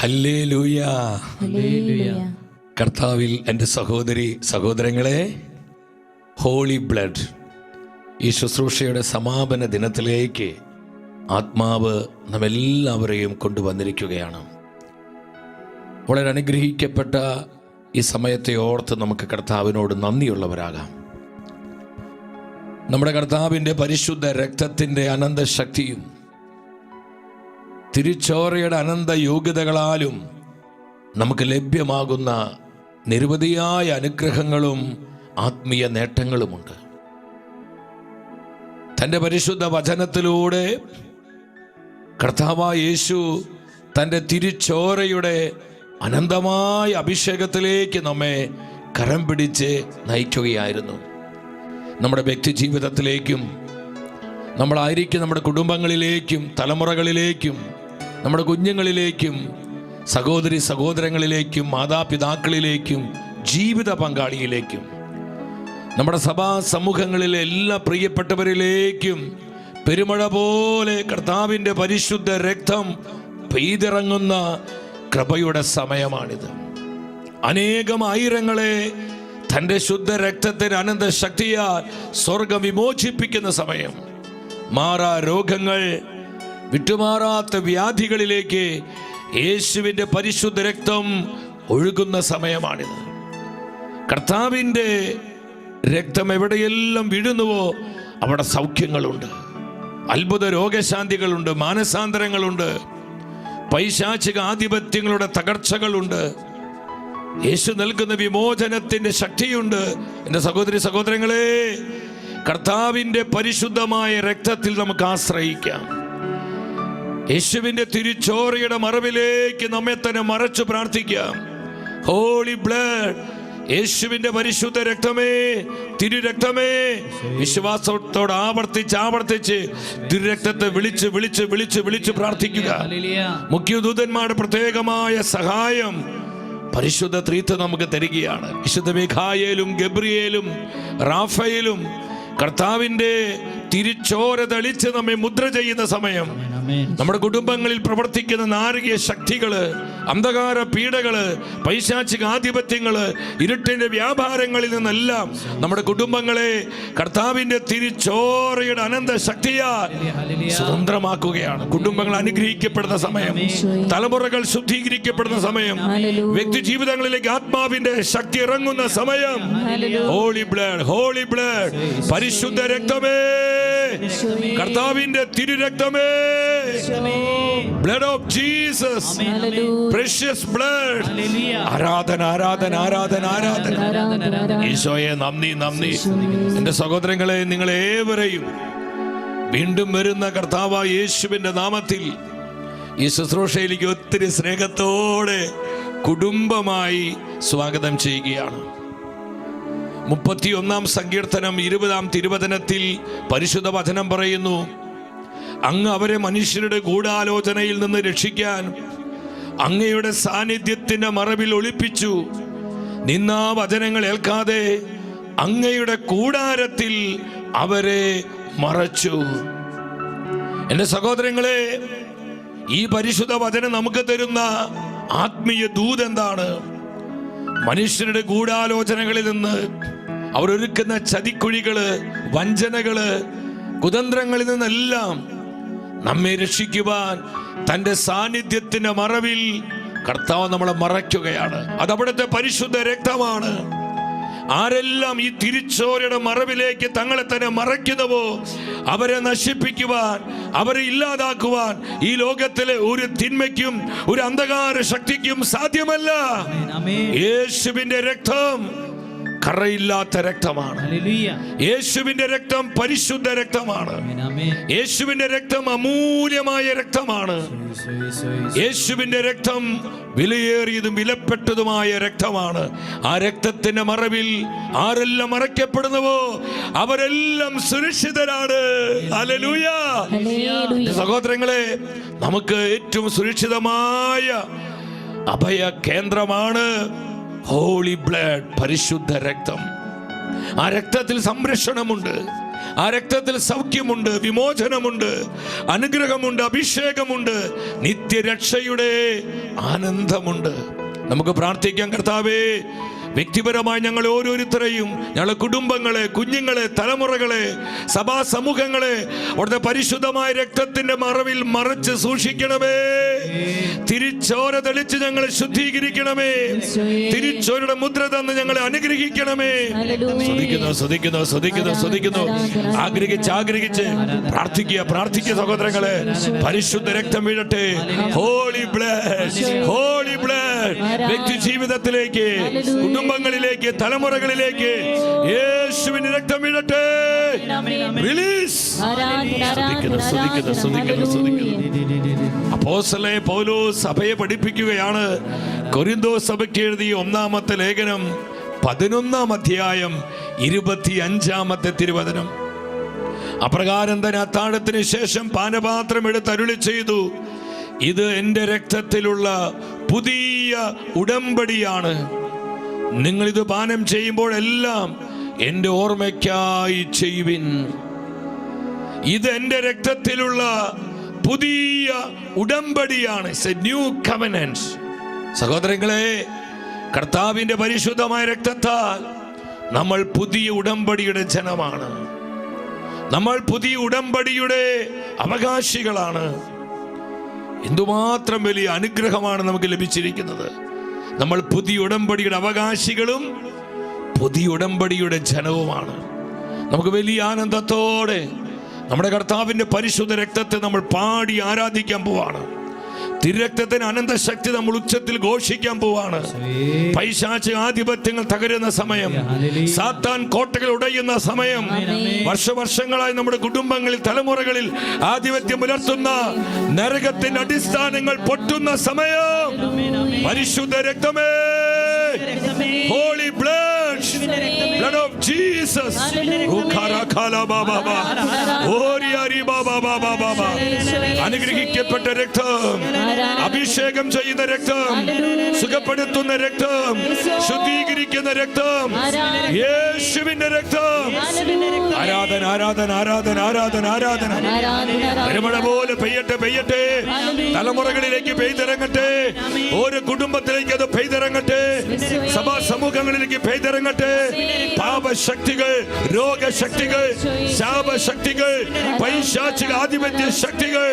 Hallelujah. കർത്താവിൽ എൻ്റെ സഹോദരി സഹോദരങ്ങളെ, ഹോളി ബ്ലഡ് ഈ ശുശ്രൂഷയുടെ സമാപന ദിനത്തിലേക്ക് ആത്മാവ് നമ്മെല്ലാവരെയും കൊണ്ടുവന്നിരിക്കുകയാണ്. വളരെ അനുഗ്രഹിക്കപ്പെട്ട ഈ സമയത്തെ ഓർത്ത് നമുക്ക് കർത്താവിനോട് നന്ദിയുള്ളവരാകാം. നമ്മുടെ കർത്താവിൻ്റെ പരിശുദ്ധ രക്തത്തിൻ്റെ അനന്തശക്തിയും തിരുച്ചോരയുടെ അനന്ത യോഗ്യതകളാലും നമുക്ക് ലഭ്യമാകുന്ന നിരവധിയായ അനുഗ്രഹങ്ങളും ആത്മീയ നേട്ടങ്ങളുമുണ്ട്. തൻ്റെ പരിശുദ്ധ വചനത്തിലൂടെ കർത്താവായ യേശു തൻ്റെ തിരുച്ചോരയുടെ അനന്തമായ അഭിഷേകത്തിലേക്ക് നമ്മെ കരം പിടിച്ച് നയിക്കുകയായിരുന്നു. നമ്മുടെ വ്യക്തി ജീവിതത്തിലേക്കും നമ്മളായിരിക്കും നമ്മുടെ കുടുംബങ്ങളിലേക്കും തലമുറകളിലേക്കും നമ്മുടെ കുഞ്ഞുങ്ങളിലേക്കും സഹോദരി സഹോദരങ്ങളിലേക്കും മാതാപിതാക്കളിലേക്കും ജീവിത പങ്കാളിയിലേക്കും നമ്മുടെ സഭാ സമൂഹങ്ങളിലെ എല്ലാ പ്രിയപ്പെട്ടവരിലേക്കും പെരുമഴ പോലെ കർത്താവിൻ്റെ പരിശുദ്ധ രക്തം പെയ്തിറങ്ങുന്ന കൃപയുടെ സമയമാണിത്. അനേകം ആയിരങ്ങളെ തൻ്റെ ശുദ്ധ രക്തത്തിന് അനന്ത ശക്തിയാൽ സ്വർഗം വിമോചിപ്പിക്കുന്ന സമയം. മാറാ രോഗങ്ങൾ, വിട്ടുമാറാത്ത വ്യാധികളിലേക്ക് യേശുവിൻ്റെ പരിശുദ്ധ രക്തം ഒഴുകുന്ന സമയമാണിത്. കർത്താവിൻ്റെ രക്തം എവിടെയെല്ലാം വീഴുന്നുവോ അവിടെ സൗഖ്യങ്ങളുണ്ട്, അത്ഭുത രോഗശാന്തികളുണ്ട്, മാനസാന്തരങ്ങളുണ്ട്, പൈശാചിക ആധിപത്യങ്ങളുടെ തകർച്ചകളുണ്ട്. യേശു നൽകുന്ന വിമോചനത്തിൻ്റെ ശക്തിയുണ്ട്. എൻ്റെ സഹോദരി സഹോദരങ്ങളെ, കർത്താവിൻ്റെ പരിശുദ്ധമായ രക്തത്തിൽ നമുക്ക് ആശ്രയിക്കാം. യേശുവിൻ്റെ തിരുച്ചോരയുടെ മറവിലേക്ക് നമ്മെ തന്നെ മറച്ചു പ്രാർത്ഥിക്കാം. ഹോളി ബ്ലഡ്, യേശുവിൻ്റെ പരിശുദ്ധ രക്തമേ, തിരുരക്തമേ, വിശ്വാസത്തോട് ആവർത്തിച്ച് തിരുരക്തത്തെ വിളിച്ച് വിളിച്ച് വിളിച്ച് വിളിച്ച് പ്രാർത്ഥിക്കുക. മുഖ്യദൂതന്മാരുടെ പ്രത്യേകമായ സഹായം പരിശുദ്ധ ത്രിത്വം നമുക്ക് തരികയാണ്. വിശുദ്ധ മീഖായേലും ഗബ്രിയേലും റാഫേലും കർത്താവിൻ്റെ തിരുച്ചോര തളിച്ച് നമ്മെ മുദ്ര ചെയ്യുന്ന സമയം. നമ്മുടെ കുടുംബങ്ങളിൽ പ്രവർത്തിക്കുന്ന നാരകീയ ശക്തികള്, അന്ധകാര പീഡകള്, പൈശാചിക ആധിപത്യങ്ങള്, ഇരുട്ടിന്റെ വ്യാപാരങ്ങളിൽ നിന്നെല്ലാം നമ്മുടെ കുടുംബങ്ങളെ കർത്താവിന്റെ തിരുച്ചോരയുടെ അനന്ത ശക്തിയാൽ സ്വതന്ത്രമാക്കുകയാണ്. കുടുംബങ്ങൾ അനുഗ്രഹിക്കപ്പെടുന്ന സമയം, തലമുറകൾ ശുദ്ധീകരിക്കപ്പെടുന്ന സമയം, വ്യക്തി ജീവിതങ്ങളിലേക്ക് ആത്മാവിന്റെ ശക്തി ഇറങ്ങുന്ന സമയം. ഹോളി ബ്ലഡ്, ഹോളി ബ്ലഡ്, പരിശുദ്ധ രക്തമേ, കർത്താവിന്റെ തിരുരക്തമേ, blood of Jesus, precious blood. ആരാധന ആരാധന ആരാധന ആരാധന. ഈശോയെ നന്ദി നന്ദി. എൻ്റെ സഹോദരങ്ങളെ, നിങ്ങളേവരെയും വീണ്ടും വരുന്ന കർത്താവായ യേശുവിൻ്റെ നാമത്തിൽ ഈ ശുശ്രൂഷയിലേക്ക് ഒത്തിരി സ്നേഹത്തോടെ കുടുംബമായി സ്വാഗതം ചെയ്യുകയാണ്. 31-ാം സങ്കീർത്തനം 20-ാം തിരുവചനത്തിൽ പരിശുദ്ധ വചനം പറയുന്നു, അങ്ങ് അവരെ മനുഷ്യരുടെ ഗൂഢാലോചനയിൽ നിന്ന് രക്ഷിക്കാൻ അങ്ങയുടെ സാന്നിധ്യത്തിന്റെ മറവിൽ ഒളിപ്പിച്ചു. നിന്നാ വചനങ്ങൾ ഏൽക്കാതെ അങ്ങയുടെ കൂടാരത്തിൽ അവരെ മറച്ചു. എൻ്റെ സഹോദരങ്ങളെ, ഈ പരിശുദ്ധ വചനം നമുക്ക് തരുന്ന ആത്മീയ ദൂത് എന്താണ്? മനുഷ്യരുടെ ഗൂഢാലോചനകളിൽ നിന്ന്, അവരൊരുക്കുന്ന ചതിക്കുഴികള്, വഞ്ചനകള്, കുതന്ത്രങ്ങളിൽ നിന്നെല്ലാം നമ്മെ രക്ഷിക്കുവാൻ തൻ്റെ സാന്നിധ്യത്തിന്റെ മറവിൽ കർത്താവ് നമ്മളെ മറയ്ക്കുകയാണ്. അതവിടുത്തെ പരിശുദ്ധ രക്തമാണ്. ആരെല്ലാം ഈ തിരുച്ചോരയുടെ മറവിലേക്ക് തങ്ങളെ തന്നെ മറയ്ക്കുന്നുവോ അവരെ നശിപ്പിക്കുവാൻ, അവരെ ഇല്ലാതാക്കുവാൻ ഈ ലോകത്തിലെ ഒരു തിന്മയ്ക്കും ഒരു അന്ധകാര ശക്തിക്കും സാധ്യമല്ല. യേശുവിന്റെ രക്തം കറയില്ലാത്ത രക്തമാണ്. യേശുവിന്റെ രക്തം പരിശുദ്ധ രക്തമാണ്. യേശുവിന്റെ രക്തം അമൂല്യമായ രക്തമാണ്. യേശുവിന്റെ രക്തം വിലയേറിയതും വിലപ്പെട്ടതുമായ രക്തമാണ്. ആ രക്തത്തിന്റെ മറവിൽ ആരെല്ലാം മറയ്ക്കപ്പെടുന്നുവോ അവരെല്ലാം സുരക്ഷിതരാണ്. ഹല്ലേലൂയ. സഹോദരങ്ങളെ, നമുക്ക് ഏറ്റവും സുരക്ഷിതമായ അഭയ കേന്ദ്രമാണ് ഹോളി ബ്ലഡ്, പരിശുദ്ധ രക്തം. ആ രക്തത്തിൽ സംരക്ഷണമുണ്ട്, ആ രക്തത്തിൽ സൗഖ്യമുണ്ട്, വിമോചനമുണ്ട്, അനുഗ്രഹമുണ്ട്, അഭിഷേകമുണ്ട്, നിത്യരക്ഷയുടെ ആനന്ദമുണ്ട്. നമുക്ക് പ്രാർത്ഥിക്കാം, കർത്താവേ, വ്യക്തിപരമായി ഞങ്ങൾ ഓരോരുത്തരെയും, ഞങ്ങളുടെ കുടുംബങ്ങളെ, കുഞ്ഞുങ്ങളെ, തലമുറകളെ, സഭാ സമൂഹങ്ങളെ അവിടുത്തെ പരിശുദ്ധമായ രക്തത്തിന്റെ മറവിൽ മറച്ച് സൂക്ഷിക്കണമേ. തിരിച്ചോര തെളിച്ച് ഞങ്ങളെ ശുദ്ധീകരിക്കണമേ. തിരിച്ചോരുടെ മുദ്ര തന്ന് ഞങ്ങളെ അനുഗ്രഹിക്കണമേ. ശ്രദ്ധിക്കുന്നു. ആഗ്രഹിച്ച് പ്രാർത്ഥിക്കുക സഹോദരങ്ങളെ. പരിശുദ്ധ രക്തം വീഴട്ടെ. ഹോളി ബ്ലഡ് വ്യക്തി ജീവിതത്തിലേക്ക്, കുടുംബങ്ങളിലേക്ക്, തലമുറകളിലേക്ക് യേശുവിന്റെ രക്തം വീഴട്ടെ. റിലീസ്. അപ്പോസ്തലനായ പൗലോസ് സഭയെ പഠിപ്പിക്കുകയാണ്. കൊരിന്തോസ് സഭയ്ക്ക് എഴുതിയ 1-ാമത്തെ ലേഖനം 11-ാം അധ്യായം 25-ാമത്തെ തിരുവചനം. അപ്രകാരം തന്നെ അത്താഴത്തിന് ശേഷം പാനപാത്രം എടുത്ത് അരുളി ചെയ്തു, ഇത് എൻ്റെ രക്തത്തിലുള്ള പുതിയ ഉടമ്പടിയാണ്. നിങ്ങൾ ഇത് പാനം ചെയ്യുമ്പോഴെല്ലാം എൻ്റെ ഓർമ്മയ്ക്കായി ചെയ്യുവിൻ. ഇത് എൻ്റെ രക്തത്തിലുള്ള പുതിയ ഉടമ്പടിയാണ്. It's a new covenant. സഹോദരങ്ങളെ, കർത്താവിന്റെ പരിശുദ്ധമായ രക്തത്താൽ നമ്മൾ പുതിയ ഉടമ്പടിയുടെ ജനമാണ്. നമ്മൾ പുതിയ ഉടമ്പടിയുടെ അവകാശികളാണ്. എന്തുമാത്രം വലിയ അനുഗ്രഹമാണ് നമുക്ക് ലഭിച്ചിരിക്കുന്നത്. നമ്മൾ പുതിയ ഉടമ്പടിയുടെ അവകാശികളും പുതിയ ഉടമ്പടിയുടെ ജനവുമാണ്. നമുക്ക് വലിയ ആനന്ദത്തോടെ നമ്മുടെ കർത്താവിന്റെ പരിശുദ്ധ രക്തത്തെ നമ്മൾ പാടി ആരാധിക്കാൻ പോവാണ്. തിരുരക്തത്തിന് അനന്തശക്തി നമ്മൾ ഉച്ചത്തിൽ ഘോഷിക്കാൻ പോവാണ്. പൈശാചിക ആധിപത്യങ്ങൾ തകരുന്ന സമയം, സാത്താൻ കോട്ടകൾ ഉടയുന്ന സമയം, വർഷങ്ങളായി നമ്മുടെ കുടുംബങ്ങളിൽ, തലമുറകളിൽ ആധിപത്യം പുലർത്തുന്ന നരകത്തിന്റെ അടിസ്ഥാനങ്ങൾ പൊട്ടുന്ന സമയം, പരിശുദ്ധ രക്തമേ, ഹോളി blood of Jesus, അനുഗ്രഹിക്കപ്പെട്ട രക്തം, അഭിഷേകം ചെയ്യുന്ന രക്തം, സുഖപ്പെടുത്തുന്ന രക്തം, ശുദ്ധീകരിക്കുന്ന രക്തം, യേശുവിന്റെ രക്തം. ആരാധന ആരാധന ആരാധന ആരാധന ആരാധന. പെരുമഴ പോലെ പെയ്യട്ടെ. തലമുറകളിലേക്ക് പെയ്തിറങ്ങട്ടെ. ഓരോ കുടുംബത്തിലേക്ക് അത് പെയ്തിറങ്ങട്ടെ. സഭാ സമൂഹങ്ങളിലേക്ക് പെയ്തിറങ്ങട്ടെ. പാപശക്തികൾ, രോഗശക്തികൾ, ശാപശക്തികൾ, പൈശാചിക ആധിപത്യ ശക്തികൾ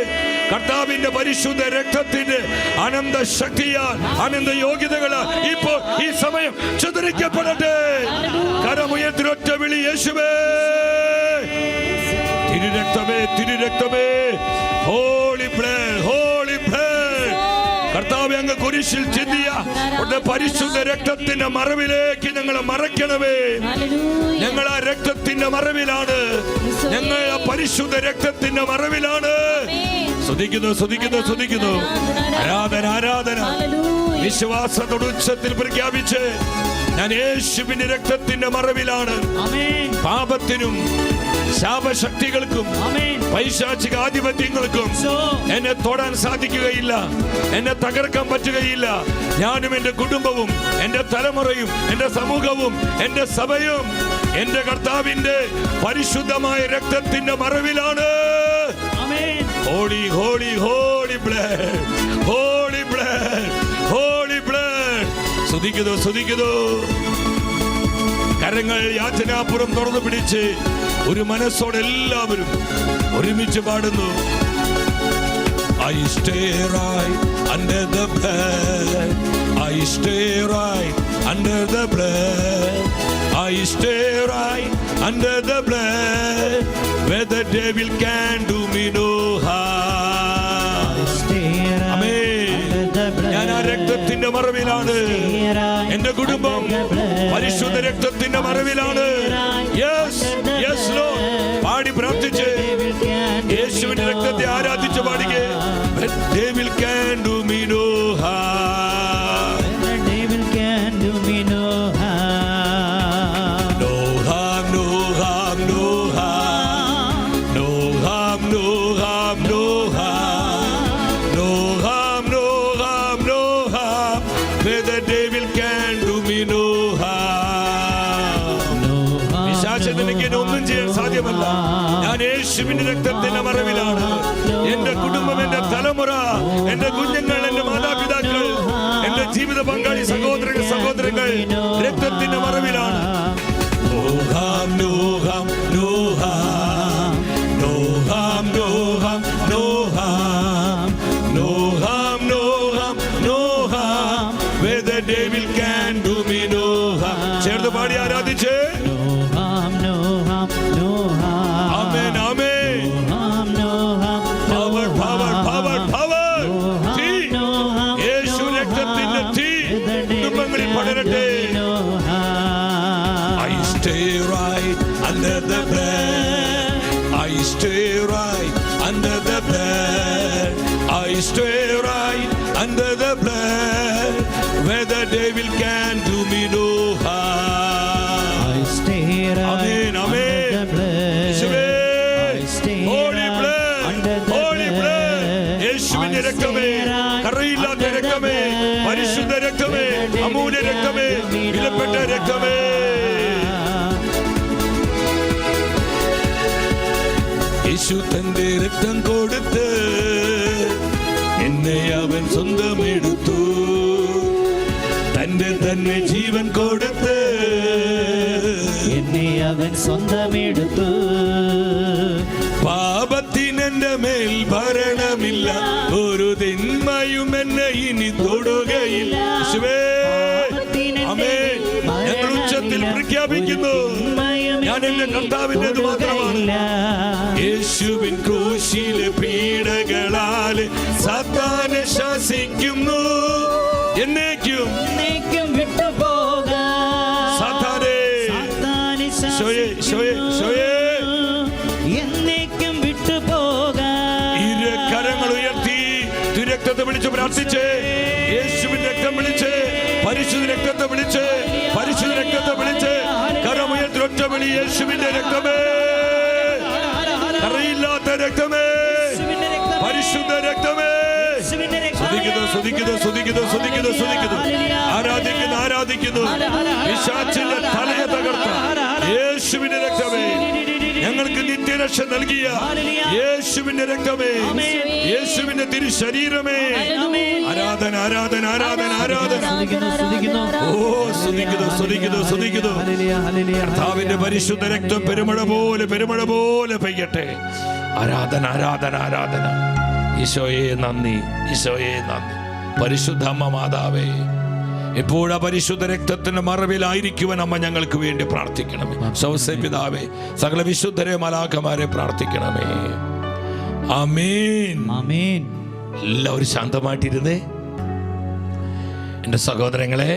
കർത്താവിന്റെ പരിശുദ്ധ രക്തത്തിന്റെ അനന്ത ശക്തിയാൽ, അനന്ത യോഗ്യതകളാൽ ഇപ്പോൾ ഈ സമയം ചിതറിക്കപ്പെടട്ടെ. കരമുയർത്തിയൊറ്റ വിളി, യേശുവേ, തിരുരക്തമേ, ഹോളി ബ്ലഡ്, കർത്താവേ, അങ്ങ് കുരിശിൽ ചിന്തിയ പരിശുദ്ധ രക്തത്തിന്റെ മറവിലേക്ക് ഞങ്ങളെ മറയ്ക്കണമേ. ഞങ്ങൾ ആ രക്തത്തിന്റെ മറവിലാണ്. ഞങ്ങൾ ആ പരിശുദ്ധ രക്തത്തിന്റെ മറവിലാണ്. സ്തുതിക്കുന്നു. ആരാധന. വിശ്വാസത്തോട് ഉച്ചത്തിൽ പ്രഖ്യാപിച്ച്, ഞാൻ യേശുവിന്റെ രക്തത്തിന്റെ മറവിലാണ്. പാപത്തിനും ശാപശക്തികൾക്കും പൈശാചിക ആധിപത്യങ്ങൾക്കും എന്നെ തൊടാൻ സാധിക്കുകയില്ല, എന്നെ തകർക്കാൻ പറ്റുകയില്ല. ഞാനും എൻ്റെ കുടുംബവും, എൻ്റെ തലമുറയും, എൻ്റെ സമൂഹവും, എൻ്റെ സഭയും എൻ്റെ കർത്താവിന്റെ പരിശുദ്ധമായ രക്തത്തിന്റെ മറവിലാണ്. Holy blood. സ്തുതിക്കുന്നു. കരങ്ങൾ യാചനാപുരം തുറന്നു പിടിച്ച് ഒരു മനസ്സോടെ എല്ലാവരും ഒരുമിച്ച് പാടുന്നു. I stay right under the blood. I stay right under the blood. I stay right under the blood. Where the devil can do me no harm. ഞാൻ ആ രക്തത്തിന്റെ മറവിലാണ്. എന്റെ കുടുംബം പരിശുദ്ധ രക്തത്തിന്റെ മറവിലാണ്. Yes Lord. പാടി പ്രാർത്ഥിച്ച് യേശുവിന്റെ രക്തത്തെ ആരാധിച്ച് പാടിക്കേ. devil can do me no harm. devil can do me no harm. No harm, no harm, no harm. No harm, no harm, no harm. No harm, no harm, no harm. Where the devil can do me no harm. No harm. പിശാചിന് എനിക്ക് ഒന്നും ചെയ്യാൻ സാധ്യമല്ല. യേശുവിന്റെ രക്തത്തിന്റെ മറവിലാണ് എന്റെ കുടുംബം, എന്റെ തലമുറ, എന്റെ കുഞ്ഞുങ്ങൾ, എന്റെ മാതാപിതാക്കൾ, എന്റെ ജീവിത പങ്കാളി, സഹോദരങ്ങൾ രക്തത്തിന്റെ മറവിലാണ്. നോഹാം നോഹാം നോഹാം നോഹാം നോഹാം നോഹാം നോഹാം നോഹാം നോഹാം where the devil can do me no harm. ചേർന്ന് പാടി ആരാധിച്ച് ആമേൻ ആമേൻ. Power power power power. തീ, യേശു രക്തത്തിന്റെ തീ കുടുംബങ്ങളിൽ പടരട്ടെ. I stay right under the blood. I stay right under the blood. I stay right under the blood where the devil can do me no harm. I stay right Amen, amen. under the blood. I stay Holy right blood, under the holy blood. blood. യേശുവിന്റെ രക്തമേ, കറയില്ലാത്ത രക്തമേ, പരിശുദ്ധ രക്തമേ, അമൂല്യ രക്തമേ, വിലപ്പെട്ട രക്തമേ. യേശു തന്റെ രക്തം കൊടുത്ത് എന്നെ അവൻ സ്വന്തം എടുത്തു. തന്റെ തന്നെ ജീവൻ കൊടുത്ത് എന്നെ അവൻ സ്വന്തമെടുത്തു. പാപത്തിനെന്റെ മേൽ ഭരണമില്ല, ഒരു തിന്മയും എന്നെ ഇനി തൊടുകയില്ല. യേശുവേ, ആമേൻ. ഞങ്ങൾ ഉച്ചത്തിൽ പ്രഖ്യാപിക്കുന്നു, ഞാൻ എന്റെ കർത്താവിൻ്റെത് മാത്രമാണ്. യേശുവിൻ ക്രൂശിലെ പീഡകളാൽ സാത്താനെ ശാസിക്കുന്നു. എന്നേക്കും വിട്ടുപോകാം സാത്താനെ, ശോയേ ശോയേ ശോയേ. എന്നേക്കും വിട്ടുപോകാം. ഇരു കരങ്ങൾ ഉയർത്തി രക്തത്തെ വിളിച്ച് പ്രാർത്ഥിച്ച്, യേശുവിന്റെ രക്തം വിളിച്ച്, പരിശുദ്ധ രക്തത്തെ വിളിച്ച്, പരിശുദ്ധ രക്തത്തെ വിളിച്ച്, കരമുയർത്തി ഒറ്റ വിളി. യേശുവിന്റെ രക്തമേ, കറയില്ലാത്ത രക്തമേ, പരിശുദ്ധ രക്തമേ. സ്തുതിക്കുന്നു സ്തുതിക്കുന്നു സ്തുതിക്കുന്നു സ്തുതിക്കുന്നു സ്തുതിക്കുന്നു. ആരാധിക്കുന്നു ആരാധിക്കുന്നു. പിശാചിന്റെ തലയെ തകർത്ത യേശുവിന്റെ രക്തമേ, ഞങ്ങൾക്ക് നിത്യരക്ഷ നൽകിയ യേശുവിന്റെ രക്തമേ, യേശുവിന്റെ തിരുശരീരമേ. ആരാധന ആരാധന ആരാധന ആരാധന. ഓ സ്തുതിക്കുന്നു സ്തുതിക്കുന്നു സ്തുതിക്കുന്നു. കർത്താവിന്റെ പരിശുദ്ധ രക്തം പെരുമഴ പോലെ പെരുമഴ പോലെ പെയ്യട്ടെ. ആരാധന ആരാധന ആരാധന. ഈശോയെ നന്ദി, ഈശോയെ നന്ദി. പരിശുദ്ധ അമ്മ മാതാവേ, എപ്പോഴാ പരിശുദ്ധ രക്തത്തിന്റെ മറവിലായിരിക്കുവാൻ അമ്മ ഞങ്ങൾക്ക് വേണ്ടി പ്രാർത്ഥിക്കണമേ. സൗസേ പിതാവേ, സകല വിശുദ്ധരെ മാലാഖമാരെ പ്രാർത്ഥിക്കണമേ. ആമേൻ ആമേൻ. എല്ലാവരും ശാന്തമായിട്ടിരുന്നേ. എൻ്റെ സഹോദരങ്ങളെ,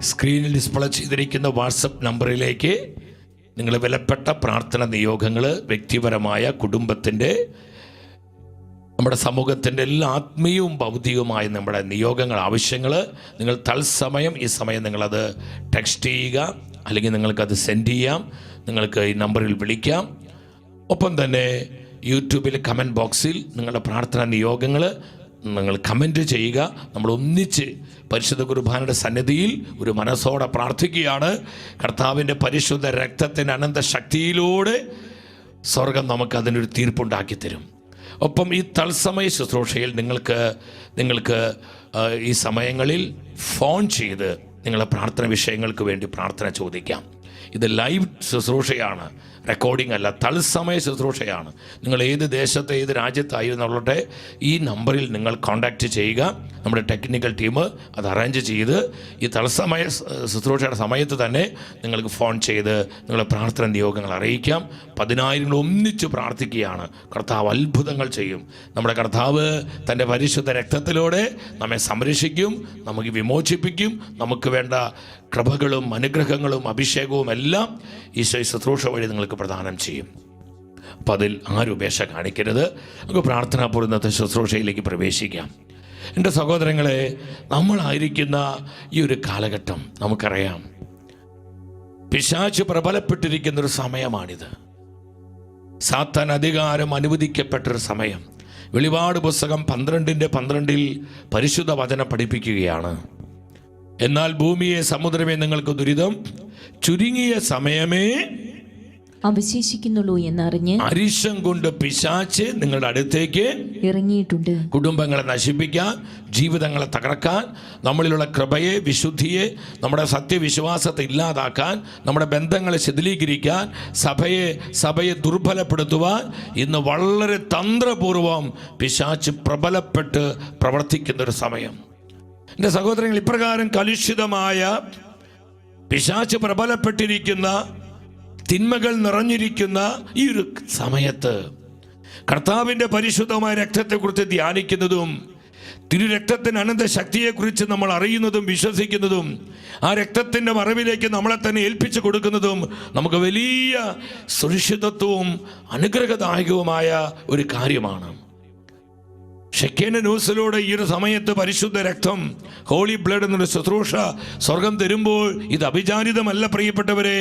സ്ക്രീനിൽ ഡിസ്പ്ലേ ചെയ്തിരിക്കുന്ന വാട്സപ്പ് നമ്പറിലേക്ക് നിങ്ങൾ വിലപ്പെട്ട പ്രാർത്ഥന നിയോഗങ്ങൾ, വ്യക്തിപരമായ കുടുംബത്തിൻ്റെ, നമ്മുടെ സമൂഹത്തിൻ്റെ എല്ലാ ആത്മീയവും ഭൗതികവുമായ നമ്മുടെ നിയോഗങ്ങൾ, ആവശ്യങ്ങൾ നിങ്ങൾ തത്സമയം ഈ സമയം നിങ്ങളത് ടെക്സ്റ്റ് ചെയ്യുക, അല്ലെങ്കിൽ നിങ്ങൾക്കത് സെൻഡ് ചെയ്യാം. നിങ്ങൾക്ക് ഈ നമ്പറിൽ വിളിക്കാം. ഒപ്പം തന്നെ യൂട്യൂബിൽ കമൻറ്റ് ബോക്സിൽ നിങ്ങളുടെ പ്രാർത്ഥനാ നിയോഗങ്ങൾ നിങ്ങൾ കമൻറ്റ് ചെയ്യുക. നമ്മൾ ഒന്നിച്ച് പരിശുദ്ധ കുർബാനയുടെ സന്നിധിയിൽ ഒരു മനസ്സോടെ പ്രാർത്ഥിക്കുകയാണ്. കർത്താവിൻ്റെ പരിശുദ്ധ രക്തത്തിൻ്റെ അനന്ത ശക്തിയിലൂടെ സ്വർഗം നമുക്ക് അതിനൊരു തീർപ്പുണ്ടാക്കി തരും. ഒപ്പം ഈ തത്സമയ ശുശ്രൂഷയിൽ നിങ്ങൾക്ക് ഈ സമയങ്ങളിൽ ഫോൺ ചെയ്ത് നിങ്ങളെ പ്രാർത്ഥന വിഷയങ്ങൾക്ക് വേണ്ടി പ്രാർത്ഥന ചോദിക്കാം. ഇത് ലൈവ് ശുശ്രൂഷയാണ്, റെക്കോർഡിംഗ് അല്ല, തത്സമയ ശുശ്രൂഷയാണ്. നിങ്ങൾ ഏത് ദേശത്ത് ഏത് രാജ്യത്തായിരുന്നുള്ളട്ടെ ഈ നമ്പറിൽ നിങ്ങൾ കോൺടാക്റ്റ് ചെയ്യുക. നമ്മുടെ ടെക്നിക്കൽ ടീം അത് അറേഞ്ച് ചെയ്ത് ഈ തത്സമയ ശുശ്രൂഷയുടെ സമയത്ത് തന്നെ നിങ്ങൾക്ക് ഫോൺ ചെയ്ത് നിങ്ങളുടെ പ്രാർത്ഥന നിയോഗങ്ങൾ അറിയിക്കാം. 10,000 ഒന്നിച്ച് പ്രാർത്ഥിക്കുകയാണ്. കർത്താവ് അത്ഭുതങ്ങൾ ചെയ്യും. നമ്മുടെ കർത്താവ് തൻ്റെ പരിശുദ്ധ രക്തത്തിലൂടെ നമ്മെ സംരക്ഷിക്കും, നമുക്ക് വിമോചിപ്പിക്കും. നമുക്ക് വേണ്ട കൃപകളും അനുഗ്രഹങ്ങളും അഭിഷേകവും എല്ലാം ഈശോ ശുശ്രൂഷ വഴി നിങ്ങൾക്ക് പ്രദാനം ചെയ്യും. അപ്പോൾ അതിൽ ആരും ഉപേക്ഷ കാണിക്കരുത്. നമുക്ക് പ്രാർത്ഥനാപൂർണ്ണത്തെ ശുശ്രൂഷയിലേക്ക് പ്രവേശിക്കാം. എൻ്റെ സഹോദരങ്ങളെ, നമ്മളായിരിക്കുന്ന ഈ ഒരു കാലഘട്ടം നമുക്കറിയാം, പിശാച് പ്രബലപ്പെട്ടിരിക്കുന്നൊരു സമയമാണിത്. സാത്താൻ അധികാരം അനുവദിക്കപ്പെട്ടൊരു സമയം. വെളിപാട് പുസ്തകം 12:12 പരിശുദ്ധ വചനം പഠിപ്പിക്കുകയാണ്. എന്നാൽ ഭൂമിയെ സമുദ്രമേ നിങ്ങൾക്ക് ദുരിതം, ചുരുങ്ങിയ സമയമേ അവശേഷിക്കുന്നുള്ളൂ എന്നറിഞ്ഞ് അരിശം കൊണ്ട് പിശാച് നിങ്ങളുടെ അടുത്തേക്ക് ഇറങ്ങിയിട്ടുണ്ട്. കുടുംബങ്ങളെ നശിപ്പിക്കാൻ, ജീവിതങ്ങളെ തകർക്കാൻ, നമ്മളിലുള്ള കൃപയെ, വിശുദ്ധിയെ, നമ്മുടെ സത്യവിശ്വാസത്തെ ഇല്ലാതാക്കാൻ, നമ്മുടെ ബന്ധങ്ങളെ ശിഥിലീകരിക്കാൻ, സഭയെ ദുർബലപ്പെടുത്തുവാൻ ഇന്ന് വളരെ തന്ത്രപൂർവം പിശാച് പ്രബലപ്പെട്ട് പ്രവർത്തിക്കുന്നൊരു സമയം. എൻ്റെ സഹോദരങ്ങൾ, ഇപ്രകാരം കലുഷിതമായ പിശാച് പ്രബലപ്പെട്ടിരിക്കുന്ന, തിന്മകൾ നിറഞ്ഞിരിക്കുന്ന ഈ ഒരു സമയത്ത് കർത്താവിൻ്റെ പരിശുദ്ധമായ രക്തത്തെക്കുറിച്ച് ധ്യാനിക്കുന്നതും തിരുരക്തത്തിന് അനന്ത ശക്തിയെക്കുറിച്ച് നമ്മൾ അറിയുന്നതും വിശ്വസിക്കുന്നതും ആ രക്തത്തിൻ്റെ മറവിലേക്ക് നമ്മളെ തന്നെ ഏൽപ്പിച്ചു കൊടുക്കുന്നതും നമുക്ക് വലിയ സുരക്ഷിതത്വവും അനുഗ്രഹദായകവുമായ ഒരു കാര്യമാണ്. ഷെക്കേന ന്യൂസിലൂടെ ഈ ഒരു സമയത്ത് പരിശുദ്ധ രക്തം, ഹോളി ബ്ലഡ് എന്നൊരു ശുശ്രൂഷ സ്വർഗം തരുമ്പോൾ ഇത് അഭിചാരിതമല്ല പ്രിയപ്പെട്ടവരെ.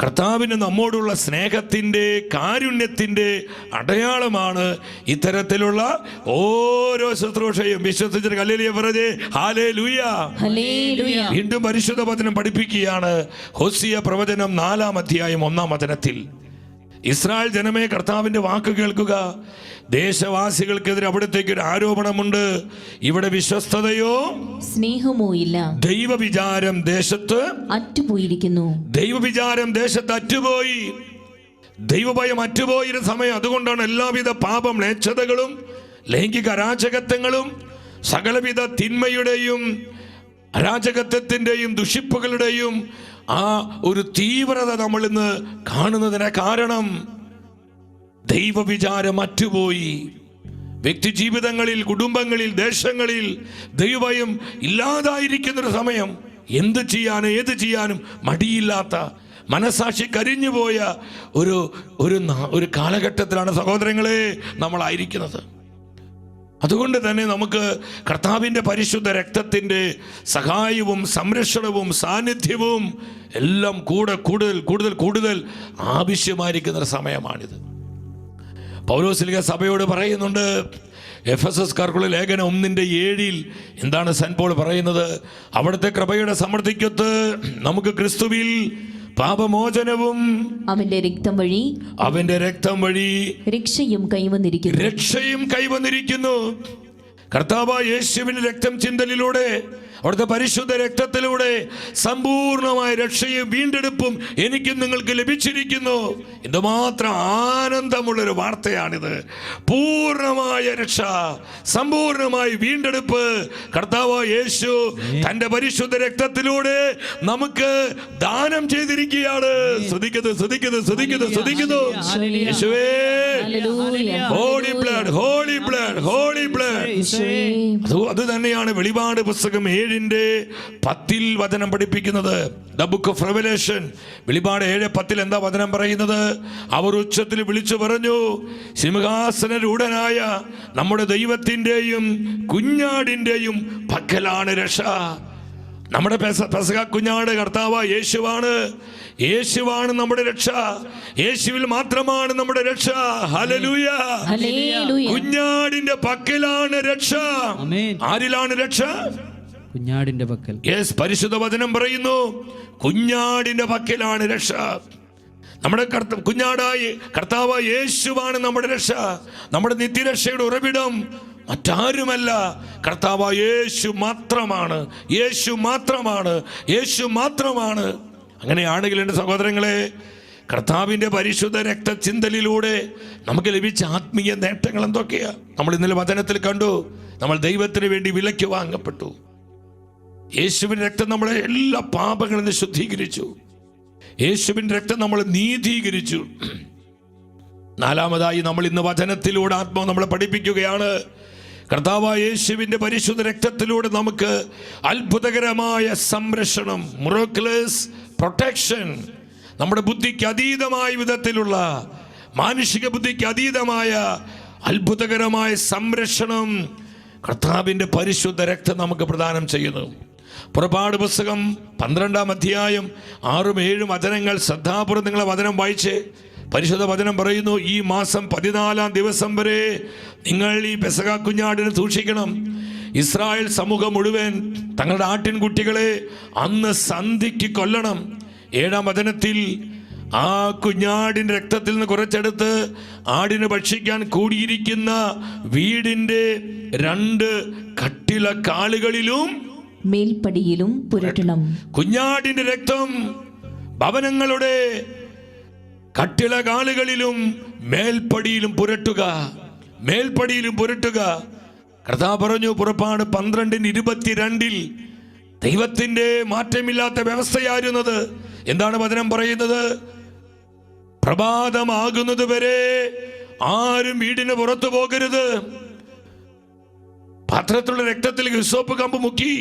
കർത്താവിന് നമ്മോടുള്ള സ്നേഹത്തിൻ്റെ, കാരുണ്യത്തിൻ്റെ അടയാളമാണ് ഇത്തരത്തിലുള്ള ഓരോ ശുശ്രൂഷയും. വിശ്വസിച്ചിട്ട് ഹല്ലേലൂയ പറഞ്ഞേ, ഹല്ലേലൂയ. വീണ്ടും പരിശുദ്ധ വചനം പഠിപ്പിക്കുകയാണ്. ഹോസിയ പ്രവചനം 4-ാം അധ്യായം 1-ാം വചനത്തിൽ, ഇസ്രായേൽ ജനമേ, കർത്താവിൻ്റെ വാക്ക് കേൾക്കുക. ദേശവാസികൾക്കെതിരെ അവിടത്തേക്ക് ഒരു ആരോപണമുണ്ട്. ഇവിടെ വിശ്വസ്തതയോ സ്നേഹമോ ഇല്ല. ദൈവവിചാരം ദേശത്ത് അറ്റുപോയിരിക്കുന്നു. ദൈവവിചാരം ദേശത്ത് അറ്റുപോയി. ദൈവഭയം അറ്റുപോയിരുന്ന സമയം. അതുകൊണ്ടാണ് എല്ലാവിധ പാപം, മ്ലേച്ഛതകളും, ലൈംഗിക അരാജകത്വങ്ങളും, സകലവിധ തിന്മയുടെയും അരാജകത്വത്തിൻ്റെയും ദുഷിപ്പുകളുടെയും ആ ഒരു തീവ്രത നമ്മൾ ഇന്ന് കാണുന്നതിന് കാരണം ദൈവവിചാരം അറ്റുപോയി. വ്യക്തി ജീവിതങ്ങളിൽ, കുടുംബങ്ങളിൽ, ദേശങ്ങളിൽ ദൈവഭയം ഇല്ലാതായിരിക്കുന്നൊരു സമയം. എന്ത് ചെയ്യാനും ഏത് ചെയ്യാനും മടിയില്ലാത്ത, മനസാക്ഷി കരിഞ്ഞുപോയ ഒരു കാലഘട്ടത്തിലാണ് സഹോദരങ്ങളെ നമ്മളായിരിക്കുന്നത്. അതുകൊണ്ട് തന്നെ നമുക്ക് കർത്താവിൻ്റെ പരിശുദ്ധ രക്തത്തിൻ്റെ സഹായവും സംരക്ഷണവും സാന്നിധ്യവും എല്ലാം കൂടുതൽ ആവശ്യമായിരിക്കുന്ന ഒരു സമയമാണിത്. പൗലോസ് സഭയോട് പറയുന്നുണ്ട്, എഫെസസ്കാർക്കുള്ള ലേഖനം 1:7 എന്താണ് സെന്റ് പോൾ പറയുന്നത്? അവിടുത്തെ കൃപയുടെ സമൃദ്ധിക്കൊത്ത് നമുക്ക് ക്രിസ്തുവിൽ പാപമോചനവും അവന്റെ രക്തം വഴി രക്ഷയും കൈവന്നിരിക്കുന്നു. കർത്താവായ യേശുവിന്റെ രക്തം ചിന്തലിലൂടെ, അവിടുത്തെ പരിശുദ്ധ രക്തത്തിലൂടെ സമ്പൂർണമായ രക്ഷയും വീണ്ടെടുപ്പും എനിക്കും നിങ്ങൾക്ക് ലഭിച്ചിരിക്കുന്നു. എന്തുമാത്രം ആനന്ദമുള്ളൊരു വാർത്തയാണിത്. പൂർണ്ണമായ രക്ഷ, സമ്പൂർണമായ വീണ്ടെടുപ്പ് കർത്താവായ യേശു തന്റെ പരിശുദ്ധ രക്തത്തിലൂടെ നമുക്ക് ദാനം ചെയ്തിരിക്കുകയാണ്. സ്തുതിക്കുന്നു യേശുവേ. Holy blood, holy blood, holy blood. അത് തന്നെയാണ് വെളിപാട് പുസ്തകം 7:10 വചനം പഠിപ്പിക്കുന്നത്. ദ ബുക്ക് ഓഫ് റെവലേഷൻ, വെളിപാട് 7:10 എന്താ വചനം പറയുന്നത്? അവർ ഉച്ചത്തിൽ വിളിച്ചു പറഞ്ഞു, സിംഹാസനരൂഢനായ നമ്മുടെ ദൈവത്തിൻ്റെയും കുഞ്ഞാടിൻ്റെയും പക്കലാണ് രക്ഷ. നമ്മുടെ പെസഹ കുഞ്ഞാട് കർത്താവായ യേശുവാണ് നമ്മുടെ രക്ഷ. യേശുവിൽ മാത്രമാണ് നമ്മുടെ രക്ഷ. ഹല്ലേലൂയ. കുഞ്ഞാടിന്റെ പക്കലാണ് രക്ഷ. ആരിലാണ് രക്ഷ? കുഞ്ഞാടിന്റെ പക്കൽ. യെസ്, പരിശുദ്ധ വചനം പറയുന്നു, കുഞ്ഞാടിന്റെ പക്കലാണ് രക്ഷ. നമ്മുടെ കുഞ്ഞാടായി കർത്താവായ യേശുവാണ് നമ്മുടെ രക്ഷ. നമ്മുടെ നിത്യരക്ഷയുടെ ഉറവിടം മറ്റാരുമല്ല, കർത്താവായ യേശു മാത്രമാണ്. അങ്ങനെയാണെങ്കിൽ എൻ്റെ സഹോദരങ്ങളെ, കർത്താവിൻ്റെ പരിശുദ്ധ രക്തചിന്തലിലൂടെ നമുക്ക് ലഭിച്ച ആത്മീയ നേട്ടങ്ങൾ എന്തൊക്കെയാ? നമ്മൾ ഇന്നലെ വചനത്തിൽ കണ്ടു. നമ്മൾ ദൈവത്തിന് വേണ്ടി വിലയ്ക്ക് വാങ്ങപ്പെട്ടു. യേശുവിൻ്റെ രക്തം നമ്മളെ എല്ലാ പാപങ്ങളിൽ നിന്ന് ശുദ്ധീകരിച്ചു. യേശുവിൻ്റെ രക്തം നമ്മളെ നീതീകരിച്ചു. നാലാമതായി, നമ്മൾ ഇന്ന് വചനത്തിലൂടെ ആത്മാവ് നമ്മളെ പഠിപ്പിക്കുകയാണ്. കർത്താവായ യേശുവിൻ്റെ പരിശുദ്ധ രക്തത്തിലൂടെ നമുക്ക് അത്ഭുതകരമായ സംരക്ഷണം, മിറക്കിൾസ് പ്രൊട്ടക്ഷൻ, നമ്മുടെ ബുദ്ധിക്ക് അതീതമായ വിധത്തിലുള്ള, മാനുഷിക ബുദ്ധിക്ക് അതീതമായ അത്ഭുതകരമായ സംരക്ഷണം കർത്താവിൻ്റെ പരിശുദ്ധ രക്തം നമുക്ക് പ്രദാനം ചെയ്യുന്നു. പുറപ്പാട് പുസ്തകം 12-ാം അധ്യായം 6-7 വചനങ്ങൾ ശ്രദ്ധാപൂർവ്വം നിങ്ങളെ വചനം വായിച്ച്. പരിശുദ്ധ വചനം പറയുന്നു, ഈ മാസം 14-ാം ദിവസം വരെ നിങ്ങൾ ഈ പെസഹ കുഞ്ഞാടിനെ സൂക്ഷിക്കണം. ഇസ്രായേൽ സമൂഹം മുഴുവൻ തങ്ങളുടെ ആട്ടിൻകുട്ടികളെ അന്ന് സന്ധ്യയ്ക്ക് കൊല്ലണം. 7-ാം വചനത്തിൽ ആ കുഞ്ഞാടിന്റെ രക്തത്തിൽ നിന്ന് കുറച്ചെടുത്ത് ആടിനെ ഭക്ഷിക്കാൻ കൂടിയിരിക്കുന്ന വീടിന്റെ 2 കട്ടില കാലുകളിലും മേൽപ്പടിയിലും പുരട്ടണം. കുഞ്ഞാടിന്റെ രക്തം ഭവനങ്ങളുടെ കട്ടില കാലുകളിലും മേൽപ്പടിയിലും പുരട്ടുക, മേൽപ്പടിയിലും പുരട്ടുക. കർത്താവ് പറഞ്ഞു പുറപ്പാട് 12:22 ദൈവത്തിന്റെ മാറ്റമില്ലാത്ത വ്യവസ്ഥയായിരുന്നത്. എന്താണ് വചനം പറയുന്നത്? പ്രഭാതമാകുന്നത് വരെ ആരും വീടിന് പുറത്തു പോകരുത്. പാത്രത്തിലുള്ള രക്തത്തിൽ ഹിസോപ്പ് കമ്പ് മുക്കി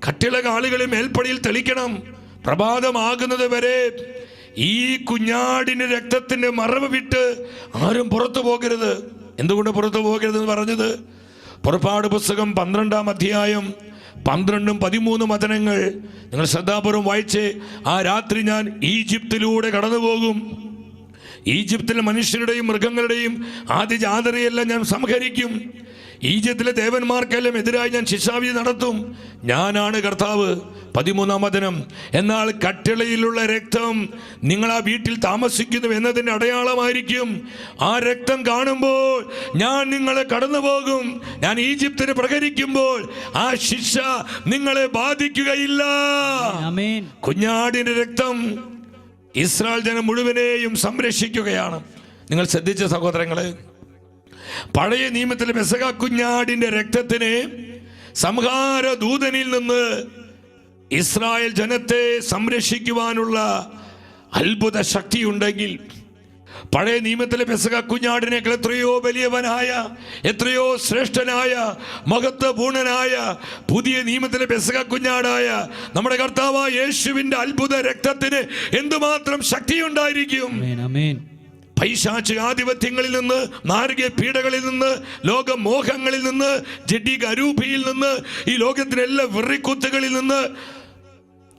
കട്ടിള കാലുകളിൽ മേൽപ്പടിയിൽ തെളിക്കണം. പ്രഭാതമാകുന്നത് വരെ ഈ കുഞ്ഞാടിന്റെ രക്തത്തിന്റെ മറവ് വിട്ട് ആരും പുറത്തു പോകരുത്. എന്തുകൊണ്ട് പുറത്തു പോകരുതെന്ന് പറഞ്ഞത്? പുറപ്പാട് പുസ്തകം 12-ാം അധ്യായം 12-ഉം 13-ഉം വചനങ്ങൾ നിങ്ങൾ ശ്രദ്ധാപൂർവം വായിച്ച്, ആ രാത്രി ഞാൻ ഈജിപ്തിലൂടെ കടന്നു പോകും. ഈജിപ്തിലെ മനുഷ്യരുടെയും മൃഗങ്ങളുടെയും ആദിജാതരെയെല്ലാം ഞാൻ സംഹരിക്കും. ഈജിപ്തിലെ ദേവന്മാർക്കെല്ലാം എതിരായി ഞാൻ ശിക്ഷാവിധി നടത്തും. ഞാനാണ് കർത്താവ്. 13-ാം വചനം. എന്നാൽ കട്ടിളയിലുള്ള രക്തം നിങ്ങൾ ആ വീട്ടിൽ താമസിക്കുന്നു എന്നതിൻ്റെ അടയാളമായിരിക്കും. ആ രക്തം കാണുമ്പോൾ ഞാൻ നിങ്ങളെ കടന്നു പോകും. ഞാൻ ഈജിപ്തിന് പ്രഹരിക്കുമ്പോൾ ആ ശിക്ഷ നിങ്ങളെ ബാധിക്കുകയില്ല. കുഞ്ഞാടിന്റെ രക്തം ഇസ്രായേൽ ജനം മുഴുവനെയും സംരക്ഷിക്കുകയാണ്. നിങ്ങൾ ശ്രദ്ധിച്ച സഹോദരങ്ങളെ, പഴയ നിയമത്തിലെ പെസഹ കുഞ്ഞാടിന്റെ രക്തത്തിന് സംഹാര ദൂതനിൽ നിന്ന് ഇസ്രായേൽ ജനത്തെ സംരക്ഷിക്കുവാനുള്ള അത്ഭുത ശക്തിയുണ്ടെങ്കിൽ, പഴയ നിയമത്തിലെ പെസഹ കുഞ്ഞാടിനേക്കാൾ എത്രയോ വലിയവനായ, എത്രയോ ശ്രേഷ്ഠനായ, മഹത്വപൂർണനായ പുതിയ നിയമത്തിലെ പെസഹ കുഞ്ഞാടായ നമ്മുടെ കർത്താവായ യേശുവിന്റെ അത്ഭുത രക്തത്തിന് എന്തുമാത്രം ശക്തിയുണ്ടായിരിക്കും. പൈശാചിക ആധിപത്യങ്ങളിൽ നിന്ന്, നാരകീയ പീഡകളിൽ നിന്ന്, ലോകമോഹങ്ങളിൽ നിന്ന്, ജഡിക അരൂപിയിൽ നിന്ന്, ഈ ലോകത്തിലെ എല്ലാ വെറിക്കുത്തുകളിൽ നിന്ന്,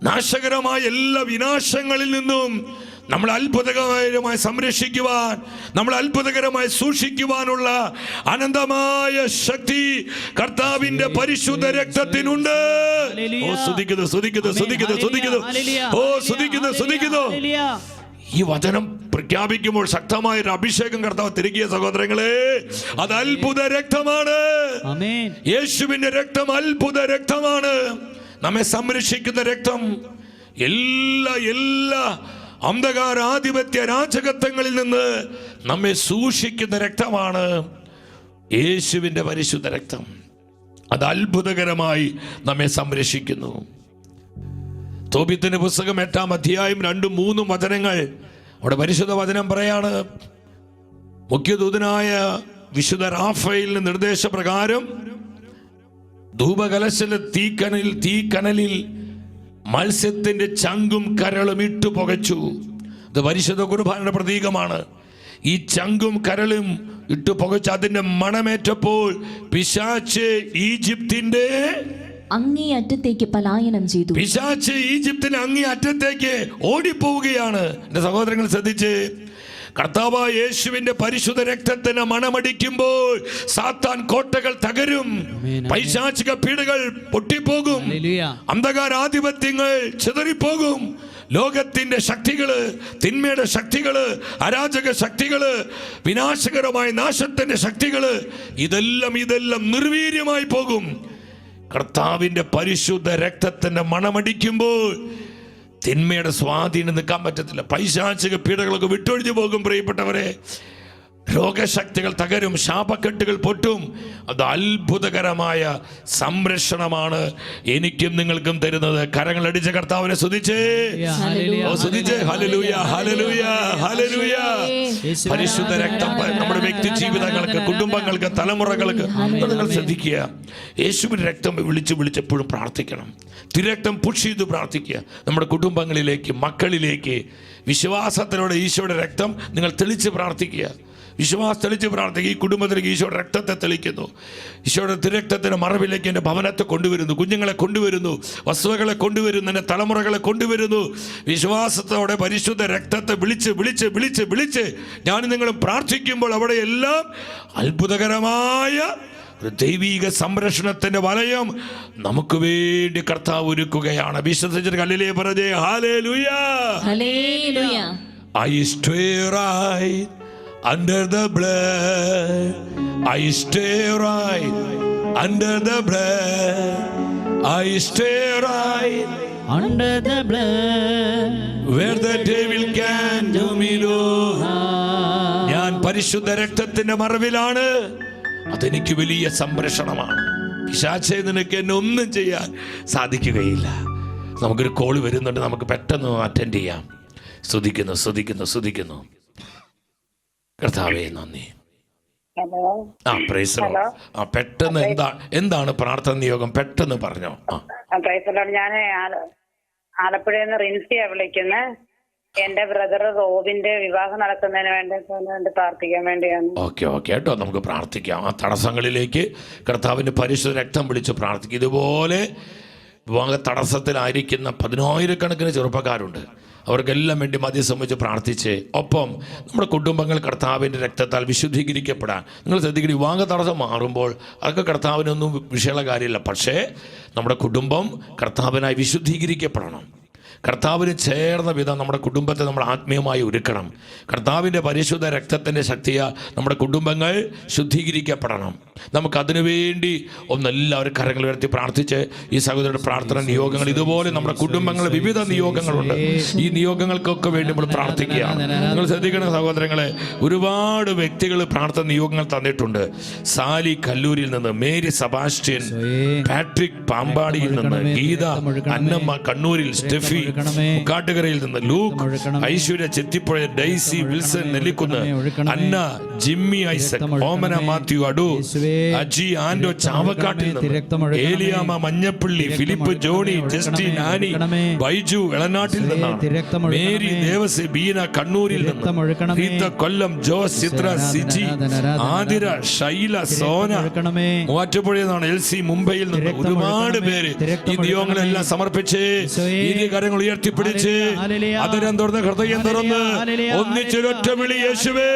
നാശകരമായ എല്ലാ വിനാശങ്ങളിൽ നിന്നും നമ്മൾ അത്ഭുതകരമായി സംരക്ഷിക്കുവാൻ, നമ്മൾ അത്ഭുതകരമായി സൂക്ഷിക്കുവാനുള്ള അനന്തമായ ശക്തി കർത്താവിന്റെ പരിശുദ്ധ രക്തത്തിനുണ്ട്. ഓ സ്തുതിക്കുന്നു, സ്തുതിക്കുന്നു, സ്തുതിക്കുന്നു, സ്തുതിക്കുന്നു. ഓ സ്തുതിക്കുന്നു, സ്തുതിക്കുന്നു. ഈ വചനം പ്രഖ്യാപിക്കുമ്പോൾ ശക്തമായ ഒരു അഭിഷേകം കർത്താവ് തിരികിയ സഹോദരങ്ങളെ, അത് അത്ഭുത രക്തമാണ്. യേശുവിന്റെ രക്തം അത്ഭുത രക്തമാണ്. നമ്മെ സംരക്ഷിക്കുന്ന രക്തം എല്ലാ അന്ധകാര ആധിപത്യ രാജകത്വങ്ങളിൽ നിന്ന് നമ്മെ സൂക്ഷിക്കുന്ന രക്തമാണ് യേശുവിന്റെ പരിശുദ്ധ രക്തം. അത് അത്ഭുതകരമായി നമ്മെ സംരക്ഷിക്കുന്നു. തോബിത്തിന്റെ പുസ്തകം 8-ാം അധ്യായം 2-3 വചനങ്ങൾ, അവിടെ പരിശുദ്ധ വചനം പറയാണ്, മുഖ്യദൂതനായ വിശുദ്ധ റാഫേലിന്റെ നിർദ്ദേശപ്രകാരം ധൂപകലശത്തിലെ തീക്കനലിൽ മത്സ്യത്തിന്റെ ചങ്കും കരളും ഇട്ടു പുകച്ചു. ഇത് പരിശുദ്ധ കുർബാനയുടെ പ്രതീകമാണ്. ഈ ചങ്കും കരളും ഇട്ടു പുകച്ച് അതിന്റെ മണമേറ്റപ്പോൾ പിശാച് ഈജിപ്തിന്റെ അങ്ങേ അറ്റത്തേക്ക് പലായനം ചെയ്തു. പിശാച് ഈജിപ്തിന്റെ അങ്ങേ അറ്റത്തേക്ക് ഓടിപ്പോവുകയാണ്. എന്റെ സഹോദരങ്ങൾ ശ്രദ്ധിച്ച്, കർത്താവായ യേശുവിന്റെ പരിശുദ്ധ രക്തത്തിന് മണമടിക്കുമ്പോൾ സാത്താൻ കോട്ടകൾ തകരും, പൈശാചിക പീഡകൾ പൊട്ടിപ്പോകും, അന്ധകാരാധിപത്യങ്ങൾ ചിതറിപ്പോകും, ലോകത്തിന്റെ ശക്തികള്, തിന്മയുടെ ശക്തികള്, അരാജക ശക്തികള്, വിനാശകരമായ നാശത്തിന്റെ ശക്തികള്, ഇതെല്ലാം നിർവീര്യമായി പോകും. കർത്താവിന്റെ പരിശുദ്ധ രക്തത്തിന്റെ മണമടിക്കുമ്പോൾ തിന്മയുടെ സ്വാധീനം നിൽക്കാൻ പറ്റത്തില്ല. പൈശാചിക പീഡകളൊക്കെ വിട്ടൊഴിഞ്ഞു പോകും. പ്രിയപ്പെട്ടവരെ, രോഗശക്തികൾ തകരും, ശാപക്കെട്ടുകൾ പൊട്ടും. അത് അത്ഭുതകരമായ സംരക്ഷണമാണ് എനിക്കും നിങ്ങൾക്കും തരുന്നത്. കരങ്ങളടിച്ച കർത്താവിനെ സ്തുതിച്ചേ, സ്തുതിച്ചേ. ഹല്ലേലൂയ, ഹല്ലേലൂയ, ഹല്ലേലൂയ. പരിശുദ്ധ രക്തം നമ്മുടെ വ്യക്തി ജീവിതങ്ങൾക്ക്, കുടുംബങ്ങൾക്ക്, തലമുറകൾക്ക്. നിങ്ങൾ ശ്രദ്ധിക്കുക, യേശുവിന്റെ രക്തം വിളിച്ചെപ്പോഴും പ്രാർത്ഥിക്കണം. തിരക്തം പുഷ് ചെയ്ത് പ്രാർത്ഥിക്കുക. നമ്മുടെ കുടുംബങ്ങളിലേക്ക്, മക്കളിലേക്ക് വിശ്വാസത്തിലൂടെ ഈശോയുടെ രക്തം നിങ്ങൾ തെളിച്ച് പ്രാർത്ഥിക്കുക. വിശ്വാസം തെളിച്ച് പ്രാർത്ഥിക്കുക. ഈ കുടുംബത്തിലേക്ക് ഈശോയുടെ രക്തത്തെ തെളിക്കുന്നു. ഈശോയുടെ തിരക്തത്തിന്റെ മറവിലേക്ക് എൻ്റെ ഭവനത്തെ കൊണ്ടുവരുന്നു, കുഞ്ഞുങ്ങളെ കൊണ്ടുവരുന്നു, വസ്തുക്കളെ കൊണ്ടുവരുന്നു, എൻ്റെ തലമുറകളെ കൊണ്ടുവരുന്നു. വിശ്വാസത്തോടെ പരിശുദ്ധ രക്തത്തെ വിളിച്ച് ഞാൻ നിങ്ങളും പ്രാർത്ഥിക്കുമ്പോൾ അവിടെ എല്ലാം അത്ഭുതകരമായ ഒരു ദൈവിക സംരക്ഷണത്തിന്റെ വലയം നമുക്ക് വേണ്ടി കർത്താവ് ഒരുക്കുകയാണ്. വിശ്വസിച്ചിട്ട് ഹല്ലേലൂയ പറഞ്ഞേ, hallelujah, hallelujah. I stay right under the blood. I stay right under the blood. I stay right under the blood where the devil can do me no harm. ഞാൻ പരിശുദ്ധ രക്തത്തിന്റെ മറവിലാണ്. അതെനിക്ക് വലിയ സംരക്ഷണമാണ്. പിശാചേ, നിനക്ക് എന്നെ ഒന്നും ചെയ്യാൻ സാധിക്കുകയില്ല. നമുക്കൊരു കോള് വരുന്നുണ്ട്, നമുക്ക് പെട്ടെന്ന് അറ്റൻഡ് ചെയ്യാം. സ്തുതിക്കുന്നു, സ്തുതിക്കുന്നു, സ്തുതിക്കുന്നു. കർത്താവേ നന്ദി. ഹലോ. Praise the Lord. പെട്ടെന്ന് എന്താണ് പ്രാർത്ഥന നിയോഗം? പെട്ടെന്ന് പറഞ്ഞോ. Praise the Lord. ഞാൻ ആലപ്പുഴയിൽ നിന്ന് റിൻസിയാ വിളിക്കുന്നത്. എന്റെ ബ്രദർ റോബിന്റെ വിവാഹം നടക്കുന്നതിന് വേണ്ടി പ്രാർത്ഥിക്കാൻ വേണ്ടിയാണ്. ഓക്കെ കേട്ടോ, നമുക്ക് പ്രാർത്ഥിക്കാം. ആ തടസ്സങ്ങളിലേക്ക് കർത്താവിന്റെ പരിശുദ്ധ രക്തം വിളിച്ച് പ്രാർത്ഥിക്കും. ഇതുപോലെ വിവാഹ തടസ്സത്തിലായിരിക്കുന്ന 10,000-കണക്കിന് ചെറുപ്പക്കാരുണ്ട്. അവർക്കെല്ലാം വേണ്ടി മധ്യസ്ഥം വെച്ച് പ്രാർത്ഥിച്ച്, ഒപ്പം നമ്മുടെ കുടുംബങ്ങൾ കർത്താവിൻ്റെ രക്തത്താൽ വിശുദ്ധീകരിക്കപ്പെടാൻ നിങ്ങൾ ശ്രദ്ധിക്കണം. വിവാഹ തടസ്സം മാറുമ്പോൾ അതൊക്കെ കർത്താവിനൊന്നും വിഷയമുള്ള കാര്യമില്ല. പക്ഷേ നമ്മുടെ കുടുംബം കർത്താവിനായി വിശുദ്ധീകരിക്കപ്പെടണം. കർത്താവിന് ചേർന്ന വിധം നമ്മുടെ കുടുംബത്തെ നമ്മൾ ആത്മീയമായി ഒരുക്കണം. കർത്താവിൻ്റെ പരിശുദ്ധ രക്തത്തിൻ്റെ ശക്തിയാൽ നമ്മുടെ കുടുംബങ്ങൾ ശുദ്ധീകരിക്കപ്പെടണം. നമുക്കതിനു വേണ്ടി ഒന്നെല്ലാവരും കരങ്ങൾ ഉയർത്തി പ്രാർത്ഥിച്ച് ഈ സഹോദരരുടെ പ്രാർത്ഥന നിയോഗങ്ങൾ, ഇതുപോലെ നമ്മുടെ കുടുംബങ്ങളിൽ വിവിധ നിയോഗങ്ങളുണ്ട്. ഈ നിയോഗങ്ങൾക്കൊക്കെ വേണ്ടി നമ്മൾ പ്രാർത്ഥിക്കുകയാണ്. നിങ്ങൾ ശ്രദ്ധിക്കണം സഹോദരങ്ങളെ, ഒരുപാട് വ്യക്തികൾ പ്രാർത്ഥന നിയോഗങ്ങൾ തന്നിട്ടുണ്ട്. സാലി കല്ലൂരിൽ നിന്ന്, മേരി സെബാസ്റ്റ്യൻ, പാട്രിക് പാമ്പാടിയിൽ നിന്ന്, ഗീത, അന്നമ്മ കണ്ണൂരിൽ, സ്റ്റെഫി കാട്ടുകരയിൽ നിന്ന്, Luke, Aishwarya Chethippuzha, Daisy Wilson Nellikkunnu, Anna, Jimmy Isaac, Omana Mathew Adoor, Aji Ando ചാവക്കാട്ടിൽ നിന്ന്, Eliyamma Manjappally, Philip Johny, Justin Annie, Baiju എളനാട്ടിൽ നിന്നാണ്, മേരി ദേവസ്, ബീന കണ്ണൂരിൽ നിന്ന്, റീത്ത കൊല്ലം, ജോസ്, ചിത്ര, സിജി, ആതിര, ഷൈല, സോന മൂവാറ്റുപുഴയിൽ നിന്നാണ്, എൽസി മുംബൈയിൽ നിന്ന്. ഒരുപാട് പേര് ഈ നിയോഗങ്ങളെല്ലാം സമർപ്പിച്ച് ഈ കാര്യങ്ങൾ ഉയർത്തിപ്പിടിച്ച് അതിരം തുറന്ന് ഹൃദയം തുറന്ന് ഒന്നിച്ചൊരൊറ്റ വിളി, യേശുവേ,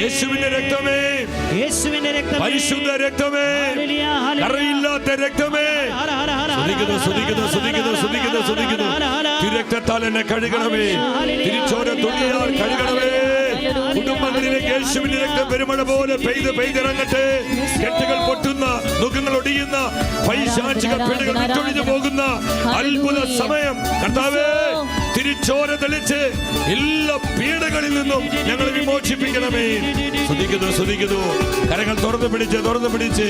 യേശുവിന്റെ രക്തമേ, പരിശുദ്ധ രക്തമേ, കറയില്ലാത്ത രക്തമേ, തിരക്തത്താൽ എന്നെ കഴുകണമേ, തിരിച്ചോര തുള്ളിയാൽ കഴുകണമേ. കുടുംബങ്ങളിലേക്ക് യേശുവിന്റെ രക്തം പെരുമഴ പോലെ പെയ്തിറങ്ങട്ടെ. കെട്ടുകൾ പൊട്ടുന്ന, മുഖങ്ങൾ ഒടിയുന്ന, പൈശാചിക പിടികൾ വിട്ടൊഴിഞ്ഞു പോകുന്ന അത്ഭുത സമയം കർത്താവേ, തിരിച്ചോര തെളിച്ച് എല്ലാ പീഡകളിൽ നിന്നും ഞങ്ങൾ വിമോചിപ്പിക്കണമേ. സ്തുതിക്കുന്നു. കരങ്ങൾ തുറന്നു പിടിച്ച്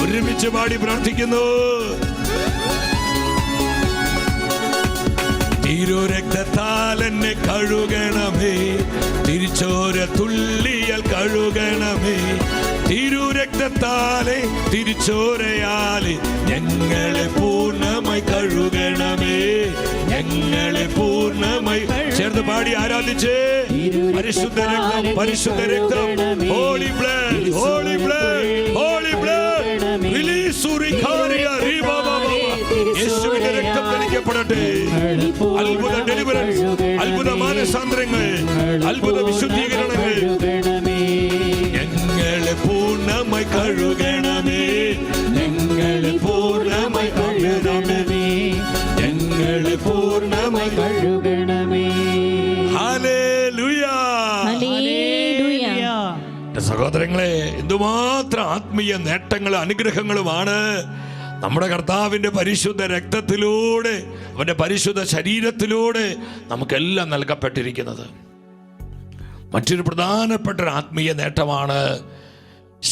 ഒരുമിച്ച് പാടി പ്രാർത്ഥിക്കുന്നു. തിരുരക്തത്താൽ എന്നെ കഴുകണമേ, തിരിച്ചോര തുള്ളിയാൽ കഴുകണമേ. തിരുരക്തത്താലെ തിരിച്ചോരയാലെ ഞങ്ങളെ പൂർണ്ണമായി കഴുകണമേ, ഞങ്ങളെ പൂർണ്ണമായി. ചേർന്ന് പാടി ആരാധിച്ചേ. പരിശുദ്ധ രക്തം, പരിശുദ്ധ രക്തം, holy blood, holy blood, holy blood, release റിഖാരിയ റിബാബ. യേശുവിന്റെ രക്തം തെളിക്കപ്പെടട്ടെ. അത്ഭുത ഡെലിവറൻസ്, അത്ഭുത മാനസാന്തരങ്ങൾ, അത്ഭുത വിശുദ്ധീകരണങ്ങൾ. ഞങ്ങളെ പൂർണ്ണമായി കഴുകണമേ, ഞങ്ങളെ പൂർണ്ണമായി കഴുകണമേ, ഞങ്ങളെ പൂർണ്ണമായി കഴുകണമേ. Hallelujah, hallelujah. സഹോദരങ്ങളെ, എന്തുമാത്രം ആത്മീയ നേട്ടങ്ങളും അനുഗ്രഹങ്ങളുമാണ് നമ്മുടെ കർത്താവിൻ്റെ പരിശുദ്ധ രക്തത്തിലൂടെ, അവൻ്റെ പരിശുദ്ധ ശരീരത്തിലൂടെ നമുക്കെല്ലാം നൽകപ്പെട്ടിരിക്കുന്നത്. മറ്റൊരു പ്രധാനപ്പെട്ട ഒരു ആത്മീയ നേട്ടമാണ്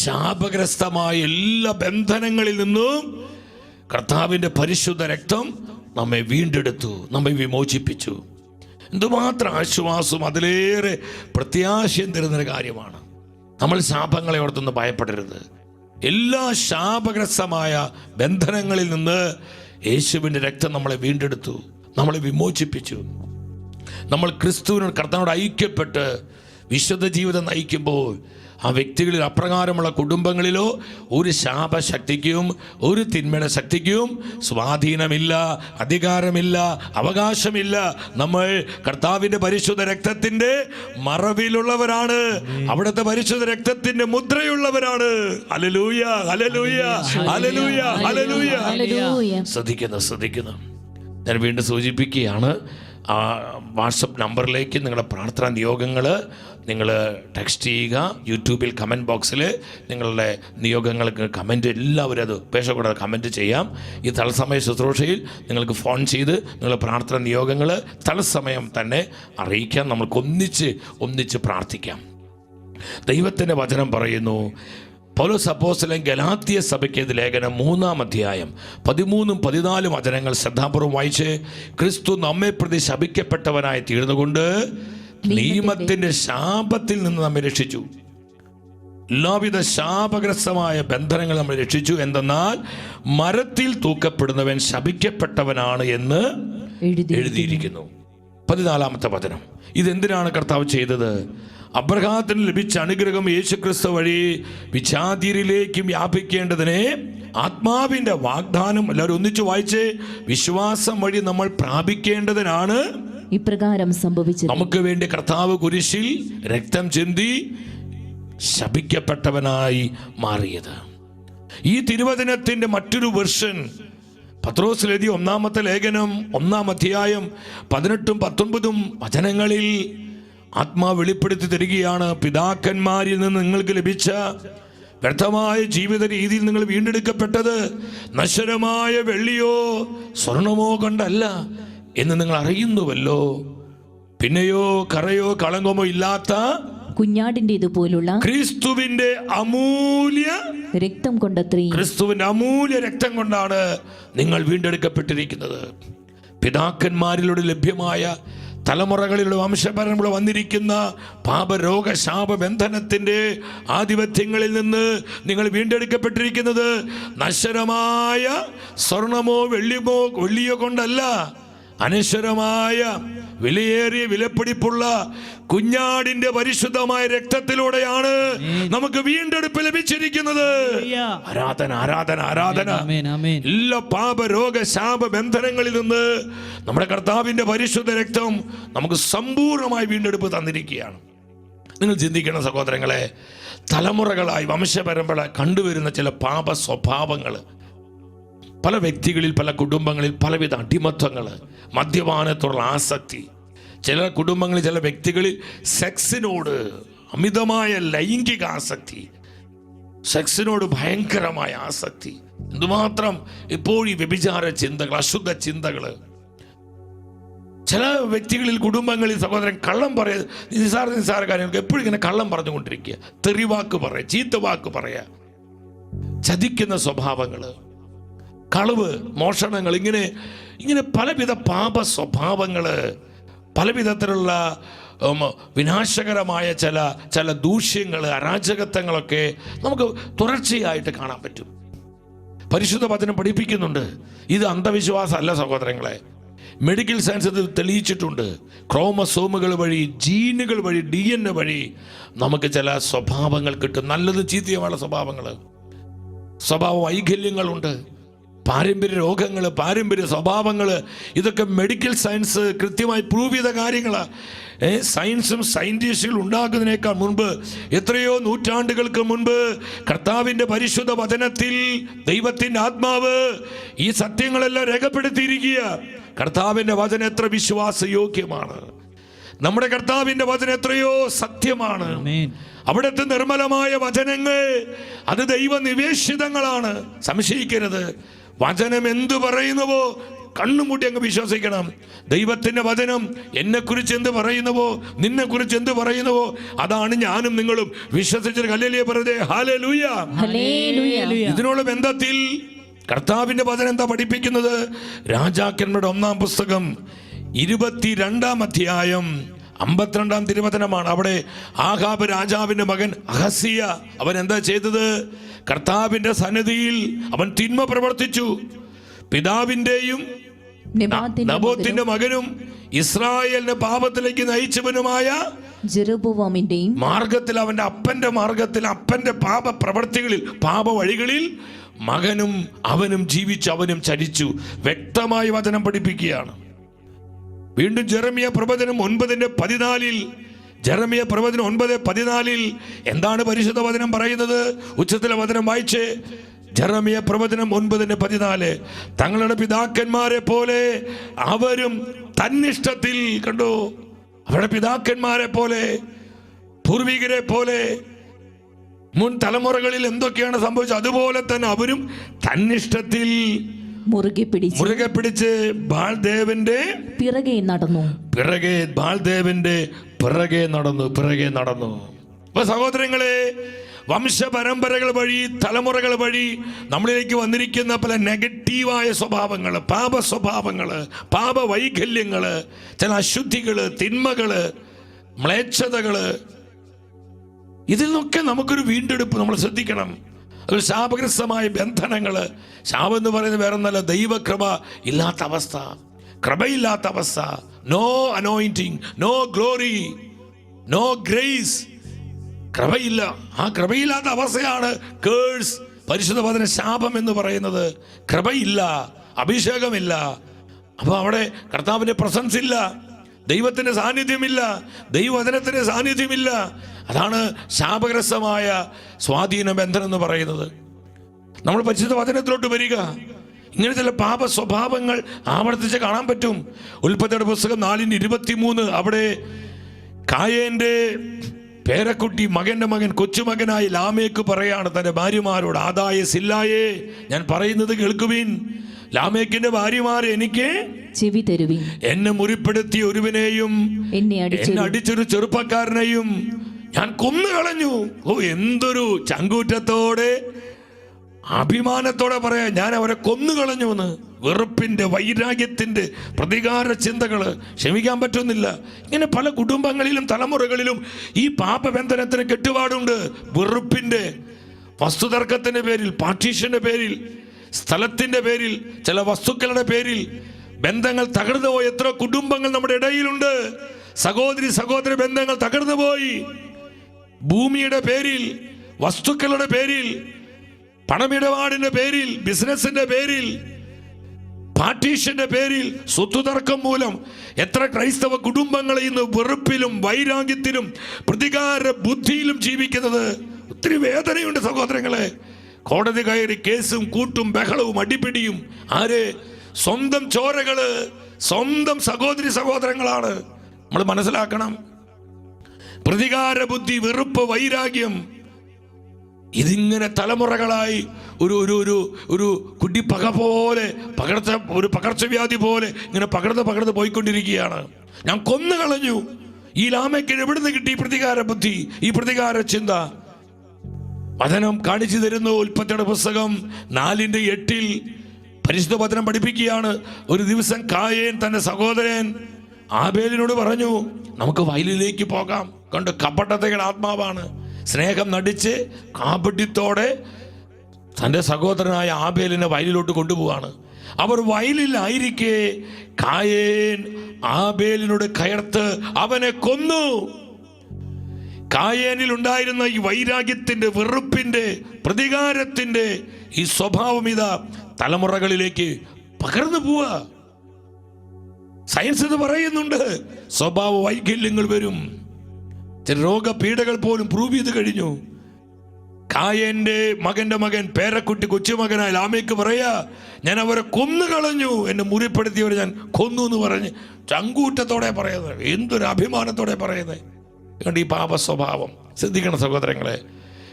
ശാപഗ്രസ്തമായ എല്ലാ ബന്ധനങ്ങളിൽ നിന്നും കർത്താവിൻ്റെ പരിശുദ്ധ രക്തം നമ്മെ വീണ്ടെടുത്തു, നമ്മെ വിമോചിപ്പിച്ചു. എന്തുമാത്രം ആശ്വാസവും അതിലേറെ പ്രത്യാശയും തരുന്നൊരു കാര്യമാണ്. നമ്മൾ ശാപങ്ങളെ ഓർത്തൊന്ന് ഭയപ്പെടരുത്. എല്ലാ ശാപഗ്രസ്തമായ ബന്ധനങ്ങളിൽ നിന്ന് യേശുവിൻ്റെ രക്തം നമ്മളെ വീണ്ടെടുത്തു, നമ്മളെ വിമോചിപ്പിച്ചു. നമ്മൾ ക്രിസ്തുവിനോട്, കർത്താവിനോട് ഐക്യപ്പെട്ട് വിശുദ്ധ ജീവിതം നയിക്കുമ്പോൾ ആ വ്യക്തികളിൽ, അപ്രകാരമുള്ള കുടുംബങ്ങളിലോ ഒരു ശാപശക്തിക്കും ഒരു തിന്മയുടെ ശക്തിക്കും സ്വാധീനമില്ല, അധികാരമില്ല, അവകാശമില്ല. നമ്മൾ കർത്താവിൻ്റെ പരിശുദ്ധ രക്തത്തിൻ്റെ മറവിലുള്ളവരാണ്, അവിടുത്തെ പരിശുദ്ധ രക്തത്തിൻ്റെ മുദ്രയുള്ളവരാണ്. ഹല്ലേലൂയ, ഹല്ലേലൂയ, ഹല്ലേലൂയ, ഹല്ലേലൂയ. ശ്രദ്ധിക്കുന്നു. ഞാൻ വീണ്ടും സൂചിപ്പിക്കുകയാണ്, ആ വാട്സപ്പ് നമ്പറിലേക്ക് നിങ്ങളുടെ പ്രാർത്ഥനാ നിയോഗങ്ങൾ നിങ്ങൾ ടെക്സ്റ്റ് ചെയ്യുക. യൂട്യൂബിൽ കമൻറ്റ് ബോക്സിൽ നിങ്ങളുടെ നിയോഗങ്ങൾക്ക് കമൻറ്റ് എല്ലാവരും അത് പേശക്കൂടാതെ കമൻറ്റ് ചെയ്യാം. ഈ തത്സമയ ശുശ്രൂഷയിൽ നിങ്ങൾക്ക് ഫോൺ ചെയ്ത് നിങ്ങളുടെ പ്രാർത്ഥനാ നിയോഗങ്ങൾ തത്സമയം തന്നെ അറിയിക്കാം. നമ്മൾക്ക് ഒന്നിച്ച് പ്രാർത്ഥിക്കാം. ദൈവത്തിൻ്റെ വചനം പറയുന്നു, പൗലോസ് അപ്പോസ്തലൻ ഗലാത്യ സഭയ്ക്ക് ലേഖനം 3-ാം അധ്യായം 13-14 വചനങ്ങൾ ശ്രദ്ധാപൂർവം വായിച്ച്, ക്രിസ്തു നമ്മെ പ്രതി ശപിക്കപ്പെട്ടവനായി തീർന്നുകൊണ്ട് നിയമത്തിന്റെ ശാപത്തിൽ നിന്ന് നമ്മെ രക്ഷിച്ചു. എല്ലാവിധ ശാപഗ്രസ്തമായ ബന്ധനങ്ങൾ നമ്മെ രക്ഷിച്ചു. എന്തെന്നാൽ മരത്തിൽ തൂക്കപ്പെടുന്നവൻ ശപിക്കപ്പെട്ടവനാണ് എന്ന് എഴുതിയിരിക്കുന്നു. 14-ാമത്തെ വചനം. ഇതെന്തിനാണ് കർത്താവ് ചെയ്തത്? അബ്രഹാത്തിന് ലഭിച്ച അനുഗ്രഹം യേശുക്രിസ്തു വഴി വിജാതിയരിലേക്കും വ്യാപിക്കേണ്ടതിനെ ആത്മാവിന്റെ വാഗ്ദാനം, എല്ലാവരും ഒന്നിച്ചു വായിച്ച്, വിശ്വാസം വഴി നമ്മൾ പ്രാപിക്കേണ്ടതിനാണ് ഇപ്രകാരം സംഭവിച്ചത്. നമുക്ക് വേണ്ടി കർത്താവ് കുരിശിൽ രക്തം ചിന്തി ശപിക്കപ്പെട്ടവനായി മാറിയത്. ഈ തിരുവചനത്തിന്റെ മറ്റൊരു വെർഷൻ പത്രോസ് എഴുതിയ 1-ാമത്തെ ലേഖനം 1-ാം അധ്യായം 18-19 വചനങ്ങളിൽ ആത്മാവ് വെളിപ്പെടുത്തി തരികയാണ്. പിതാക്കന്മാരിൽ നിന്ന് നിങ്ങൾക്ക് ലഭിച്ച വ്യർത്ഥമായ ജീവിത രീതിയിൽ നിങ്ങൾ വീണ്ടെടുക്കപ്പെട്ടത് നശ്വരമായ വെള്ളിയോ സ്വർണമോ കൊണ്ടല്ല എന്ന് നിങ്ങൾ അറിയുന്നുവല്ലോ. പിന്നെയോ കറയോ കളങ്കമോ ഇല്ലാത്ത കുഞ്ഞാടിന്റേതുപോലുള്ള ക്രിസ്തുവിന്റെ അമൂല്യ രക്തം കൊണ്ടത്രേ. ക്രിസ്തുവിന്റെ അമൂല്യ രക്തം കൊണ്ടാണ് നിങ്ങൾ വീണ്ടെടുക്കപ്പെട്ടിരിക്കുന്നത്. പിതാക്കന്മാരിലൂടെ ലഭ്യമായ തലമുറകളിലൂടെ വംശപരമ്പര വന്നിരിക്കുന്ന പാപരോഗ ശാപ ബന്ധനത്തിന്റെ ആധിപത്യങ്ങളിൽ നിന്ന് നിങ്ങൾ വീണ്ടെടുക്കപ്പെട്ടിരിക്കുന്നത് നശ്വരമായ സ്വർണമോ വെള്ളിയോ കൊണ്ടല്ല, അനശ്വരമായ വിലയേറിയ വിലപിടിപ്പുള്ള കുഞ്ഞാടിന്റെ പരിശുദ്ധമായ രക്തത്തിലൂടെയാണ് നമുക്ക് വീണ്ടെടുപ്പ് ലഭിച്ചിരിക്കുന്നത്. ആരാധന ആരാധന ആരാധന. എല്ലാ പാപരോഗ ശാപ ബന്ധനങ്ങളിൽ നിന്ന് നമ്മുടെ കർത്താവിന്റെ പരിശുദ്ധ രക്തം നമുക്ക് സമ്പൂർണമായി വീണ്ടെടുപ്പ് തന്നിരിക്കുകയാണ്. നിങ്ങൾ ചിന്തിക്കണം സഹോദരങ്ങളെ, തലമുറകളായി വംശപരമ്പര കണ്ടുവരുന്ന ചില പാപ സ്വഭാവങ്ങൾ, പല വ്യക്തികളിൽ, പല കുടുംബങ്ങളിൽ പലവിധ അടിമത്വങ്ങൾ, മദ്യപാനത്തോടുള്ള ആസക്തി, ചില കുടുംബങ്ങളിൽ ചില വ്യക്തികളിൽ സെക്സിനോട് അമിതമായ ലൈംഗിക ആസക്തി, സെക്സിനോട് ഭയങ്കരമായ ആസക്തി, എന്തുമാത്രം ഇപ്പോൾ ഈ വ്യഭിചാര ചിന്തകൾ, അശുദ്ധ ചിന്തകൾ. ചില വ്യക്തികളിൽ, കുടുംബങ്ങളിൽ സഹോദരൻ കള്ളം നിസ്സാര കാര്യങ്ങൾക്ക് എപ്പോഴും ഇങ്ങനെ കള്ളം പറഞ്ഞുകൊണ്ടിരിക്കുക, തെറിവാക്ക് പറയുക, ചീത്തവാക്ക് പറയുക, ചതിക്കുന്ന സ്വഭാവങ്ങൾ, കളവ്, മോഷണങ്ങൾ, ഇങ്ങനെ പലവിധ പാപ സ്വഭാവങ്ങൾ, പലവിധത്തിലുള്ള വിനാശകരമായ ചില ദൂഷ്യങ്ങൾ, അരാജകത്വങ്ങളൊക്കെ നമുക്ക് തുടർച്ചയായിട്ട് കാണാൻ പറ്റും. പരിശുദ്ധ വചനം പഠിപ്പിക്കുന്നുണ്ട്. ഇത് അന്ധവിശ്വാസമല്ല സഹോദരങ്ങളെ. മെഡിക്കൽ സയൻസ് ഇത് തെളിയിച്ചിട്ടുണ്ട്. ക്രോമസോമുകൾ വഴി, ജീനുകൾ വഴി, DNA വഴി നമുക്ക് ചില സ്വഭാവങ്ങൾ കിട്ടും. നല്ലത് ചീത്തയുമുള്ള സ്വഭാവ വൈകല്യങ്ങളുണ്ട്, പാരമ്പര്യ രോഗങ്ങൾ, പാരമ്പര്യ സ്വഭാവങ്ങൾ. ഇതൊക്കെ മെഡിക്കൽ സയൻസ് കൃത്യമായി പ്രൂവ് ചെയ്ത കാര്യങ്ങളാണ്. സയൻസും സയൻറ്റിസ്റ്റുകൾ ഉണ്ടാക്കുന്നതിനേക്കാൾ മുൻപ്, എത്രയോ നൂറ്റാണ്ടുകൾക്ക് മുൻപ് കർത്താവിൻ്റെ പരിശുദ്ധ വചനത്തിൽ ദൈവത്തിൻ്റെ ആത്മാവ് ഈ സത്യങ്ങളെല്ലാം രേഖപ്പെടുത്തിയിരിക്കുക. കർത്താവിൻ്റെ വചനം എത്ര വിശ്വാസയോഗ്യമാണ്! നമ്മുടെ കർത്താവിൻ്റെ വചനം എത്രയോ സത്യമാണ്! അവിടുത്തെ നിർമ്മലമായ വചനങ്ങൾ അത് ദൈവനിവേശിതങ്ങളാണ്. സംശയിക്കരുത്. വചനം എന്തു പറയുന്നുവോ കണ്ണുമൂട്ടി അങ്ങ് വിശ്വസിക്കണം. ദൈവത്തിന്റെ വചനം എന്നെക്കുറിച്ച് എന്ത് പറയുന്നുവോ, നിന്നെക്കുറിച്ച് എന്ത് പറയുന്നുവോ, അതാണ് ഞാനും നിങ്ങളും വിശ്വസിച്ചൊരു ഹല്ലേലൂയ പറയട്ടെ. ഹല്ലേലൂയ. ഇതിനുള്ള ബന്ധത്തിൽ കർത്താവിന്റെ വചനം എന്താ പഠിപ്പിക്കുന്നത്? രാജാക്കന്മാരുടെ 1-ാം പുസ്തകം 22-ാം അധ്യായം 52-ാം തിരുവചനമാണ്. അവിടെ ആഹാബ് രാജാവിന്റെ മകൻ അഹസിയ അവൻ എന്താ ചെയ്തത്? കർത്താവിന്റെ സന്നിധിയിൽ അവൻ തിന്മ പ്രവർത്തിച്ചു. പിതാവിന്റെയും നബോത്തിന്റെ മകനും ഇസ്രായേലിനെ പാപത്തിലേക്ക് നയിച്ചവനുമായ ജെറുബ്ബോവാമിന്റെയും മാർഗത്തിൽ, അവന്റെ അപ്പന്റെ മാർഗത്തിൽ, അപ്പന്റെ പാപ പ്രവർത്തികളിൽ, പാപ വഴികളിൽ മകനും അവനും ജീവിച്ചു, അവനും ചരിച്ചു. വ്യക്തമായി വചനം പഠിപ്പിക്കുകയാണ്. വീണ്ടും ജെറമിയ പ്രവചനം 9:14, ജെറമിയ പ്രവചനം 9:14 എന്താണ് പരിശുദ്ധ വചനം പറയുന്നത്? ഉച്ചത്തിലെ വചനം വായിച്ച്. ജെറമിയ പ്രവചനം 9:14 തങ്ങളുടെ പിതാക്കന്മാരെ പോലെ അവരും തന്നിഷ്ടത്തിൽ കണ്ടു. അവരുടെ പിതാക്കന്മാരെ പോലെ, പൂർവികരെ പോലെ, മുൻ തലമുറകളിൽ എന്തൊക്കെയാണ് സംഭവിച്ചത് അതുപോലെ തന്നെ അവരും തന്നിഷ്ടത്തിൽ മുറുകെ പിടിച്ച് ബാൽദേവന്റെ പിറകെ നടന്നു. പിറകെ നടന്നു. അപ്പൊ സഹോദരങ്ങളെ, വംശപരമ്പരകൾ വഴി, തലമുറകൾ വഴി നമ്മളിലേക്ക് വന്നിരിക്കുന്ന പല നെഗറ്റീവായ സ്വഭാവങ്ങള്, പാപ സ്വഭാവങ്ങള്, പാപ വൈകല്യങ്ങള്, ചില അശുദ്ധികള്, തിന്മകള്, മ്ലേച്ഛതകള്, ഇതിൽ നിന്നൊക്കെ നമുക്കൊരു വീണ്ടെടുപ്പ് നമ്മൾ ശ്രദ്ധിക്കണം. അത് ശാപഗ്രസ്തമായ ബന്ധനങ്ങള്. ശാപം എന്ന് പറയുന്നത് വേറെ ഒന്നല്ല, ദൈവകൃപ ഇല്ലാത്ത അവസ്ഥ, കൃപയില്ലാത്ത അവസ്ഥ, no anointing, no glory, no grace, കൃപയില്ല. ആ കൃപയില്ലാത്ത അവസ്ഥയാണ് കേഴ്സ്. പരിശുദ്ധ വചന ശാപം എന്ന് പറയുന്നത്. കൃപയില്ല, അഭിഷേകമില്ല. അപ്പൊ അവിടെ കർത്താവിന്റെ പ്രസൻസ് ഇല്ല, ദൈവത്തിന്റെ സാന്നിധ്യമില്ല, ദൈവവചനത്തിന്റെ സാന്നിധ്യമില്ല. അതാണ് ശാപഗ്രസ്തമായ സ്വാധീന ബന്ധനം എന്ന് പറയുന്നത്. നമ്മൾ പരിശുദ്ധ വചനത്തിലോട്ട് വരിക, ഇങ്ങനെ ചില പാപ സ്വഭാവങ്ങൾ ആവർത്തിച്ച് കാണാൻ പറ്റും. ഉൽപ്പത്തിയുടെ പുസ്തകം 4:23 അവിടെ കായേന്റെ പേരക്കുട്ടി, മകന്റെ മകൻ, കൊച്ചുമകനായി ലാമേക്ക് പറയാണ് തന്റെ ഭാര്യമാരോട്, ആദായ സില്ലായേ, ഞാൻ പറയുന്നത് കേൾക്കുവിൻ. ലാമേക്കിന്റെ ഭാര്യമാരെ എനിക്ക് ചെവി തരുവിൻ. എന്നെ മുറിപ്പെടുത്തിയ ഒരുവനെയും എന്നെ അടിച്ചൊരു ചെറുപ്പക്കാരനെയും ഞാൻ കൊന്നുകളഞ്ഞു. ഓ, എന്തൊരു ചങ്കൂറ്റത്തോടെ, അഭിമാനത്തോടെ പറയാ, ഞാൻ അവരെ കൊന്നുകളഞ്ഞു എന്ന്. വെറുപ്പിന്റെ, വൈരാഗ്യത്തിന്റെ, പ്രതികാര ചിന്തകള്, ക്ഷമിക്കാൻ പറ്റുന്നില്ല. ഇങ്ങനെ പല കുടുംബങ്ങളിലും തലമുറകളിലും ഈ പാപബന്ധനത്തിന് കെട്ടുപാടുണ്ട്. വെറുപ്പിന്റെ, വസ്തുതർക്കത്തിന്റെ പേരിൽ, പാർട്ടീഷന്റെ പേരിൽ, സ്ഥലത്തിന്റെ പേരിൽ, ചില വസ്തുക്കളുടെ പേരിൽ ബന്ധങ്ങൾ തകർന്നു പോയി. എത്ര കുടുംബങ്ങൾ നമ്മുടെ ഇടയിലുണ്ട്. സഹോദര ബന്ധങ്ങൾ തകർന്നു പോയി. ഭൂമിയുടെ പേരിൽ, വസ്തുക്കളുടെ പേരിൽ, പണമിടപാടിന്റെ പേരിൽ, ബിസിനസിന്റെ പേരിൽ, പാർട്ടീഷന്റെ പേരിൽ, സ്വത്തുതർക്കം മൂലം എത്ര ക്രൈസ്തവ കുടുംബങ്ങൾ ഇന്ന് വെറുപ്പിലും വൈരാഗ്യത്തിലും പ്രതികാര ബുദ്ധിയിലും ജീവിക്കുന്നത്. ഒത്തിരി വേദനയുണ്ട് സഹോദരങ്ങളെ. കോടതി കയറി കേസും കൂട്ടും ബഹളവും അടിപിടിയും. ആര്? സ്വന്തം ചോരകള്, സ്വന്തം സഹോദരങ്ങളാണ്. നമ്മൾ മനസ്സിലാക്കണം, പ്രതികാര ബുദ്ധി, വെറുപ്പ്, വൈരാഗ്യം, ഇതിങ്ങനെ തലമുറകളായി ഒരു കുടിപ്പക പോലെ, പകർച്ചവ്യാധി പോലെ ഇങ്ങനെ പകർന്ന് പോയിക്കൊണ്ടിരിക്കുകയാണ്. ഞാൻ കൊന്നുകളഞ്ഞു. ഈ ലാമയ്ക്ക് എവിടുന്ന് കിട്ടി ഈ പ്രതികാര ബുദ്ധി, ഈ പ്രതികാര ചിന്ത? വചനം കാണിച്ചു തരുന്നു. ഉൽപ്പത്തിയുടെ പുസ്തകം 4:8 പരിശുദ്ധ വചനം പഠിപ്പിക്കുകയാണ്. ഒരു ദിവസം കായേൻ തന്റെ സഹോദരൻ ആബേലിനോട് പറഞ്ഞു, നമുക്ക് വയലിലേക്ക് പോകാം. കണ്ട് കപടതയുടെ ആത്മാവാണ്. സ്നേഹം നടിച്ച് കാപട്യത്തോടെ തന്റെ സഹോദരനായ ആബേലിനെ വയലിലോട്ട് കൊണ്ടുപോവാണ്. അവർ വയലിലായിരിക്കെ കായേൻ ആബേലിനോട് കയർത്ത് അവനെ കൊന്നു. കായേനിൽ ഉണ്ടായിരുന്ന ഈ വൈരാഗ്യത്തിന്റെ, വെറുപ്പിന്റെ, പ്രതികാരത്തിന്റെ ഈ സ്വഭാവം ഇതാ തലമുറകളിലേക്ക് പകർന്നു പോവാ. സയൻസ് ഇത് പറയുന്നുണ്ട്. സ്വഭാവ വൈകല്യങ്ങൾ വരും. ചില രോഗപീഠകൾ പോലും പ്രൂവ് ചെയ്ത് കഴിഞ്ഞു. കായേന്റെ മകന്റെ മകൻ, പേരക്കുട്ടി, കൊച്ചുമകനായ ലാമേക്ക് പറയാ, ഞാൻ അവരെ കൊന്നുകളഞ്ഞു, എന്നെ മുറിപ്പെടുത്തിയവരെ ഞാൻ കൊന്നു എന്ന് പറഞ്ഞ് ചങ്കൂറ്റത്തോടെ പറയുന്നത്. എന്തൊരു അഭിമാനത്തോടെ പറയുന്നത്. ഈ പാപ സ്വഭാവം ശ്രദ്ധിക്കണം സഹോദരങ്ങളെ.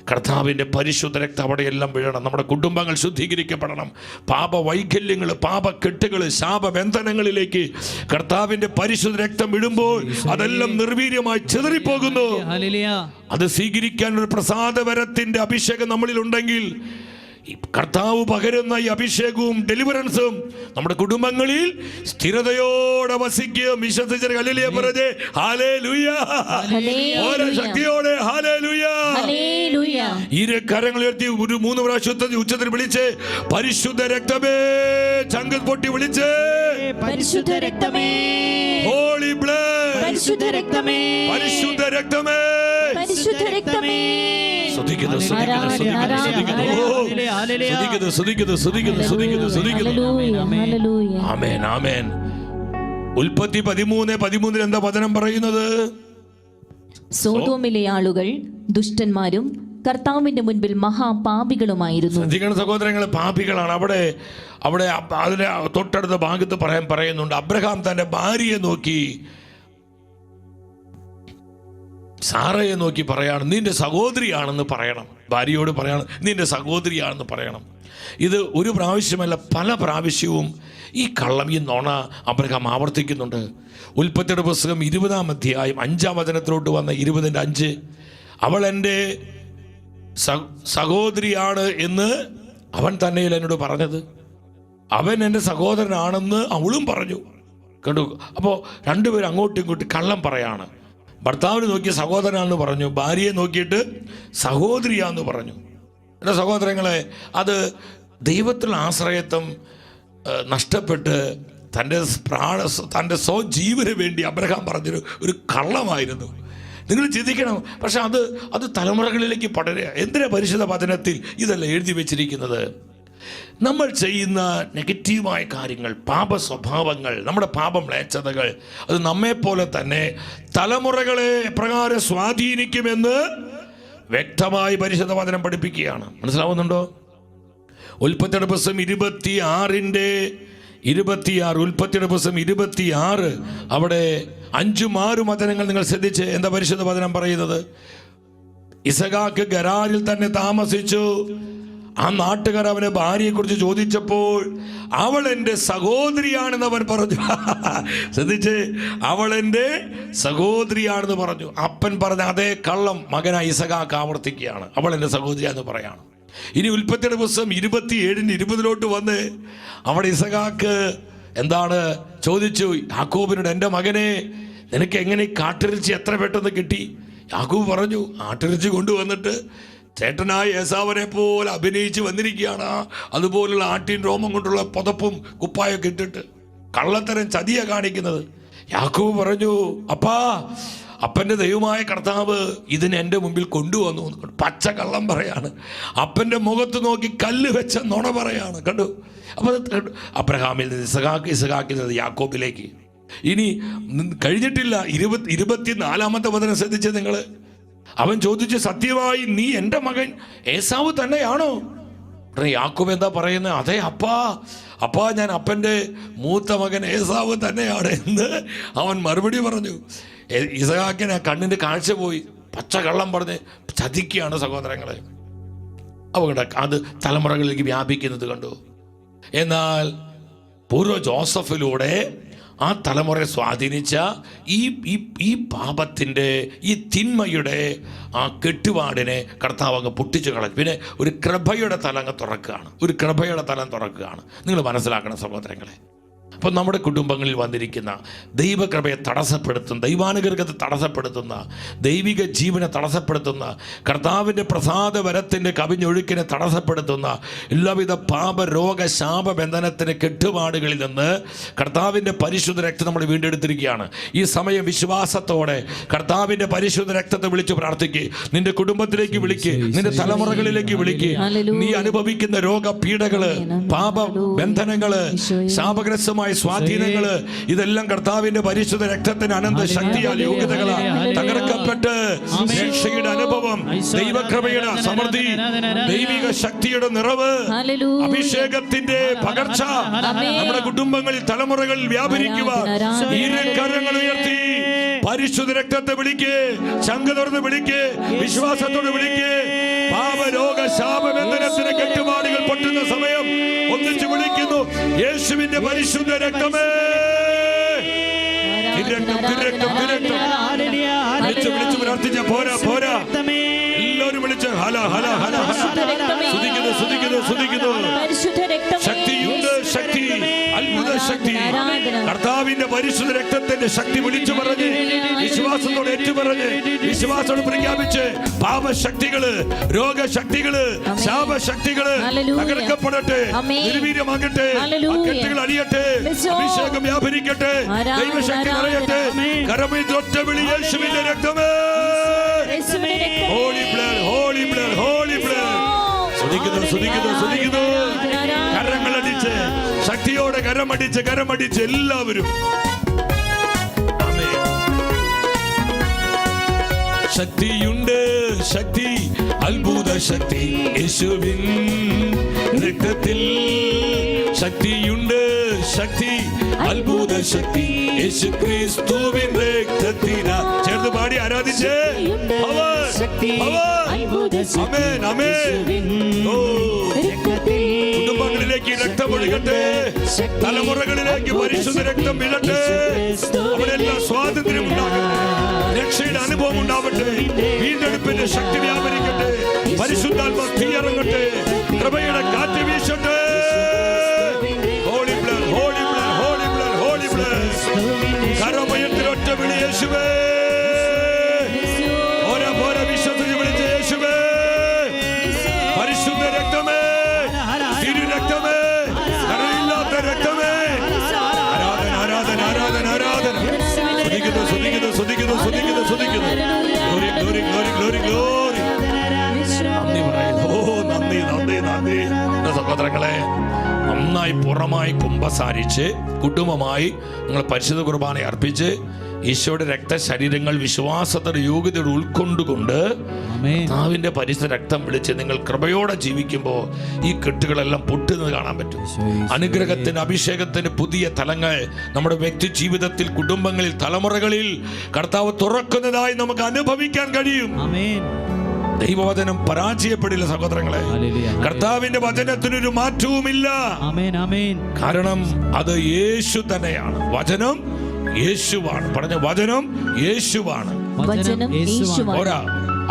കർത്താവിൻ്റെ പരിശുദ്ധ രക്തം അവിടെയെല്ലാം വീഴണം. നമ്മുടെ കുടുംബങ്ങൾ ശുദ്ധീകരിക്കപ്പെടണം. പാപ വൈകല്യങ്ങൾ, പാപക്കെട്ടുകൾ, ശാപബന്ധനങ്ങളിലേക്ക് കർത്താവിൻ്റെ പരിശുദ്ധ രക്തം വിടുമ്പോൾ അതെല്ലാം നിർവീര്യമായി ചിതറിപ്പോകുന്നു. അത് സ്വീകരിക്കാൻ ഒരു പ്രസാദവരത്തിൻ്റെ അഭിഷേകം നമ്മളിൽ ഉണ്ടെങ്കിൽ, കർത്താവ് പകരുന്ന ഈ അഭിഷേകവും ഡെലിവറൻസും നമ്മുടെ കുടുംബങ്ങളിൽ സ്ഥിരതയോടെ വസിക്കും. വിശ്വസിച്ച് ഹല്ലേലൂയ പറഞ്ഞേ. ഹല്ലേലൂയ. ഓരോ ശക്തിയോടെ ഹല്ലേലൂയ. ഇരു കരങ്ങൾ ഉയർത്തി ഒരു 3 പ്രാവശ്യം ഉച്ചത്തിൽ വിളിച്ച്, പരിശുദ്ധ രക്തമേ, ചങ്കൽ പൊട്ടി വിളിച്ച്, പരിശുദ്ധ രക്തമേ, ഹോളി ബ്ലഡ്, പരിശുദ്ധ രക്തമേ, പരിശുദ്ധ രക്തമേ, പരിശുദ്ധ രക്തമേ. ഉൽപ്പത്തി 13:13 എന്താ വചനം പറയുന്നത്? സോദോമിലെ ആളുകൾ ദുഷ്ടന്മാരും കർത്താവിന്റെ മുൻപിൽ മഹാപാപികളുമായിരുന്നു. ശ്രദ്ധിക്കണം സഹോദരങ്ങളെ, പാപികളാണ്. അവിടെ അതിന് തൊട്ടടുത്ത ഭാഗത്ത് പറയുന്നുണ്ട്, അബ്രഹാം തന്റെ ഭാര്യയെ നോക്കി, സാറയെ നോക്കി പറയാണ്, നിന്റെ സഹോദരിയാണെന്ന് പറയണം. ഭാര്യയോട് പറയണം, നിന്റെ സഹോദരിയാണെന്ന് പറയണം. ഇത് ഒരു പ്രാവശ്യമല്ല, പല പ്രാവശ്യവും ഈ കള്ളം, ഈ നുണ അബ്രഹാം ആവർത്തിക്കുന്നുണ്ട്. ഉൽപ്പത്തിയുടെ പുസ്തകം 20-ാം അധ്യായം 5-ാം വചനത്തിലോട്ട് വന്ന 20-ന്റെ 5, അവൾ എൻ്റെ സഹോദരിയാണ് എന്ന് അവൻ തന്നെയല്ല എന്നോട് പറഞ്ഞത്, അവൻ എൻ്റെ സഹോദരനാണെന്ന് അവളും പറഞ്ഞു. കണ്ടു? അപ്പോൾ രണ്ടുപേരും അങ്ങോട്ടും ഇങ്ങോട്ടും കള്ളം പറയാണ്. ഭർത്താവിനെ നോക്കി സഹോദരനാണെന്ന് പറഞ്ഞു, ഭാര്യയെ നോക്കിയിട്ട് സഹോദരിയാന്ന് പറഞ്ഞു. എൻ്റെ സഹോദരങ്ങളെ, അത് ദൈവത്തിലുള്ള ആശ്രയത്വം നഷ്ടപ്പെട്ട് തൻ്റെ സ്വജീവന് വേണ്ടി അബ്രഹാം പറഞ്ഞൊരു കള്ളമായിരുന്നു. നിങ്ങൾ ചിന്തിക്കണം. പക്ഷെ അത് തലമുറകളിലേക്ക് പടരുക. എന്തിനാ പരിശുദ്ധ വചനത്തിൽ ഇതെല്ലാം എഴുതി വെച്ചിരിക്കുന്നത്? നമ്മൾ ചെയ്യുന്ന നെഗറ്റീവായ കാര്യങ്ങൾ, പാപ സ്വഭാവങ്ങൾ, നമ്മുടെ പാപമ്ലേച്ഛതകൾ, അത് നമ്മെപ്പോലെ തന്നെ തലമുറകളെ എപ്രകാരം സ്വാധീനിക്കുമെന്ന് വ്യക്തമായി പരിശുദ്ധ വചനം പഠിപ്പിക്കുകയാണ്. മനസ്സിലാവുന്നുണ്ടോ? ഉൽപ്പത്തിയുടെ പുസ്തകം 26 ഉൽപ്പത്തിയുടെ പുസ്തകം 26 അവിടെ 5-6 വചനങ്ങൾ നിങ്ങൾ ശ്രദ്ധിച്ച് എന്താ പരിശുദ്ധ വചനം പറയുന്നത്? ഇസഹാക്ക് ഗരാരിൽ തന്നെ താമസിച്ചു. ആ നാട്ടുകാർ അവനെ ഭാര്യയെക്കുറിച്ച് ചോദിച്ചപ്പോൾ അവൾ എൻ്റെ സഹോദരിയാണെന്ന് അവൻ പറഞ്ഞു. ശ്രദ്ധിച്ച്, അവൾ എൻ്റെ സഹോദരിയാണെന്ന് പറഞ്ഞു. അപ്പൻ പറഞ്ഞ അതേ കള്ളം മകനായ ഇസഹാക്ക് ആവർത്തിക്കുകയാണ്, അവൾ എൻ്റെ സഹോദരിയാണെന്ന് പറയാണ്. ഇനി ഉൽപ്പത്തിയുടെ പുസ്തകം 27-20 വന്ന് അവിടെ ഇസഹാക്ക് എന്താണ് ചോദിച്ചു? യാക്കോബിനോട്, എൻ്റെ മകനെ, നിനക്ക് എങ്ങനെ കാട്ടിറച്ചി എത്ര പെട്ടെന്ന് കിട്ടി? യാക്കോബ് പറഞ്ഞു, ആട്ടിറച്ചി കൊണ്ടുവന്നിട്ട് ചേട്ടനായ ഏസാവിനെ പോലെ അഭിനയിച്ച് വന്നിരിക്കുകയാണ്. അതുപോലുള്ള ആട്ടിൻ രോമം കൊണ്ടുള്ള പുതപ്പും കുപ്പായൊക്കെ ഇട്ടിട്ട് കള്ളത്തരം ചതിയ കാണിക്കുന്നത്. യാക്കോബ് പറഞ്ഞു, അപ്പാ, അപ്പൻ്റെ ദൈവമായ കർത്താവ് ഇതിനെ എൻ്റെ മുമ്പിൽ കൊണ്ടുവന്നു. പച്ച കള്ളം പറയാണ്. അപ്പൻ്റെ മുഖത്ത് നോക്കി കല്ല് വെച്ച നുണ പറയാണ്. കണ്ടു? അപ്പോൾ അബ്രഹാമിൽ നിന്ന് ഇസഹാക്കിൽ നിന്ന് യാക്കോബിലേക്ക്. ഇനി കഴിഞ്ഞിട്ടില്ല. 24-ാമത്തെ വചനം ശ്രദ്ധിച്ച് നിങ്ങൾ. അവൻ ചോദിച്ചു, സത്യമായി നീ എൻ്റെ മകൻ ഏസാവ് തന്നെയാണോ? യാക്കോബ് എന്താ പറയുന്നത്? അതെ അപ്പാ, ഞാൻ അപ്പൻ്റെ മൂത്ത മകൻ ഏസാവ് തന്നെയാണ് എന്ന് അവൻ മറുപടി പറഞ്ഞു. ഇസഹാക്കിന് കണ്ണിൻ്റെ കാഴ്ച പോയി. പച്ച കള്ളം പറഞ്ഞ് ചതിക്കുകയാണ് സഹോദരങ്ങളെ. അവിടെ അത് തലമുറകളിലേക്ക് വ്യാപിക്കുന്നത് കണ്ടു. എന്നാൽ പൂർവ്വ ജോസഫിലൂടെ ആ തലമുറയെ സ്വാധീനിച്ച ഈ പാപത്തിൻ്റെ, ഈ തിന്മയുടെ ആ കെട്ടുപാടിനെ കർത്താവ് അങ്ങ് പൊട്ടിച്ചു കളഞ്ഞു. പിന്നെ ഒരു കൃപയുടെ തലം തുറക്കുകയാണ്. നിങ്ങൾ മനസ്സിലാക്കണം സഹോദരങ്ങളെ. അപ്പോൾ നമ്മുടെ കുടുംബങ്ങളിൽ വന്നിരിക്കുന്ന ദൈവകൃപയെ തടസ്സപ്പെടുത്തുന്ന, ദൈവാനുഗ്രഹത്തെ തടസ്സപ്പെടുത്തുന്ന, ദൈവിക ജീവനെ തടസ്സപ്പെടുത്തുന്ന, കർത്താവിൻ്റെ പ്രസാദ വരത്തിൻ്റെ കവിഞ്ഞൊഴുക്കിനെ തടസ്സപ്പെടുത്തുന്ന എല്ലാവിധ പാപ രോഗ ശാപ ബന്ധനത്തിൻ്റെ കെട്ടുപാടുകളിൽ നിന്ന് കർത്താവിൻ്റെ പരിശുദ്ധ രക്തം നമ്മൾ വീണ്ടെടുത്തിരിക്കുകയാണ്. ഈ സമയം വിശ്വാസത്തോടെ കർത്താവിൻ്റെ പരിശുദ്ധ രക്തത്തെ വിളിച്ച് പ്രാർത്ഥിക്കുക. നിന്റെ കുടുംബത്തിലേക്ക് വിളിക്ക്, നിന്റെ തലമുറകളിലേക്ക് വിളിക്ക്. നീ അനുഭവിക്കുന്ന രോഗപീഠകള്, പാപ ബന്ധനങ്ങള്, ശാപഗ്രസ്തമായ സ്വാധീനങ്ങള്, ഇതെല്ലാം കർത്താവിന്റെ പരിശുദ്ധ രക്തത്തിന് അനന്ത ശക്തിയാൽ യോഗ്യതകളാൽ തകർക്കപ്പെട്ട് രക്ഷയുടെ അനുഭവം, ദൈവകൃപയുടെ സമൃദ്ധി, ദൈവിക ശക്തിയുടെ നിറവ്, അഭിഷേകത്തിന്റെ പകർച്ച നമ്മുടെ കുടുംബങ്ങളിൽ, തലമുറകളിൽ വ്യാപരിക്കുവാൻ കരങ്ങൾ ഉയർത്തി പരിശുദ്ധ രക്തത്തെ വിളിക്ക്, ശങ്ക തുറന്ന് വിളിക്ക്, വിശ്വാസത്തോട് വിളിക്ക്. പാപരോഗ ശാപബന്ധനത്തിന് കെട്ടുപാടുകൾ പൊട്ടുന്ന സമയം ഒന്നിച്ച് വിളിക്കുന്നു, യേശുവിന്റെ പരിശുദ്ധ രക്തമേ. വിളിച്ചു പ്രാർത്ഥിച്ച പോരാ. എല്ലാവരും വിളിച്ച് ഹല സ്തുതിക്കുന്നു. ശക്തിയുണ്ട്, ശക്തി, അത്ഭുത ശക്തി. കർത്താവിന്റെ പരിശുദ്ധ രക്തത്തിന്റെ ശക്തി വിളിച്ചു പറഞ്ഞ്, വിശ്വാസത്തോടെ ഏറ്റുപറഞ്ഞ്, വിശ്വാസത്തോട് പ്രഖ്യാപിച്ച് പാപശക്തികള്, രോഗശക്തികള്, ശാപശക്തികള് തകർക്കപ്പെടട്ടെ, നിർവീര്യമാകട്ടെ, കെട്ടുകൾ അഴിയട്ടെ, അഭിഷേകം വ്യാപരിക്കട്ടെ, ദൈവശക്തി നിറയട്ടെ. കരമിൽ തൊറ്റ വിളി, യേശുവിന്റെ രക്തമേ. Holy blood, holy blood, holy blood. സ്തുതിക്കുന്നു. കരങ്ങളടിച്ച്, ശക്തിയോടെ കരമടിച്ച് എല്ലാവരും. ശക്തിയുണ്ട്, ശക്തി, അത്ഭുത ശക്തി യേശുവിൻ രക്തത്തിൽ. ശക്തിയുണ്ട്, ശക്തി, അത്ഭുത ശക്തി യേശു ക്രിസ്തുവിൻ രക്തത്തിനാ. ചേർന്ന് പാടി ആരാധിച്ച് കുടുംബങ്ങളിലേക്ക് രക്തം ഒഴുകട്ടെ, തലമുറകളിലേക്ക് പരിശുദ്ധ രക്തം വീഴട്ടെ. അവിടെ എല്ലാം സ്വാതന്ത്ര്യം ഉണ്ടാകട്ടെ, രക്ഷയുടെ അനുഭവം ഉണ്ടാവട്ടെ, വീണ്ടെടുപ്പിന്റെ ശക്തി വ്യാപരിക്കട്ടെ, പരിശുദ്ധാത്മ തീയിറങ്ങട്ടെ, കൃപയുടെ കാറ്റ് വീശട്ടെ. Holy blood, holy blood, holy blood, holy blood. കരമയത്തിൽ ഒറ്റ വിളി യേശുവേ, ഓരോ വിശ്വസിച്ച് വിളിച്ച യേശുവേ, പരിശുദ്ധ രക്തമേ, തിരു രക്തമേ, കരയില്ലാത്ത രക്തമേ. ആരാധന, ആരാധന, ആരാധന, ആരാധന. സ്തുതിക്കുന്നു, സ്തുതിക്കുന്നു, സ്തുതിക്കുന്നു, സ്തുതിക്കുന്നു, സ്തുതിക്കുന്നു. Glory, glory, glory, glory, glory. നന്ദി പറയുന്നു. ഓ നന്ദി, നന്ദി, നന്ദി. സഹോദരങ്ങളെ, നന്നായി പുറമായി കുമ്പസാരിച്ച് കുടുംബമായി നിങ്ങൾ പരിശുദ്ധ കുർബാന അർപ്പിച്ച് ഈശോയുടെ രക്തശരീരങ്ങൾ വിശ്വാസത്തോടെ യോഗ്യതയോടെ ഉൾക്കൊണ്ടുകൊണ്ട് കർത്താവിന്റെ പരിശുദ്ധ രക്തം വിളിച്ച് നിങ്ങൾ കൃപയോടെ ജീവിക്കുമ്പോൾ ഈ കെട്ടുകളെല്ലാം പൊട്ടുന്നത് കാണാൻ പറ്റും. അനുഗ്രഹത്തിന്, അഭിഷേകത്തിന് പുതിയ തലങ്ങൾ നമ്മുടെ വ്യക്തി ജീവിതത്തിൽ, കുടുംബങ്ങളിൽ, തലമുറകളിൽ കർത്താവ് തുറക്കുന്നതായി നമുക്ക് അനുഭവിക്കാൻ കഴിയും. ദൈവവചനം പരാജയപ്പെടില്ല സഹോദരങ്ങളെ. കർത്താവിന്റെ വചനത്തിനൊരു മാറ്റവുമില്ല. കാരണം അത് യേശു തന്നെയാണ്. വചനം യേശുവാണ്. പറഞ്ഞ വചനം യേശുവാണ്. ഒരാ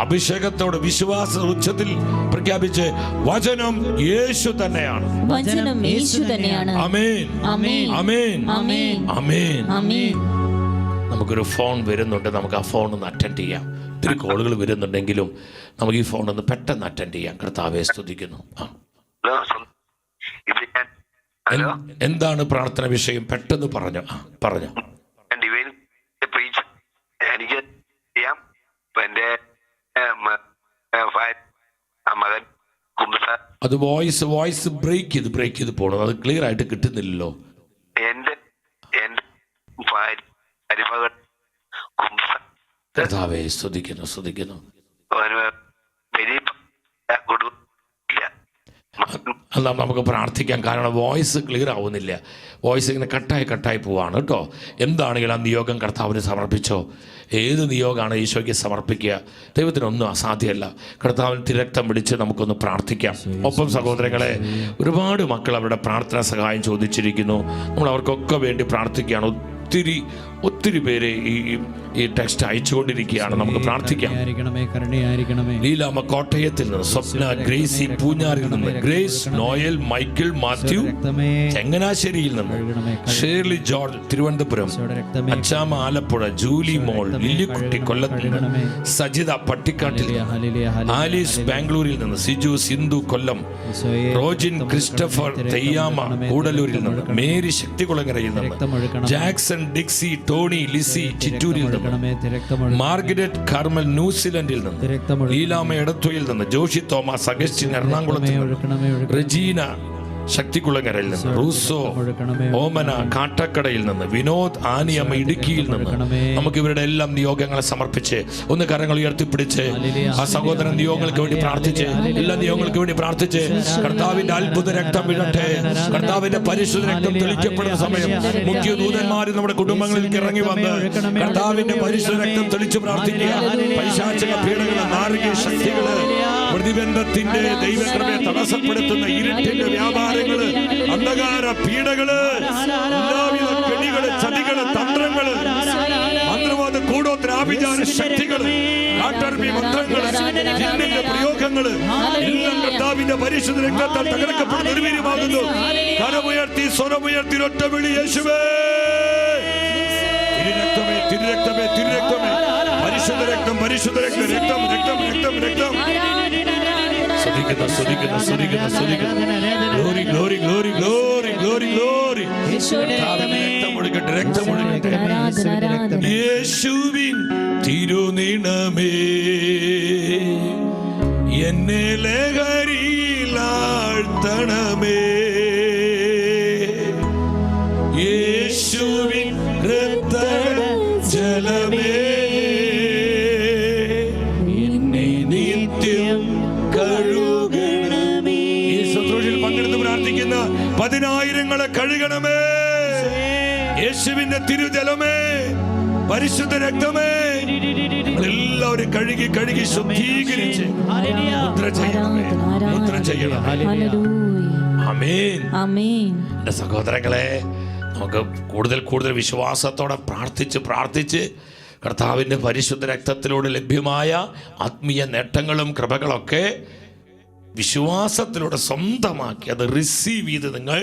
അഭിഷേകത്തോട് വിശ്വാസ ഉച്ചത്തിൽ പ്രഖ്യാപിച്ച് വചനം യേശു തന്നെയാണ്. ആമേൻ, ആമേൻ, ആമേൻ. നമുക്കൊരു ഫോൺ വരുന്നുണ്ട്, നമുക്ക് ആ ഫോൺ ഒന്ന് അറ്റൻഡ് ചെയ്യാം. ഒത്തിരി കോളുകൾ വരുന്നുണ്ടെങ്കിലും നമുക്ക് ഈ ഫോൺ ഒന്ന് പെട്ടെന്ന് അറ്റൻഡ് ചെയ്യാം. കർത്താവെ സ്തുതിക്കുന്നു. എന്താണ് പ്രാർത്ഥന വിഷയം? പെട്ടെന്ന് പറഞ്ഞു. പറഞ്ഞു. എനിക്ക് അത് വോയിസ് ബ്രേക്ക് ചെയ്ത് പോകണം. അത് ക്ലിയർ ആയിട്ട് കിട്ടുന്നില്ലല്ലോ. കർത്താവേ സ്തുതിക്കുന്നു, സ്തുതിക്കുന്നു. അല്ല, നമുക്ക് പ്രാർത്ഥിക്കാം. കാരണം വോയിസ് ക്ലിയർ ആവുന്നില്ല. വോയിസ് ഇങ്ങനെ കട്ടായി പോവാണ് കേട്ടോ. എന്താണെങ്കിലും ആ നിയോഗം കർത്താവിന് സമർപ്പിച്ചോ. ഏത് നിയോഗമാണ് ഈശോയ്ക്ക് സമർപ്പിക്കുക. ദൈവത്തിനൊന്നും അസാധ്യമല്ല. കർത്താവിന് തിരക്തം പിടിച്ച് നമുക്കൊന്ന് പ്രാർത്ഥിക്കാം. ഒപ്പം സഹോദരങ്ങളെ, ഒരുപാട് മക്കൾ അവരുടെ പ്രാർത്ഥനാ സഹായം ചോദിച്ചിരിക്കുന്നു. നമ്മൾ അവർക്കൊക്കെ വേണ്ടി പ്രാർത്ഥിക്കുകയാണ്. ഒത്തിരി പേര് ഈ ടെക്സ്റ്റ് അയച്ചുകൊണ്ടിരിക്കുകയാണ്. നമുക്ക് പ്രാർത്ഥിക്കാം. ലീലാമ്മ കോട്ടയത്തിൽ നിന്ന്, സ്വപ്ന ഗ്രേസി പൂഞ്ഞാറിൽ നിന്ന്, ഗ്രേസ് നോയൽ മൈക്കിൾ മാത്യു ചങ്ങനാശ്ശേരിയിൽ നിന്ന്, ഷേർലി ജോർജ് തിരുവനന്തപുരം, അച്ചാമ്മ ആലപ്പുഴ, ജൂലി മോൾ, ലില്ലിക്കുട്ടി കൊല്ലത്ത് നിന്ന്, സജിത പട്ടിക്കാട്ടിൽ നിന്ന്, ആലീസ് ബാംഗ്ലൂരിൽ നിന്ന്, സിജു സിന്ധു കൊല്ലം, റോജിൻ ക്രിസ്റ്റഫർ തെയ്യാമ കൂടലൂരിൽ നിന്ന്, മേരി ശക്തികുളങ്ങരയിൽ നിന്ന്, ജാക്സൺ ഡിക്സി ടോണി ലിസി ചിറ്റൂരിൽ നിന്ന്, മാർഗരറ്റ് കാർമൽ ന്യൂസിലൻഡിൽ നിന്ന്, ലീലാമ്മ എടത്വയിൽ നിന്ന്, ജോഷി തോമസ് അഗസ്റ്റിൻ എറണാകുളത്തിൽ നിന്ന്, റെജീന ശക്തികുളങ്ങരയിൽ നിന്ന്, റൂസോ ഓമന കാട്ടക്കടയിൽ നിന്ന്, വിനോദ് ആനിയമ്മ ഇടുക്കിയിൽ നിന്ന്. നമുക്ക് ഇവരുടെ എല്ലാം നിയോഗങ്ങളെ സമർപ്പിച്ച് ഒന്ന് കരങ്ങൾ ഉയർത്തിപ്പിടിച്ച് ആ സഹോദരൻ നിയോഗങ്ങൾക്ക് വേണ്ടി പ്രാർത്ഥിച്ച്, എല്ലാ നിയോഗങ്ങൾക്ക് വേണ്ടി പ്രാർത്ഥിച്ച് കർത്താവിന്റെ അത്ഭുത രക്തം വീഴട്ടെ. കർത്താവിന്റെ പരിശുദ്ധ രക്തം തെളിക്കപ്പെടുന്ന സമയം മുഖ്യ ദൂതന്മാർ നമ്മുടെ കുടുംബങ്ങളിലേക്ക് ഇറങ്ങി വന്ന് കർത്താവിന്റെ പരിശുദ്ധ രക്തം തെളിച്ച് പ്രാർത്ഥിക്കുക. പൈശാചിക പീഡകള്, നാരകീയ ശക്തികള്, പ്രതിബന്ധത്തിന്റെ ദൈവകൃപയെ തടസ്സപ്പെടുത്തുന്ന ഇരുട്ടിന്റെ വ്യാപാരങ്ങള്, അന്ധകാര പീഡകള്, എല്ലാവിധ കെണികള്, ചതികള്, തന്ത്രങ്ങള്, മന്ത്രവാദ കൂടോത്ര ആഭിചാര ശക്തികള്, കാട്ടർമി മന്ത്രങ്ങള്, ജിന്നിന്റെ പ്രയോഗങ്ങള് എല്ലാം കർത്താവിന്റെ പരിശുദ്ധ രക്തത്താൽ തകർക്കപ്പെട്ട് നിർവീര്യമാകുന്നു. കരമുയർത്തി സ്വരമുയർത്തി ഒറ്റ വിളി യേശുവേ. തിരുരക്തമേ, തിരുരക്തമേ, തിരുരക്തമേ, പരിശുദ്ധ രക്തം, പരിശുദ്ധ രക്തം, രക്തം, രക്തം, രക്തം, രക്തം. സ്തുതിക്കുന്നു, സ്തുതിക്കുന്നു, സ്തുതിക്കുന്നു, സ്തുതിക്കുന്നു. Glory, glory, glory, glory, glory, glory. രക്തം ഒഴുകട്ടെ, രക്തം ഒഴുകട്ടെ. യേശുവിൻ തിരുനിണമേ എന്നെ ലഹരിയിലാഴ്ത്തണമേ. യേശുവിൻ രക്ത ജലമേ എന്നെ യേശുവിന്റെ തിരുജലമേ, പരിശുദ്ധ രക്തമേ, എല്ലാവരും കഴുകി കഴുകി ശുദ്ധീകരിച്ച് മുദ്ര ചെയ്യണമേ, മുദ്ര ചെയ്യണമേ. ആമേൻ. എന്റെ സഹോദരങ്ങളെ, നമുക്ക് കൂടുതൽ കൂടുതൽ വിശ്വാസത്തോടെ പ്രാർത്ഥിച്ച് കർത്താവിൻ്റെ പരിശുദ്ധ രക്തത്തിലൂടെ ലഭ്യമായ ആത്മീയ നേട്ടങ്ങളും കൃപകളൊക്കെ വിശ്വാസത്തിലൂടെ സ്വന്തമാക്കി അത് റിസീവ് ചെയ്ത് നിങ്ങൾ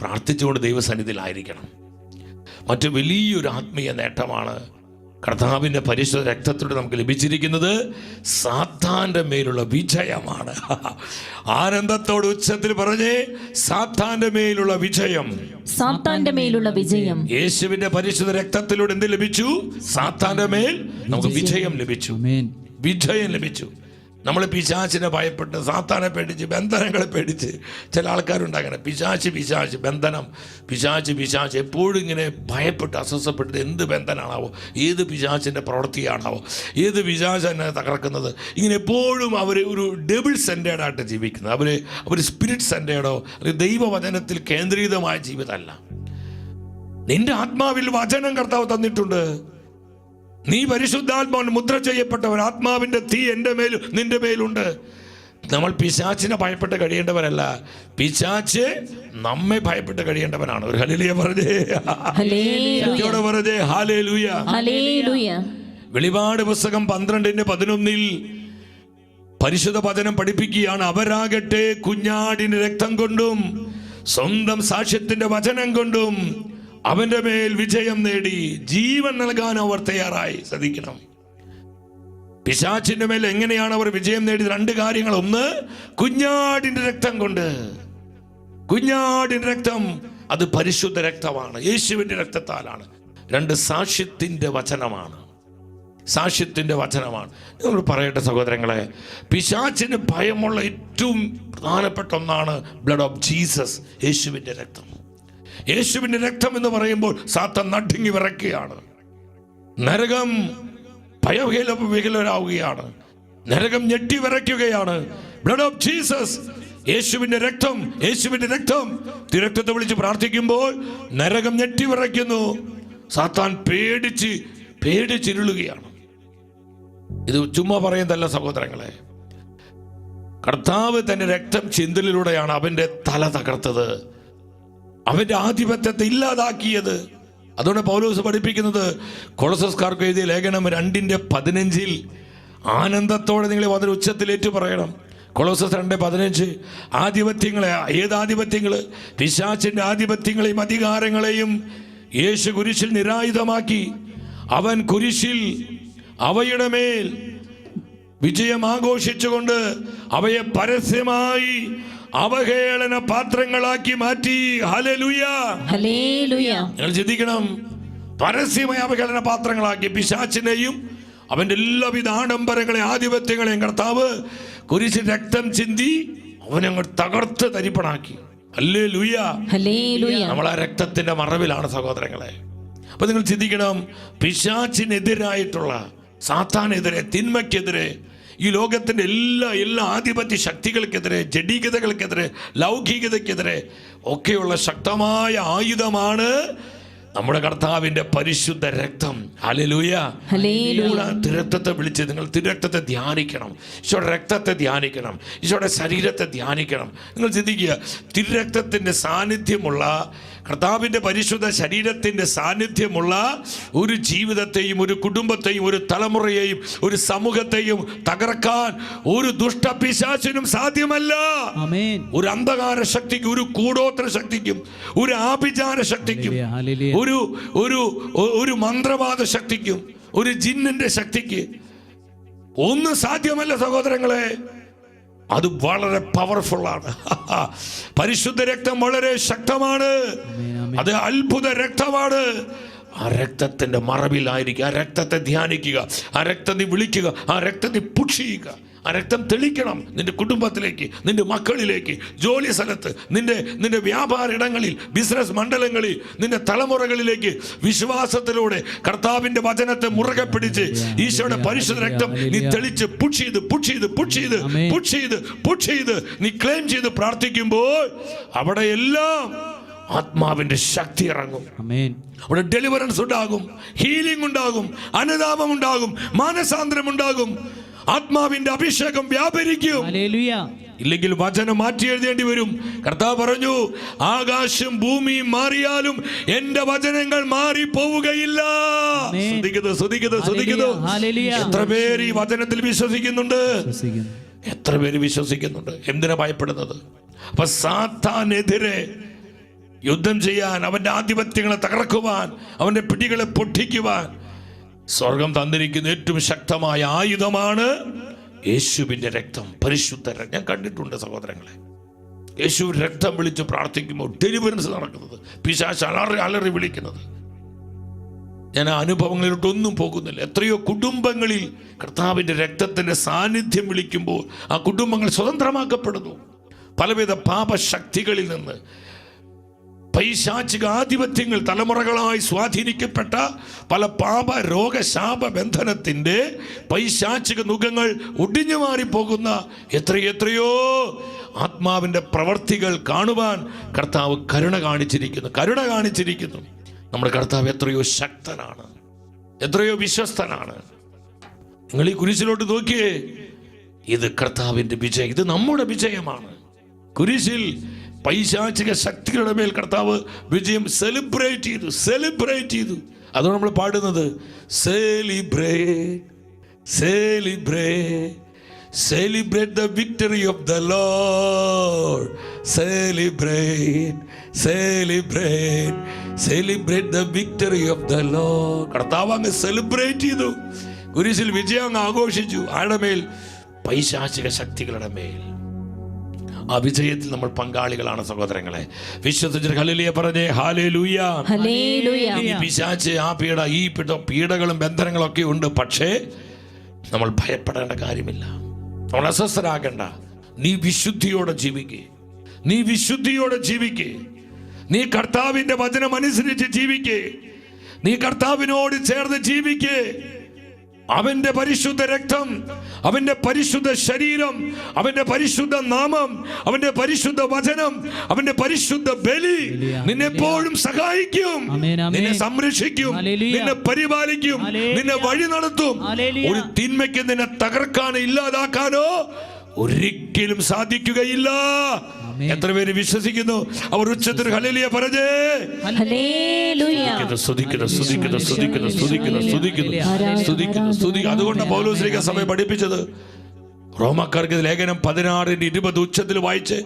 പ്രാർത്ഥിച്ചുകൊണ്ട് ദൈവസന്നിധിയിലായിരിക്കണം. മറ്റു വലിയൊരു ആത്മീയ നേട്ടമാണ് കർത്താവിൻ്റെ പരിശുദ്ധ രക്തത്തിലൂടെ നമുക്ക് ലഭിച്ചിരിക്കുന്നത്. സാത്താൻ്റെ മേലുള്ള വിജയമാണ്. ആനന്ദത്തോട് ഉച്ചത്തിൽ പറഞ്ഞേ, സാത്താൻ്റെ മേലുള്ള വിജയം. സാത്താന്റെ മേലുള്ള വിജയം. യേശുവിന്റെ പരിശുദ്ധ രക്തത്തിലൂടെ എന്ത് ലഭിച്ചു? സാത്താന്റെ മേൽ നമുക്ക് വിജയം ലഭിച്ചു. വിജയം ലഭിച്ചു. നമ്മൾ പിശാചിനെ ഭയപ്പെട്ട്, സാത്താനെ പേടിച്ച്, ബന്ധനങ്ങളെ പേടിച്ച് ചില ആൾക്കാരുണ്ടാകണം. പിശാച് ബന്ധനം, പിശാച് എപ്പോഴും ഇങ്ങനെ ഭയപ്പെട്ട് അസ്വസ്ഥപ്പെട്ട് എന്ത് ബന്ധനാണാവോ, ഏത് പിശാചിൻ്റെ പ്രവൃത്തിയാണാവോ, ഏത് പിശാച് എന്നെ തകർക്കുന്നത്, ഇങ്ങനെ എപ്പോഴും അവർ ഒരു ഡബിൾ സെൻറ്റേഡായിട്ട് ജീവിക്കുന്നത്. അവർ സ്പിരിറ്റ് സെൻറ്റേഡോ അല്ലെങ്കിൽ ദൈവവചനത്തിൽ കേന്ദ്രീതമായ ജീവിതമല്ല. നിന്റെ ആത്മാവിൽ വചനം കർത്താവ് തന്നിട്ടുണ്ട്. നീ പരിശുദ്ധാത്മാവിന് മുദ്ര ചെയ്യപ്പെട്ടവൻ. ആത്മാവിന്റെ തീ എൻ്റെ മേലും നിന്റെ മേലുണ്ട്. നമ്മൾ പിശാചിനെ ഭയപ്പെട്ട് കഴിയേണ്ടവരല്ല, പിശാച് നമ്മെ ഭയപ്പെട്ട് കഴിയേണ്ടവനാണ്. ഒരു ഹല്ലേലൂയ പറഞ്ഞേ, പറഞ്ഞേ ഹല്ലേലൂയ. വെളിപാട് പുസ്തകം 12:11 പരിശുദ്ധ വചനം പഠിപ്പിക്കുകയാണ്. അവരാകട്ടെ കുഞ്ഞാടിന്റെ രക്തം കൊണ്ടും സ്വന്തം സാക്ഷ്യത്തിന്റെ വചനം കൊണ്ടും അവന്റെ മേൽ വിജയം നേടി ജീവൻ നൽകാൻ അവർ തയ്യാറായി. ശ്രദ്ധിക്കണം, പിശാചിന്റെ മേൽ എങ്ങനെയാണ് അവർ വിജയം നേടിയത്? 2 കാര്യങ്ങൾ. ഒന്ന്, കുഞ്ഞാടിന്റെ രക്തം കൊണ്ട്. കുഞ്ഞാടിന്റെ രക്തം അത് പരിശുദ്ധ രക്തമാണ്, യേശുവിന്റെ രക്തത്താലാണ്. 2, സാക്ഷ്യത്തിന്റെ വചനമാണ്. സാക്ഷ്യത്തിന്റെ വചനമാണ്. നിങ്ങൾ പറയട്ടെ സഹോദരങ്ങളെ, പിശാചിന് ഭയമുള്ള ഏറ്റവും പ്രധാനപ്പെട്ട ഒന്നാണ് ബ്ലഡ് ഓഫ് ജീസസ്, യേശുവിന്റെ രക്തം. യേശുവിന്റെ രക്തം എന്ന് പറയുമ്പോൾ സാത്താൻ നടുങ്ങി വിറയ്ക്കുകയാണ്. നരകം ഭയവിഹ്വലരാവുകയാണ്. നരകം ഞെട്ടി വിറയ്ക്കുകയാണ്. ബ്ലഡ് ഓഫ് ജീസസ്, യേശുവിന്റെ രക്തം, യേശുവിന്റെ രക്തം. തിരക്തത്തെ വിളിച്ച് പ്രാർത്ഥിക്കുമ്പോൾ നരകം ഞെട്ടി വിറയ്ക്കുന്നു. സാത്താൻ പേടിച്ചിരുളുകയാണ്. ഇത് ചുമ്മാ പറയുന്നതല്ല സഹോദരങ്ങളെ. കർത്താവ് തന്റെ രക്തം ചിന്തലിലൂടെയാണ് അവന്റെ തല തകർത്തത്, അവന്റെ ആധിപത്യത്തെ ഇല്ലാതാക്കിയത്. അതുകൊണ്ട് പൗലോസ് പഠിപ്പിക്കുന്നത്, കൊളോസ്യർക്കാർക്ക് എഴുതിയ ലേഖനം 2:15 ആനന്ദത്തോടെ നിങ്ങൾ വളരെ ഉച്ചത്തിലേറ്റു പറയണം. കൊളോസ്യർ 2:15 ആധിപത്യങ്ങളെ, ഏതാധിപത്യങ്ങൾ? പിശാചിന്റെ ആധിപത്യങ്ങളെയും അധികാരങ്ങളെയും യേശു കുരിശിൽ നിരായുധമാക്കി. അവൻ കുരിശിൽ അവയുടെ മേൽ വിജയം ആഘോഷിച്ചുകൊണ്ട് അവയെ പരസ്യമായി അവഹേളന പാത്രങ്ങളാക്കി മാറ്റി. Hallelujah, hallelujah. നിങ്ങൾ ചിന്തിക്കണം, പരസ്യമായ അവഹേളന പാത്രങ്ങളാക്കി പിശാചിനെയും അവന്റെ എല്ലാവിധ ആഡംബരങ്ങളെയും ആധിപത്യങ്ങളെയും കർത്താവ് കുരിശിൽ രക്തം ചിന്തി അവനങ്ങ് തകർത്ത് തരിപ്പണാക്കി. Hallelujah, hallelujah. നമ്മൾ ആ രക്തത്തിന്റെ മറവിലാണ് സഹോദരങ്ങളെ. അപ്പൊ നിങ്ങൾ ചിന്തിക്കണം, പിശാചിനെതിരായിട്ടുള്ള, സാത്താനെതിരെ, തിന്മയ്ക്കെതിരെ, ഈ ലോകത്തിന്റെ എല്ലാ ആധിപത്യ ശക്തികൾക്കെതിരെ, ജഡീകതകൾക്കെതിരെ, ലൗകികതയ്ക്കെതിരെ ഒക്കെയുള്ള ശക്തമായ ആയുധമാണ് നമ്മുടെ കർത്താവിന്റെ പരിശുദ്ധ രക്തം. Hallelujah, hallelujah. തിരക്തത്തെ വിളിച്ച് നിങ്ങൾ തിരക്തത്തെ ധ്യാനിക്കണം, ഈശോയുടെ രക്തത്തെ ധ്യാനിക്കണം, ഈശോയുടെ ശരീരത്തെ ധ്യാനിക്കണം. നിങ്ങൾ ചിന്തിക്കുക, തിരക്തത്തിന്റെ സാന്നിധ്യമുള്ള, കർത്താവിന്റെ പരിശുദ്ധ ശരീരത്തിന്റെ സാന്നിധ്യമുള്ള ഒരു ജീവിതത്തെയും, ഒരു കുടുംബത്തെയും, ഒരു തലമുറയെയും, ഒരു സമൂഹത്തെയും തകർക്കാൻ ഒരു ദുഷ്ടപിശാചിനും സാധ്യമല്ല. ഒരു അന്ധകാര ശക്തിക്കും, ഒരു കൂടോത്ര ശക്തിക്കും, ഒരു ആഭിചാര ശക്തിക്കും, ഒരു മന്ത്രവാദ ശക്തിക്കും, ഒരു ജിന്നിന്റെ ശക്തിക്ക് ഒന്നും സാധ്യമല്ല സഹോദരങ്ങളെ. അത് വളരെ പവർഫുൾ ആണ്. പരിശുദ്ധ രക്തം വളരെ ശക്തമാണ്. അത് അത്ഭുത രക്തമാണ്. ആ രക്തത്തിന്റെ മറവിലായിരിക്കുക, ആ രക്തത്തെ ധ്യാനിക്കുക, ആ രക്തത്തെ വിളിക്കുക, ആ രക്തത്തെ പുഷിയുക. ആ രക്തം തെളിക്കണം നിന്റെ കുടുംബത്തിലേക്ക്, നിന്റെ മക്കളിലേക്ക്, ജോലി സ്ഥലത്ത്, നിന്റെ വ്യാപാര ഇടങ്ങളിൽ, ബിസിനസ് മണ്ഡലങ്ങളിൽ, നിന്റെ തലമുറകളിലേക്ക് വിശ്വാസത്തിലൂടെ കർത്താവിന്റെ വചനത്തെ മുറുകെ പിടിച്ച് ഈശോയുടെ പരിശുദ്ധ രക്തം നീ തെളിച്ച് പുഷ് ചെയ്ത് നീ ക്ലെയിം ചെയ്ത് പ്രാർത്ഥിക്കുമ്പോൾ അവിടെ എല്ലാം ആത്മാവിന്റെ ശക്തി ഇറങ്ങും. ആമേൻ. അവിടെ ഡെലിവറൻസ് ഉണ്ടാകും, ഹീലിംഗ് ഉണ്ടാകും, അനുതാപം ഉണ്ടാകും, മാനസാന്തരം ഉണ്ടാകും, ആത്മാവിന്റെ അഭിഷേകം വ്യാപരിക്കും. ഹല്ലേലൂയ. ഇല്ലെങ്കിൽ വചനം മാറ്റി എഴുതേണ്ടി വരും. കർത്താവ് പറഞ്ഞു, ആകാശം ഭൂമിയും മാറിയാലും എന്റെ വചനങ്ങൾ മാറി പോവുകയില്ല. ശ്രദ്ധിക്കുന്നു. എത്ര പേര് ഈ വചനത്തിൽ വിശ്വസിക്കുന്നുണ്ട്? എത്ര പേര് വിശ്വസിക്കുന്നുണ്ട്? എന്തിനാ ഭയപ്പെടുന്നത്? അപ്പൊ സാത്താനെതിരെ യുദ്ധം ചെയ്യാൻ, അവന്റെ ആധിപത്യങ്ങളെ തകർക്കുവാൻ, അവന്റെ പിടികളെ പൊട്ടിക്കുവാൻ സ്വർഗം തന്നിരിക്കുന്ന ഏറ്റവും ശക്തമായ ആയുധമാണ് യേശുവിന്റെ രക്തം, പരിശുദ്ധ രക്തം. ഞാൻ കണ്ടിട്ടുണ്ട് സഹോദരങ്ങളെ, യേശു രക്തം വിളിച്ച് പ്രാർത്ഥിക്കുമ്പോൾ ഡെലിവറൻസ് നടക്കുന്നത്, പിശാച് അലറി വിളിക്കുന്നത്. ഞാൻ ആ അനുഭവങ്ങളിലോട്ടൊന്നും പോകുന്നില്ല. എത്രയോ കുടുംബങ്ങളിൽ കർത്താവിന്റെ രക്തത്തിന്റെ സാന്നിധ്യം വിളിക്കുമ്പോൾ ആ കുടുംബങ്ങൾ സ്വതന്ത്രമാക്കപ്പെടുന്നു. പലവിധ പാപശക്തികളിൽ നിന്ന്, പൈശാചിക ആധിപത്യങ്ങൾ, തലമുറകളായി സ്വാധീനിക്കപ്പെട്ട പല പാപ രോഗശാപ ബന്ധനത്തിന്റെ പൈശാചിക നുഖങ്ങൾ ഒടിഞ്ഞു മാറിപ്പോകുന്ന എത്രയോ ആത്മാവിന്റെ പ്രവർത്തികൾ കാണുവാൻ കർത്താവ് കരുണ കാണിച്ചിരിക്കുന്നു. നമ്മുടെ കർത്താവ് എത്രയോ ശക്തനാണ്, എത്രയോ വിശ്വസ്തനാണ്. നിങ്ങൾ ഈ കുരിശിലോട്ട് നോക്കിയേ, ഇത് കർത്താവിന്റെ വിജയം, ഇത് നമ്മുടെ വിജയമാണ്. കുരിശിൽ പൈശാചിക ശക്തികളുടെ മേൽ കർത്താവ് വിജയം സെലിബ്രേറ്റ് ചെയ്തു. അതുകൊണ്ട് നമ്മൾ പാടുന്നത് Celebrate the victory of the Lord. Celebrate the victory of the Lord. കർത്താവ് അങ്ങ് സെലിബ്രേറ്റ് ചെയ്തു, കുരിശിൽ വിജയം അങ്ങ് ആഘോഷിച്ചു. ആരുടെ മേൽ? പൈശാചിക ശക്തികളുടെ മേൽ. ആ വിജയത്തിൽ നമ്മൾ പങ്കാളികളാണ് സഹോദരങ്ങളെ. വിശ്വസിച്ച് ഹല്ലേലൂയ പറഞ്ഞേ. ഹല്ലേലൂയ. ഈ പിശാച്, ആ ഈ പീഡകളും ബന്ധനങ്ങളും ഒക്കെ ഉണ്ട്. പക്ഷേ നമ്മൾ ഭയപ്പെടേണ്ട കാര്യമില്ല, നമ്മൾ അസ്വസ്ഥരാകേണ്ട. നീ വിശുദ്ധിയോടെ ജീവിക്കേ, നീ കർത്താവിന്റെ വചനം അനുസരിച്ച് ജീവിക്കേ, നീ കർത്താവിനോട് ചേർന്ന് ജീവിക്കേ. അവന്റെ പരിശുദ്ധ രക്തം, അവന്റെ പരിശുദ്ധ ശരീരം, അവന്റെ പരിശുദ്ധ നാമം, അവന്റെ പരിശുദ്ധ വചനം, അവന്റെ പരിശുദ്ധ ബലി നിന്നെപ്പോഴും സഹായിക്കും, നിന്നെ സംരക്ഷിക്കും, നിന്നെ പരിപാലിക്കും, നിന്നെ വഴി നടത്തും. ഒരു തിന്മയ്ക്ക് നിന്നെ തകർക്കാനോ ഇല്ലാതാക്കാനോ ഒരിക്കലും സാധിക്കുകയില്ല. എത്ര പേര് വിശ്വസിക്കുന്നു? അവർ ഉച്ചത്തിൽ ഹല്ലേലൂയ പറഞ്ഞേ. അതുകൊണ്ട് പൗലോസ്ലീഹ സഭയെ പഠിപ്പിച്ചത്, റോമാക്കാർക്ക് ലേഖനം 16:20 ഉച്ചത്തിൽ വായിച്ച്.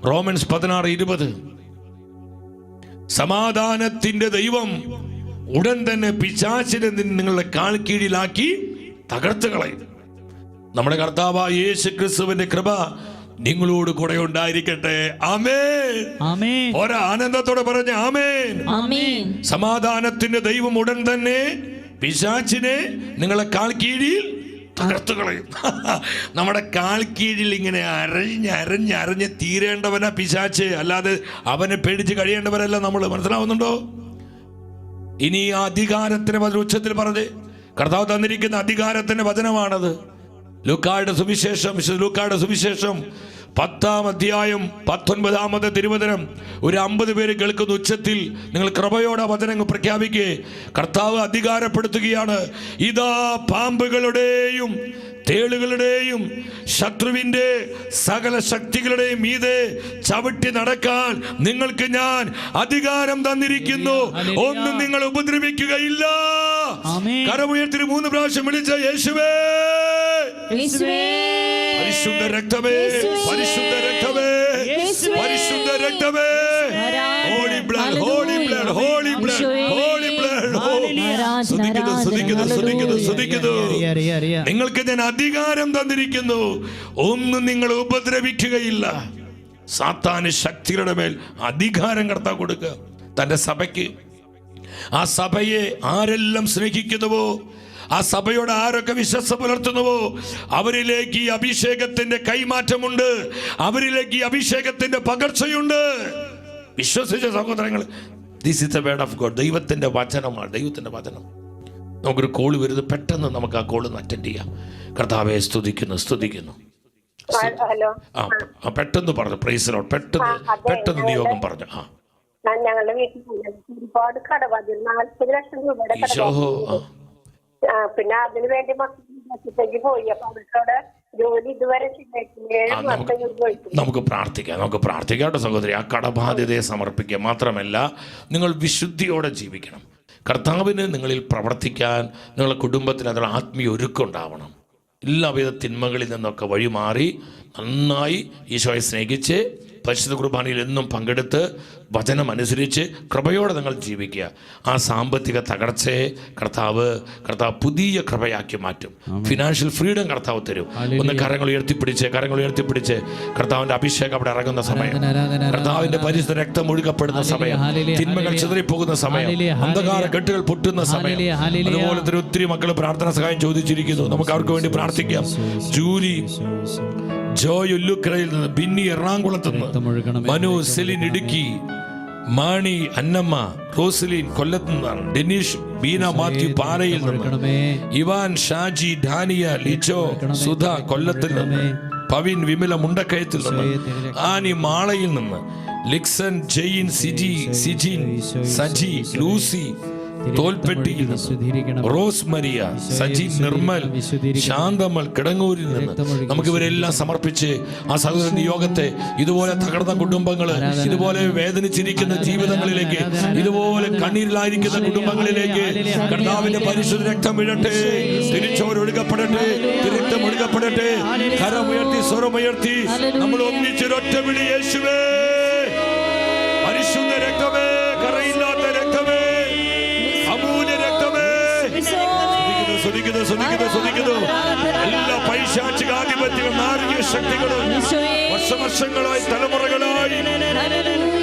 റോമൻസ് 16:20. സമാധാനത്തിന്റെ ദൈവം ഉടൻ തന്നെ പിശാചിനെ നിങ്ങളുടെ കാൽ കീഴിലാക്കി തകർത്ത് കളയും. നമ്മുടെ കർത്താവായ യേശു ക്രിസ്തുവിന്റെ കൃപ നിങ്ങളോട് കൂടെ ഉണ്ടായിരിക്കട്ടെ. ആമേൻ. ഒരാ ആനന്ദത്തോടെ പറഞ്ഞ ആമേൻ. സമാധാനത്തിന്റെ ദൈവം ഉടൻ തന്നെ പിശാചിനെ നിങ്ങളെ കാൽ കീഴിൽ തകർത്തു കളയും. നമ്മുടെ കാൽ കീഴിൽ ഇങ്ങനെ അരഞ്ഞ് തീരേണ്ടവനാ പിശാച്, അല്ലാതെ അവനെ പേടിച്ച് കഴിയേണ്ടവരല്ല നമ്മൾ. മനസ്സിലാവുന്നുണ്ടോ? ഇനി ആ അധികാരത്തിന് ഉച്ചത്തിൽ പറഞ്ഞ് കർത്താവ് തന്നിരിക്കുന്ന അധികാരത്തിന്റെ വചനമാണത്. ലൂക്കായുടെ സുവിശേഷം 10-ാം അധ്യായം 19-ാമത്തെ തിരുവചനം. ഒരു 50 പേര് കേൾക്കുന്ന ഉച്ചത്തിൽ നിങ്ങൾ കൃപയോടെ വചനങ്ങൾ പ്രഖ്യാപിക്കേ. കർത്താവ് അധികാരപ്പെടുത്തുകയാണ്. ഇതാ പാമ്പുകളുടെയും തേളുകളുടെയും ശത്രുവിന്റെ സകല ശക്തികളുടെയും മീതെ ചവിട്ടി നടക്കാൻ നിങ്ങൾക്ക് ഞാൻ അധികാരം തന്നിരിക്കുന്നു, ഒന്നും നിങ്ങൾ ഉപദ്രവിക്കുകയില്ല. കരമുയർത്തി 3 പ്രാവശ്യം വിളിച്ച യേശുവേ, പരിശുദ്ധ രക്തമേ, പരിശുദ്ധ രക്തമേ, പരിശുദ്ധ രക്തമേ, holy blood, holy blood, holy blood, holy blood. ശ്രദ്ധിക്കുന്നു. നിങ്ങൾക്ക് ഞാൻ അധികാരം തന്നിരിക്കുന്നു, ഒന്നും നിങ്ങൾ ഉപദ്രവിക്കുകയില്ല. സാത്താന് ശക്തികളുടെ മേൽ അധികാരം കർത്താവ് കൊടുക്കുക തന്റെ സഭയ്ക്ക്. ആ സഭയെ ആരെല്ലാം സ്നേഹിക്കുന്നുവോ, ആ സഭയോട് ആരൊക്കെ വിശ്വാസം പുലർത്തുന്നുവോ, അവരിലേക്ക് ഈ അഭിഷേകത്തിന്റെ കൈമാറ്റമുണ്ട്, അവരിലേക്ക് ഈ അഭിഷേകത്തിന്റെ പകർച്ചയുണ്ട്. വിശ്വസിച്ച സഹോദരങ്ങൾ, this is the word of God. ദൈവത്തിന്റെ വചനമാണ്, ദൈവത്തിന്റെ വചനം. നമുക്കൊരു കോള് വരുന്നത്, പെട്ടെന്ന് നമുക്ക് ആ കോള് അറ്റൻഡ് ചെയ്യാം. കർത്താവെ സ്തുതിക്കുന്നു. ഹലോ, പെട്ടെന്ന് പറഞ്ഞു. Praise the Lord. പെട്ടെന്ന് നിയോഗം പറഞ്ഞു. ഞങ്ങളുടെ വീട്ടിൽ ഒരുപാട് കടബാധ്യത, 40 ലക്ഷം രൂപയുടെ കടബാധ്യത. പിന്നെ അതിനു വേണ്ടി മക്കളിലേക്ക് പോയി. അപ്പൊ അവർക്കവിടെ ജോലി ഇതുവരെ ശരിയായിട്ടില്ല. 7 വർഷം പോയിട്ട്. നമുക്ക് പ്രാർത്ഥിക്കാം കേട്ടോ സഹോദരി. ആ കടബാധ്യതയെ സമർപ്പിക്കുക മാത്രമല്ല, നിങ്ങൾ വിശുദ്ധിയോടെ ജീവിക്കണം. കർത്താവിന് നിങ്ങളിൽ പ്രവർത്തിക്കാൻ നിങ്ങളുടെ കുടുംബത്തിന് അതിനുള്ള ആത്മീയ ഒരുക്കം ഉണ്ടാവണം. എല്ലാവിധ തിന്മകളിൽ നിന്നൊക്കെ വഴിമാറി നന്നായി ഈശോയെ സ്നേഹിച്ച് പരിശുദ്ധ കുർബാനയിൽ എന്നും പങ്കെടുത്ത് വചനം അനുസരിച്ച് കൃപയോടെ നിങ്ങൾ ജീവിക്കുക. ആ സാമ്പത്തിക തകർച്ചയെ കർത്താവ് പുതിയ കൃപയാക്കി മാറ്റും. ഫിനാൻഷ്യൽ ഫ്രീഡം കർത്താവ് തരും. ഒന്ന് കരങ്ങൾ ഉയർത്തിപ്പിടിച്ച് കർത്താവിന്റെ അഭിഷേകം അവിടെ ഇറങ്ങുന്ന സമയം, കർത്താവിന്റെ പരിശുദ്ധ രക്തം ഒഴുകപ്പെടുന്ന സമയം, തിന്മകൾ ചിതറിപ്പോകുന്ന സമയം, അന്ധകാര കെട്ടുകൾ പൊട്ടുന്ന സമയം. അതുപോലെ തന്നെ ഒത്തിരി മക്കൾ പ്രാർത്ഥന സഹായം ചോദിച്ചിരിക്കുന്നു. നമുക്ക് അവർക്ക് വേണ്ടി പ്രാർത്ഥിക്കാം. ജൂലി ജോയ് ഉല്ലുക്കരയിൽ നിന്ന്, ബിന്നി എറണാകുളത്ത് നിന്ന്, മനു സെലിൻ ഇടുക്കി, മാണി അന്നമ്മ, റോസലിൻ കൊല്ലത്ത് നിന്നാണ്, ഡെനീഷ് ബീന മാത്യു പാറയിൽ നിന്ന്, ഇവാൻ ഷാജി ഡാനിയ ലിജോ സുധ കൊല്ലത്തിൽ നിന്ന്, പവിൻ വിമല മുണ്ടക്കയത്തിൽ നിന്ന്, ആനി മാളയിൽ നിന്ന്, ലിക്സൺ ജെയിൻ സിജിൻ സജി ലൂസി തോൽപ്പെട്ടിയിൽ നിന്ന്, റോസ് മരിയ, സജി നിർമ്മൽ, ശാന്തമൽ കിടങ്ങൂരിൽ നിന്ന്. നമുക്ക് ഇവരെല്ലാം സമർപ്പിച്ച് ആ സഹോദര നിയോഗത്തെ, ഇതുപോലെ തകർന്ന കുടുംബങ്ങള്, ഇതുപോലെ വേദനിച്ചിരിക്കുന്ന ജീവിതങ്ങളിലേക്ക്, ഇതുപോലെ കണ്ണീരിലായിരിക്കുന്ന കുടുംബങ്ങളിലേക്ക് കർത്താവിന്റെ പരിശുദ്ധ രക്തം വീഴട്ടെ, തിരിച്ചോരൊഴുകപ്പെടട്ടെ, രക്തം ഒഴുകപ്പെടട്ടെ. കരമുയർത്തി സ്വരമുയർത്തി നമ്മൾ ഒന്നിച്ചൊരൊറ്റ വിളി, യേശുവേ, പരിശുദ്ധ രക്തമേ, കറയില്ലാത്ത രക്തമേ, അമൂല്യ രക്തമേ. സ്തുതിക്കുന്നു. എല്ലാ പൈശാചികാധിപത്യങ്ങളും നാരകീയ ശക്തികളും വർഷങ്ങളായി തലമുറകളായി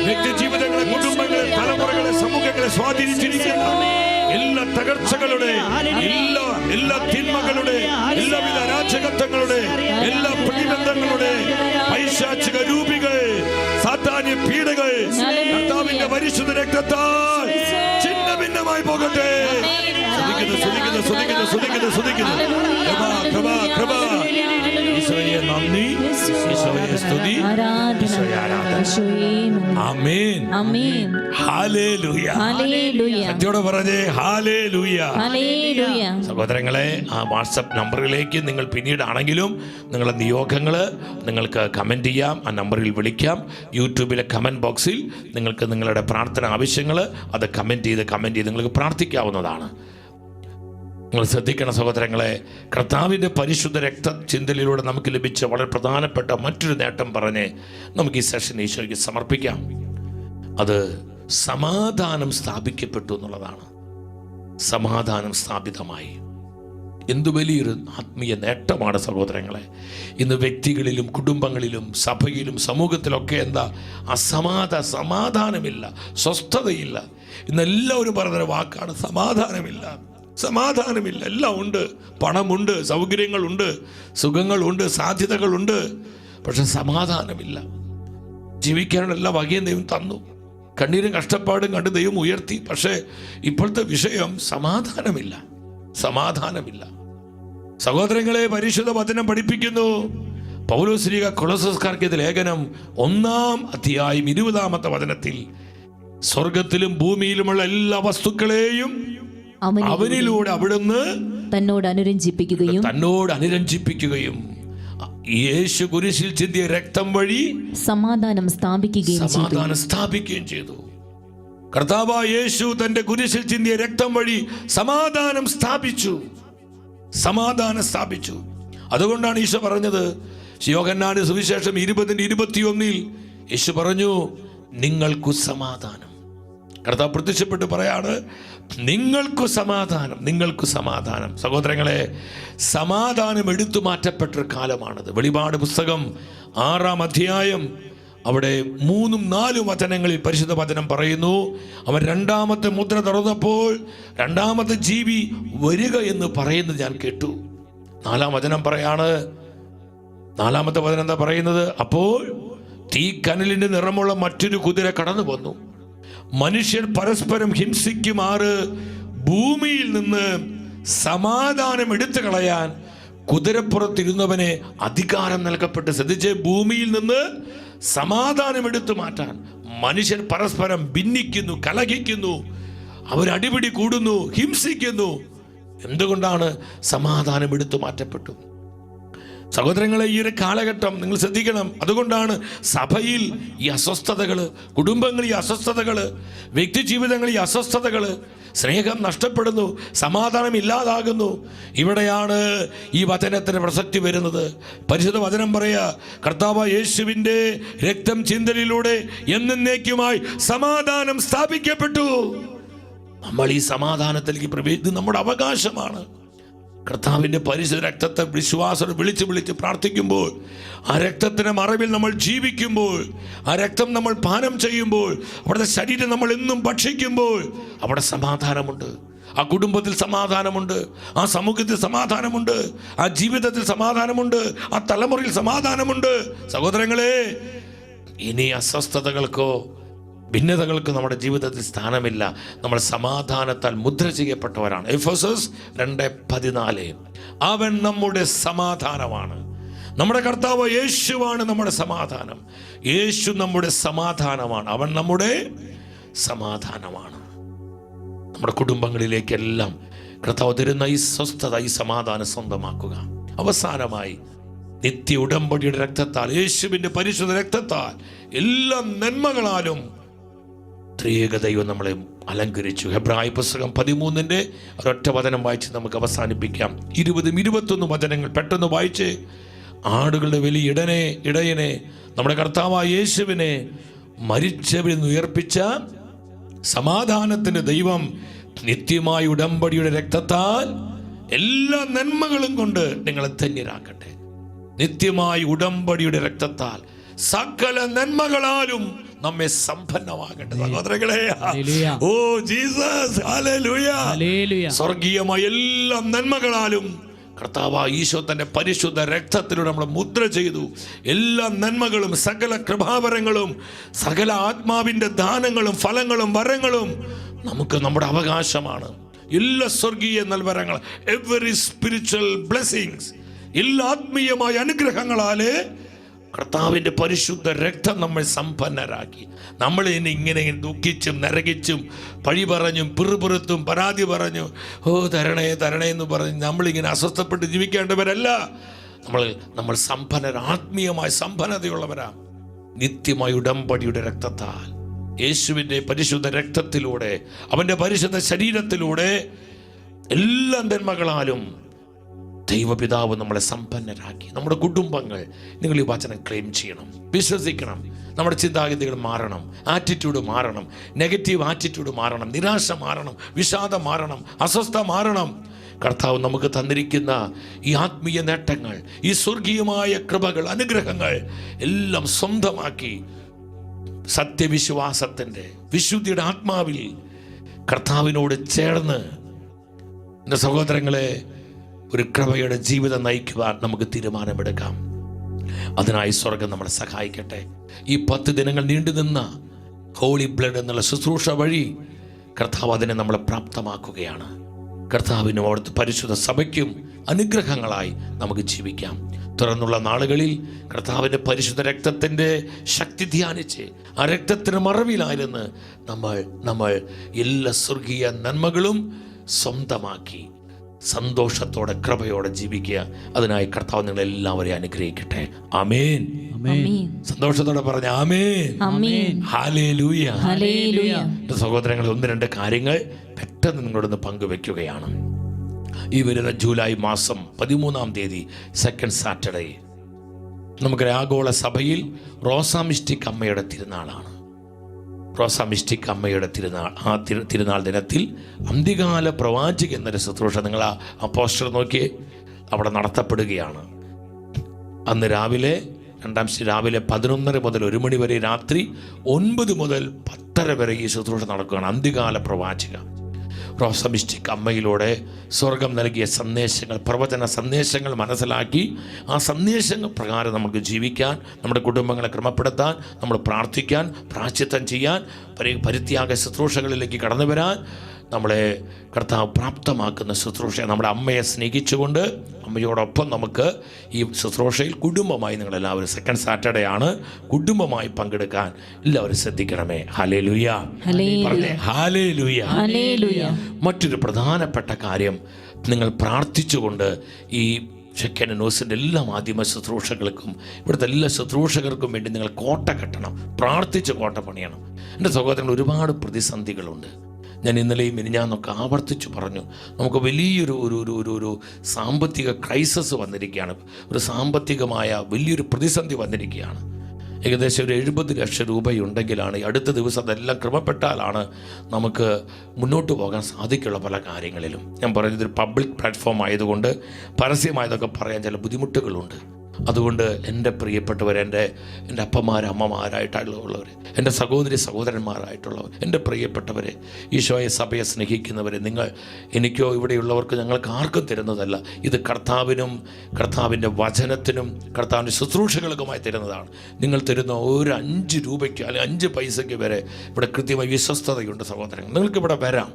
വ്യക്തി ജീവിതങ്ങളെ, കുടുംബങ്ങളെ, തലമുറകളെ, സമൂഹങ്ങളെ സ്വാധീനിച്ചിരിക്കുന്ന എല്ലാ തകർച്ചകളുടെ, എല്ലാ തിന്മകളുടെ, എല്ലാവിധ അരാജകത്വങ്ങളുടെ, എല്ലാ പ്രതിബന്ധങ്ങളുടെ പൈശാചിക രൂപികൾ, സാത്താന്യ പീഡകൾ കർത്താവിന്റെ പരിശുദ്ധ രക്തത്താൽ ഛിന്ന ഭിന്നമായി പോകട്ടെ. സ്തുതിക്കുന്നു. കൃപ. ഈശോയെ നന്ദി, ഈശോയെ സ്തുതി, ഈശോയെ ആരാധന. ആമേൻ. ഹല്ലേലൂയ. സത്യോടെ പറഞ്ഞേ ഹല്ലേലൂയ. സഹോദരങ്ങളെ, ആ വാട്സപ്പ് നമ്പറിലേക്ക് നിങ്ങൾ പിന്നീടാണെങ്കിലും നിങ്ങളുടെ നിയോഗങ്ങള് നിങ്ങൾക്ക് കമന്റ് ചെയ്യാം. ആ നമ്പറിൽ വിളിക്കാം. യൂട്യൂബിലെ കമന്റ് ബോക്സിൽ നിങ്ങൾക്ക് നിങ്ങളുടെ പ്രാർത്ഥന ആവശ്യങ്ങൾ അത് കമന്റ് ചെയ്ത് നിങ്ങൾക്ക് പ്രാർത്ഥിക്കാവുന്നതാണ്. നിങ്ങൾ ശ്രദ്ധിക്കണം സഹോദരങ്ങളെ, കർത്താവിൻ്റെ പരിശുദ്ധ രക്തചിന്തയിലൂടെ നമുക്ക് ലഭിച്ച വളരെ പ്രധാനപ്പെട്ട മറ്റൊരു നേട്ടം പറഞ്ഞ് നമുക്ക് ഈ സെഷൻ ഈശോയ്ക്ക് സമർപ്പിക്കാം. അത് സമാധാനം സ്ഥാപിക്കപ്പെട്ടു എന്നുള്ളതാണ്. സമാധാനം സ്ഥാപിതമായി. എന്തു വലിയൊരു ആത്മീയ നേട്ടമാണ് സഹോദരങ്ങളെ. ഇന്ന് വ്യക്തികളിലും കുടുംബങ്ങളിലും സഭയിലും സമൂഹത്തിലൊക്കെ സമാധാനമില്ല, സ്വസ്ഥതയില്ല. ഇന്നെല്ലാവരും പറഞ്ഞ വാക്കാണ് സമാധാനമില്ല. എല്ലാം ഉണ്ട്, പണമുണ്ട്, സൗകര്യങ്ങളുണ്ട്, സുഖങ്ങളുണ്ട്, സാധ്യതകളുണ്ട്, പക്ഷെ സമാധാനമില്ല. ജീവിക്കാനുള്ള എല്ലാ വകയും ദൈവം തന്നു, കണ്ണീരും കഷ്ടപ്പാടും കണ്ട് ദൈവം ഉയർത്തി. പക്ഷേ ഇപ്പോഴത്തെ വിഷയം സമാധാനമില്ല. സഹോദരങ്ങളെ, പരിശുദ്ധ വചനം പഠിപ്പിക്കുന്നു. പൗലോസ് ശ്ലീഹ കൊളോസ്യർക്കെഴുതിയ ലേഖനം 1-ാം അധ്യായം 20-ാമത്തെ വചനത്തിൽ, സ്വർഗത്തിലും ഭൂമിയിലുമുള്ള എല്ലാ വസ്തുക്കളെയും അവനിലൂടെ അവിടുന്ന് തന്നോട് അനുരഞ്ജിപ്പിക്കുകയും യേശു കുരിശിൽ ചിന്തിയ രക്തം വഴി സമാധാനം സ്ഥാപിക്കുകയും ചെയ്തു. കർത്താവായ യേശു തന്റെ കുരിശിൽ ചിന്തിയ രക്തം വഴി സമാധാനം സ്ഥാപിച്ചു. അതുകൊണ്ടാണ് ഈശോ പറഞ്ഞത്, യോഹന്നാന്റെ സുവിശേഷം 20:21 യേശു പറഞ്ഞു, നിങ്ങൾക്കു സമാധാനം. കർത്താവ് പ്രത്യക്ഷപ്പെട്ട് പറയാണ്, നിങ്ങൾക്കു സമാധാനം. സഹോദരങ്ങളെ, സമാധാനം എടുത്തു മാറ്റപ്പെട്ടൊരു കാലമാണത്. വെളിപാട് പുസ്തകം 6-ാം അധ്യായം അവിടെ 3-4 വചനങ്ങളിൽ പരിശുദ്ധ വചനം പറയുന്നു, അവൻ 2-ാമത്തെ മുദ്ര തുറന്നപ്പോൾ 2-ാമത്തെ ജീവി വരിക എന്ന് പറയുന്നത് ഞാൻ കേട്ടു. 4-ാം വചനം പറയാണ്, 4-ാമത്തെ വചനം എന്താ പറയുന്നത്? അപ്പോൾ തീക്കനലിന്റെ നിറമുള്ള മറ്റൊരു കുതിര കടന്നു വന്നു. മനുഷ്യർ പരസ്പരം ഹിംസിക്കുമാറ് ഭൂമിയിൽ നിന്ന് സമാധാനം എടുത്തു കളയാൻ കുതിരപ്പുറത്തിരുന്നവനെ അധികാരം നൽകപ്പെട്ട്. ശ്രദ്ധിച്ച്, ഭൂമിയിൽ നിന്ന് സമാധാനം എടുത്തു മാറ്റാൻ, മനുഷ്യർ പരസ്പരം ഭിന്നിക്കുന്നു, കലഹിക്കുന്നു, അവരടിപിടി കൂടുന്നു, ഹിംസിക്കുന്നു. എന്തുകൊണ്ടാണ്? സമാധാനം എടുത്തു മാറ്റപ്പെട്ടു. സഹോദരങ്ങളെ, ഈ ഒരു കാലഘട്ടം നിങ്ങൾ ശ്രദ്ധിക്കണം. അതുകൊണ്ടാണ് സഭയിൽ ഈ അസ്വസ്ഥതകൾ, കുടുംബങ്ങളിൽ ഈ അസ്വസ്ഥതകൾ, വ്യക്തി ജീവിതങ്ങളിൽ ഈ അസ്വസ്ഥതകൾ, സ്നേഹം നഷ്ടപ്പെടുന്നു, സമാധാനം ഇല്ലാതാകുന്നു. ഇവിടെയാണ് ഈ വചനത്തിന് പ്രസക്തി വരുന്നത്. പരിശുദ്ധ വചനം പറയാ, കർത്താവ് യേശുവിൻ്റെ രക്തം ചിന്തലിലൂടെ എന്നേക്കുമായി സമാധാനം സ്ഥാപിക്കപ്പെട്ടു. നമ്മൾ ഈ സമാധാനത്തിലേക്ക് പ്രവേശിക്കുന്നത് നമ്മുടെ അവകാശമാണ്. കർത്താവിൻ്റെ പരിശുദ്ധ രക്തത്തെ വിശ്വാസം വിളിച്ച് പ്രാർത്ഥിക്കുമ്പോൾ, ആ രക്തത്തിന് മറവിൽ നമ്മൾ ജീവിക്കുമ്പോൾ, ആ രക്തം നമ്മൾ പാനം ചെയ്യുമ്പോൾ, അവിടുത്തെ ശരീരം നമ്മൾ എന്നും ഭക്ഷിക്കുമ്പോൾ അവിടെ സമാധാനമുണ്ട്. ആ കുടുംബത്തിൽ സമാധാനമുണ്ട്, ആ സമൂഹത്തിൽ സമാധാനമുണ്ട്, ആ ജീവിതത്തിൽ സമാധാനമുണ്ട്, ആ തലമുറയിൽ സമാധാനമുണ്ട്. സഹോദരങ്ങളെ, ഇനി അസ്വസ്ഥതകൾക്കോ ഭിന്നതകൾക്ക് നമ്മുടെ ജീവിതത്തിൽ സ്ഥാനമില്ല. നമ്മൾ സമാധാനത്താൽ മുദ്ര ചെയ്യപ്പെട്ടവരാണ്. എഫെസോസ് 2:14. അവൻ നമ്മുടെ സമാധാനമാണ്. നമ്മുടെ കർത്താവ് യേശുവാണ് നമ്മുടെ സമാധാനം. യേശു നമ്മുടെ സമാധാനമാണ്. അവൻ നമ്മുടെ സമാധാനമാണ്. നമ്മുടെ കുടുംബങ്ങളിലേക്കെല്ലാം കർത്താവ് തരുന്ന ഈ സ്വസ്ഥത, ഈ സമാധാനം സ്വന്തമാക്കുക. അവസാനമായി, നിത്യ ഉടമ്പടിയുടെ രക്തത്താൽ, യേശുവിൻ്റെ പരിശുദ്ധ രക്തത്താൽ, എല്ലാ നന്മകളാലും ത്രിയേക ദൈവം നമ്മളെ അലങ്കരിച്ചു. ഹെബ്രായ പുസ്തകം 13 ഒരൊറ്റ വചനം വായിച്ച് നമുക്ക് അവസാനിപ്പിക്കാം. 20-21 വചനങ്ങൾ പെട്ടെന്ന് വായിച്ച്. ആടുകളുടെ വലിയ ഇടയനെ നമ്മുടെ കർത്താവായ യേശുവിനെ മരിച്ചവരിൽ നിന്ന് ഉയർപ്പിച്ച സമാധാനത്തിൻ്റെ ദൈവം നിത്യമായ ഉടമ്പടിയുടെ രക്തത്താൽ എല്ലാ നന്മകളും കൊണ്ട് നിങ്ങളെ ധന്യരാക്കട്ടെ. നിത്യമായ ഉടമ്പടിയുടെ രക്തത്താൽ സകല നന്മകളാലും നമ്മെ സമ്പന്നമാകട്ടെ. സഹോദരങ്ങളെ, ഓ ജീസസ്, ഹല്ലേലൂയ. സ്വർഗീയമായ എല്ലാ നന്മകളാലും കർത്താവ് ഈശോ തന്റെ പരിശുദ്ധ രക്തത്തിലൂടെ നമ്മളെ മുദ്ര ചെയ്തു. എല്ലാ നന്മകളും, സകല കൃപാവരങ്ങളും, സകല ആത്മാവിന്റെ ദാനങ്ങളും ഫലങ്ങളും വരങ്ങളും നമുക്ക് നമ്മുടെ അവകാശമാണ്. എല്ലാ സ്വർഗീയ നൽവരങ്ങൾ, എവറി സ്പിരിച്വൽ ബ്ലെസ്സിങ്സ്, എല്ലാ ആത്മീയമായ അനുഗ്രഹങ്ങളാലേ കർത്താവിൻ്റെ പരിശുദ്ധ രക്തം നമ്മൾ സമ്പന്നരാക്കി. നമ്മൾ ഇങ്ങനെ ദുഃഖിച്ചും നരകിച്ചും പഴി പറഞ്ഞും പിറുപിറുത്തും പരാതി പറഞ്ഞു, ഓ തരണേ എന്ന് പറഞ്ഞ് നമ്മളിങ്ങനെ അസ്വസ്ഥപ്പെട്ട് ജീവിക്കേണ്ടവരല്ല. നമ്മൾ സമ്പന്നർ, ആത്മീയമായ സമ്പന്നതയുള്ളവരാ. നിത്യമായ ഉടമ്പടിയുടെ രക്തത്താൽ, യേശുവിൻ്റെ പരിശുദ്ധ രക്തത്തിലൂടെ, അവൻ്റെ പരിശുദ്ധ ശരീരത്തിലൂടെ എല്ലാ നന്മകളാലും ദൈവപിതാവ് നമ്മളെ സമ്പന്നരാക്കി. നമ്മുടെ കുടുംബങ്ങൾ, നിങ്ങൾ ഈ വചനം ക്ലെയിം ചെയ്യണം, വിശ്വസിക്കണം. നമ്മുടെ ചിന്താഗതികൾ മാറണം, ആറ്റിറ്റ്യൂഡ് മാറണം, നെഗറ്റീവ് ആറ്റിറ്റ്യൂഡ് മാറണം, നിരാശ മാറണം, വിഷാദം മാറണം, അസ്വസ്ഥ മാറണം. കർത്താവ് നമുക്ക് തന്നിരിക്കുന്ന ഈ ആത്മീയ നേട്ടങ്ങൾ, ഈ സ്വർഗീയമായ കൃപകൾ, അനുഗ്രഹങ്ങൾ എല്ലാം സ്വന്തമാക്കി സത്യവിശ്വാസത്തിൻ്റെ, വിശുദ്ധിയുടെ ആത്മാവിൽ കർത്താവിനോട് ചേർന്ന് എൻ്റെ സഹോദരങ്ങളെ ഒരു കൃപയുടെ ജീവിതം നയിക്കുവാൻ നമുക്ക് തീരുമാനമെടുക്കാം. അതിനായി സ്വർഗം നമ്മളെ സഹായിക്കട്ടെ. ഈ 10 ദിനങ്ങൾ നീണ്ടു നിന്ന ഹോളി ബ്ലഡ് എന്നുള്ള ശുശ്രൂഷ വഴി കർത്താവ് അതിനെ നമ്മളെ പ്രാപ്തമാക്കുകയാണ്. കർത്താവിനും അവിടുത്തെ പരിശുദ്ധ സഭയ്ക്കും അനുഗ്രഹങ്ങളായി നമുക്ക് ജീവിക്കാം. തുറന്നുള്ള നാളുകളിൽ കർത്താവിൻ്റെ പരിശുദ്ധ രക്തത്തിൻ്റെ ശക്തി ധ്യാനിച്ച് ആ രക്തത്തിന് മറവിലായിരുന്ന് നമ്മൾ എല്ലാ സ്വർഗീയ നന്മകളും സ്വന്തമാക്കി സന്തോഷത്തോടെ കൃപയോടെ ജീവിക്കുക. അതിനായി കർത്താവ് നിങ്ങൾ എല്ലാവരെയും അനുഗ്രഹിക്കട്ടെ. ആമേൻ. സന്തോഷത്തോടെ പറഞ്ഞ ആമേൻ. ഹല്ലേലൂയ. സഹോദരങ്ങൾ, 1-2 കാര്യങ്ങൾ പെട്ടെന്ന് നിങ്ങളോടൊന്ന് പങ്കുവെക്കുകയാണ്. ഈ വരുന്ന ജൂലൈ മാസം 13-ാം തീയതി, സെക്കൻഡ് സാറ്റർഡേ, നമുക്ക് ആഗോള സഭയിൽ റോസാ മിസ്റ്റിക് അമ്മയുടെ തിരുനാളാണ്. റോസാ മിസ്റ്റിക് അമ്മയുടെ തിരുനാൾ. ആ തിരുനാൾ ദിനത്തിൽ അന്ത്യകാല പ്രവാചക എന്നൊരു ശുശ്രൂഷ, നിങ്ങൾ ആ പോസ്റ്റർ നോക്കി, അവിടെ നടത്തപ്പെടുകയാണ്. അന്ന് രാവിലെ 11:30 മുതൽ 1 മണി വരെ, രാത്രി 9 മുതൽ 10:30 വരെ ഈ ശുശ്രൂഷ നടക്കുകയാണ്. അന്ത്യകാല പ്രവാചക റോസാ മിസ്റ്റിക് അമ്മയിലൂടെ സ്വർഗം നൽകിയ സന്ദേശങ്ങൾ, പ്രവചന സന്ദേശങ്ങൾ മനസ്സിലാക്കി ആ സന്ദേശങ്ങൾ പ്രകാരം നമുക്ക് ജീവിക്കാൻ, നമ്മുടെ കുടുംബങ്ങളെ ക്രമപ്പെടുത്താൻ, നമ്മൾ പ്രാർത്ഥിക്കാൻ, പ്രാശ്ചിത്തം ചെയ്യാൻ, പരിത്യാഗ ശുശ്രൂഷകളിലേക്ക് കടന്നു വരാൻ നമ്മളെ കർത്താവ് പ്രാപ്തമാക്കുന്ന ശുശ്രൂഷ. നമ്മുടെ അമ്മയെ സ്നേഹിച്ചുകൊണ്ട് അമ്മയോടൊപ്പം നമുക്ക് ഈ ശുശ്രൂഷയിൽ കുടുംബമായി നിങ്ങളെല്ലാവരും സെക്കൻഡ് സാറ്റർഡേ ആണ് കുടുംബമായി പങ്കെടുക്കാൻ എല്ലാവരും ശ്രദ്ധിക്കണമേ. ഹല്ലേലൂയ, പറഞ്ഞേ ഹല്ലേലൂയ. മറ്റൊരു പ്രധാനപ്പെട്ട കാര്യം, നിങ്ങൾ പ്രാർത്ഥിച്ചുകൊണ്ട് ഈ ഷെക്കേന ന്യൂസിൻ്റെ എല്ലാ മാധ്യമ ശുശ്രൂഷകൾക്കും ഇവിടുത്തെ എല്ലാ ശുശ്രൂഷകർക്കും വേണ്ടി നിങ്ങൾ കോട്ട കെട്ടണം, പ്രാർത്ഥിച്ച് കോട്ട പണിയണം. എൻ്റെ സഹോദരങ്ങൾ, ഒരുപാട് പ്രതിസന്ധികളുണ്ട്. ഞാൻ ഇന്നലെയും മിനിഞ്ഞാന്നൊക്കെ ആവർത്തിച്ചു പറഞ്ഞു, നമുക്ക് വലിയൊരു ഒരു സാമ്പത്തിക ക്രൈസിസ് വന്നിരിക്കുകയാണ്. ഒരു സാമ്പത്തികമായ വലിയൊരു പ്രതിസന്ധി വന്നിരിക്കുകയാണ്. ഏകദേശം ഒരു 70 ലക്ഷം രൂപയുണ്ടെങ്കിലാണ് ഈ അടുത്ത ദിവസം അതെല്ലാം ക്രമപ്പെട്ടാലാണ് നമുക്ക് മുന്നോട്ട് പോകാൻ സാധിക്കുള്ള പല കാര്യങ്ങളിലും. ഞാൻ പറയുന്നത് ഒരു പബ്ലിക് പ്ലാറ്റ്ഫോം ആയതുകൊണ്ട് പരസ്യമായതൊക്കെ പറയാൻ ചില ബുദ്ധിമുട്ടുകളുണ്ട്. അതുകൊണ്ട് എൻ്റെ പ്രിയപ്പെട്ടവർ, എൻ്റെ അപ്പന്മാർ അമ്മമാരായിട്ടുള്ളവർ, എൻ്റെ സഹോദരി സഹോദരന്മാരായിട്ടുള്ളവർ, എൻ്റെ പ്രിയപ്പെട്ടവരെ, ഈശോയെ സഭയെ സ്നേഹിക്കുന്നവരെ, നിങ്ങൾ എനിക്കോ ഇവിടെയുള്ളവർക്ക് ഞങ്ങൾക്ക് ആർക്കും തരുന്നതല്ല. ഇത് കർത്താവിനും കർത്താവിൻ്റെ വചനത്തിനും കർത്താവിൻ്റെ ശുശ്രൂഷകൾക്കുമായി തരുന്നതാണ്. നിങ്ങൾ തരുന്ന ഒരു 5 രൂപയ്ക്ക് അല്ലെങ്കിൽ 5 പൈസയ്ക്ക് വരെ ഇവിടെ കൃത്യമായി വിശ്വസ്തതയുണ്ട് സഹോദരങ്ങൾ. നിങ്ങൾക്കിവിടെ വരാം.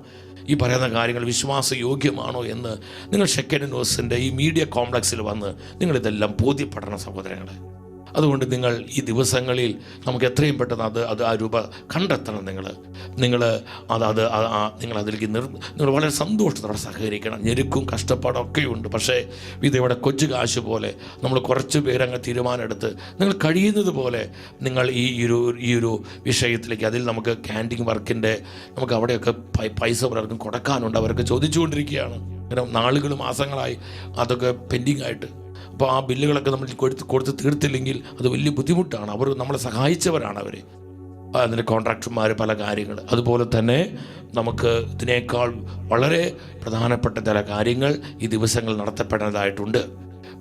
ഈ പറയുന്ന കാര്യങ്ങൾ വിശ്വാസയോഗ്യമാണോ എന്ന് നിങ്ങൾ ഷെക്കേന ന്യൂസിൻ്റെ ഈ മീഡിയ കോംപ്ലക്സിൽ വന്ന് നിങ്ങളിതെല്ലാം ബോധ്യപ്പെടണം സഹോദരങ്ങളെ. അതുകൊണ്ട് നിങ്ങൾ ഈ ദിവസങ്ങളിൽ നമുക്ക് എത്രയും പെട്ടെന്ന് ആ രൂപ കണ്ടെത്തണം. നിങ്ങളതിലേക്ക് നിങ്ങൾ വളരെ സന്തോഷത്തോടെ സഹകരിക്കണം. ഞെരുക്കും കഷ്ടപ്പാടൊക്കെ ഉണ്ട്. പക്ഷേ ഇതിവിടെ കൊച്ചു കാശ് പോലെ നമ്മൾ കുറച്ച് പേരങ്ങ് തീരുമാനമെടുത്ത് നിങ്ങൾ കഴിയുന്നത് പോലെ നിങ്ങൾ ഈ ഒരു വിഷയത്തിലേക്ക്, അതിൽ നമുക്ക് ക്യാൻറ്റീൻ വർക്കിൻ്റെ നമുക്ക് അവിടെയൊക്കെ പൈസ പലർക്കും കൊടുക്കാനുണ്ട്. അവരൊക്കെ ചോദിച്ചുകൊണ്ടിരിക്കുകയാണ്. അങ്ങനെ നാളുകൾ മാസങ്ങളായി അതൊക്കെ പെൻഡിങ് ആയിട്ട്. അപ്പോൾ ആ ബില്ലുകളൊക്കെ നമ്മൾ കൊടുത്ത് തീർത്തില്ലെങ്കിൽ അത് വലിയ ബുദ്ധിമുട്ടാണ്. അവർ നമ്മളെ സഹായിച്ചവരാണ് അവർ, അതിൻ്റെ കോൺട്രാക്ടർമാർ, പല കാര്യങ്ങൾ. അതുപോലെ തന്നെ നമുക്ക് ഇതിനേക്കാൾ വളരെ പ്രധാനപ്പെട്ട ചില കാര്യങ്ങൾ ഈ ദിവസങ്ങൾ നടത്തപ്പെടേണ്ടതായിട്ടുണ്ട്.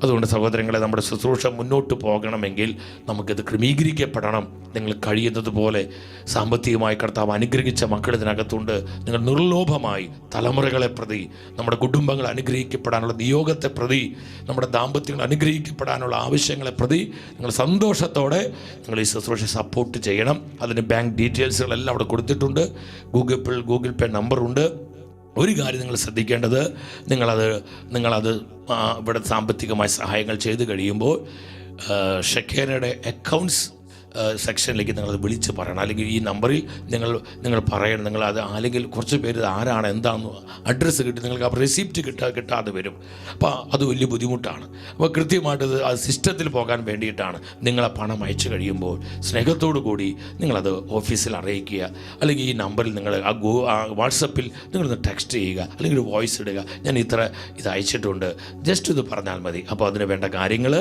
അതുകൊണ്ട് സഹോദരങ്ങളെ, നമ്മുടെ ശുശ്രൂഷ മുന്നോട്ട് പോകണമെങ്കിൽ നമുക്കിത് ക്രമീകരിക്കപ്പെടണം. നിങ്ങൾ കഴിയുന്നത് പോലെ സാമ്പത്തികമായി കർത്താവ് അനുഗ്രഹിച്ച മക്കൾ ഇതിനകത്തുണ്ട്. നിങ്ങൾ നിർലോഭമായി തലമുറകളെ പ്രതി, നമ്മുടെ കുടുംബങ്ങൾ അനുഗ്രഹിക്കപ്പെടാനുള്ള നിയോഗത്തെ പ്രതി, നമ്മുടെ ദാമ്പത്യങ്ങൾ അനുഗ്രഹിക്കപ്പെടാനുള്ള ആവശ്യങ്ങളെ പ്രതി നിങ്ങൾ സന്തോഷത്തോടെ നിങ്ങൾ ഈ ശുശ്രൂഷ സപ്പോർട്ട് ചെയ്യണം. അതിന് ബാങ്ക് ഡീറ്റെയിൽസുകളെല്ലാം അവിടെ കൊടുത്തിട്ടുണ്ട്. ഗൂഗിൾ പേ നമ്പറുണ്ട്. ഒരു കാര്യം നിങ്ങൾ ശ്രദ്ധിക്കേണ്ടത്, നിങ്ങളത് ഇവിടെ സാമ്പത്തികമായ സഹായങ്ങൾ ചെയ്ത് കഴിയുമ്പോൾ ഷെക്കേനയുടെ അക്കൗണ്ട്സ് സെക്ഷനിലേക്ക് നിങ്ങളത് വിളിച്ച് പറയണം. അല്ലെങ്കിൽ ഈ നമ്പറിൽ നിങ്ങൾ പറയണം. നിങ്ങളത് അല്ലെങ്കിൽ കുറച്ച് പേര് ആരാണ് എന്താണെന്ന് അഡ്രസ്സ് കിട്ടി നിങ്ങൾക്ക് ആ റെസിപ്റ്റ് കിട്ടാതെ വരും. അപ്പോൾ അത് വലിയ ബുദ്ധിമുട്ടാണ്. അപ്പോൾ കൃത്യമായിട്ട് അത് സിസ്റ്റത്തിൽ പോകാൻ വേണ്ടിയിട്ടാണ് നിങ്ങളെ പണം അയച്ചു കഴിയുമ്പോൾ സ്നേഹത്തോടു കൂടി നിങ്ങളത് ഓഫീസിൽ അറിയിക്കുക. അല്ലെങ്കിൽ ഈ നമ്പറിൽ നിങ്ങൾ വാട്സപ്പിൽ നിങ്ങളൊന്ന് ടെക്സ്റ്റ് ചെയ്യുക, അല്ലെങ്കിൽ ഒരു വോയിസ് ഇടുക, ഞാൻ ഇത് അയച്ചിട്ടുണ്ട്, ജസ്റ്റ് ഇത് പറഞ്ഞാൽ മതി. അപ്പോൾ അതിന് വേണ്ട കാര്യങ്ങൾ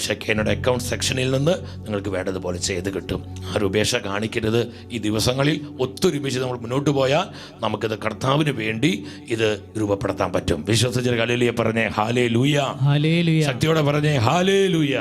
ഷെക്കേനയുടെ അക്കൗണ്ട് സെക്ഷനിൽ നിന്ന് നിങ്ങൾക്ക് വേണ്ടതുപോലെ ചെയ്ത് കിട്ടും. ആരും ഉപേക്ഷ കാണിക്കരുത്. ഈ ദിവസങ്ങളിൽ ഒത്തൊരുമിച്ച് നമ്മൾ മുന്നോട്ട് പോയാൽ നമുക്കിത് കർത്താവിന് വേണ്ടി ഇത് രൂപപ്പെടുത്താൻ പറ്റും. വിശ്വസിച്ച ഹല്ലേലൂയ പറഞ്ഞേ, ഹല്ലേലൂയ. ശക്തിയോടെ പറഞ്ഞേ, ഹല്ലേലൂയ.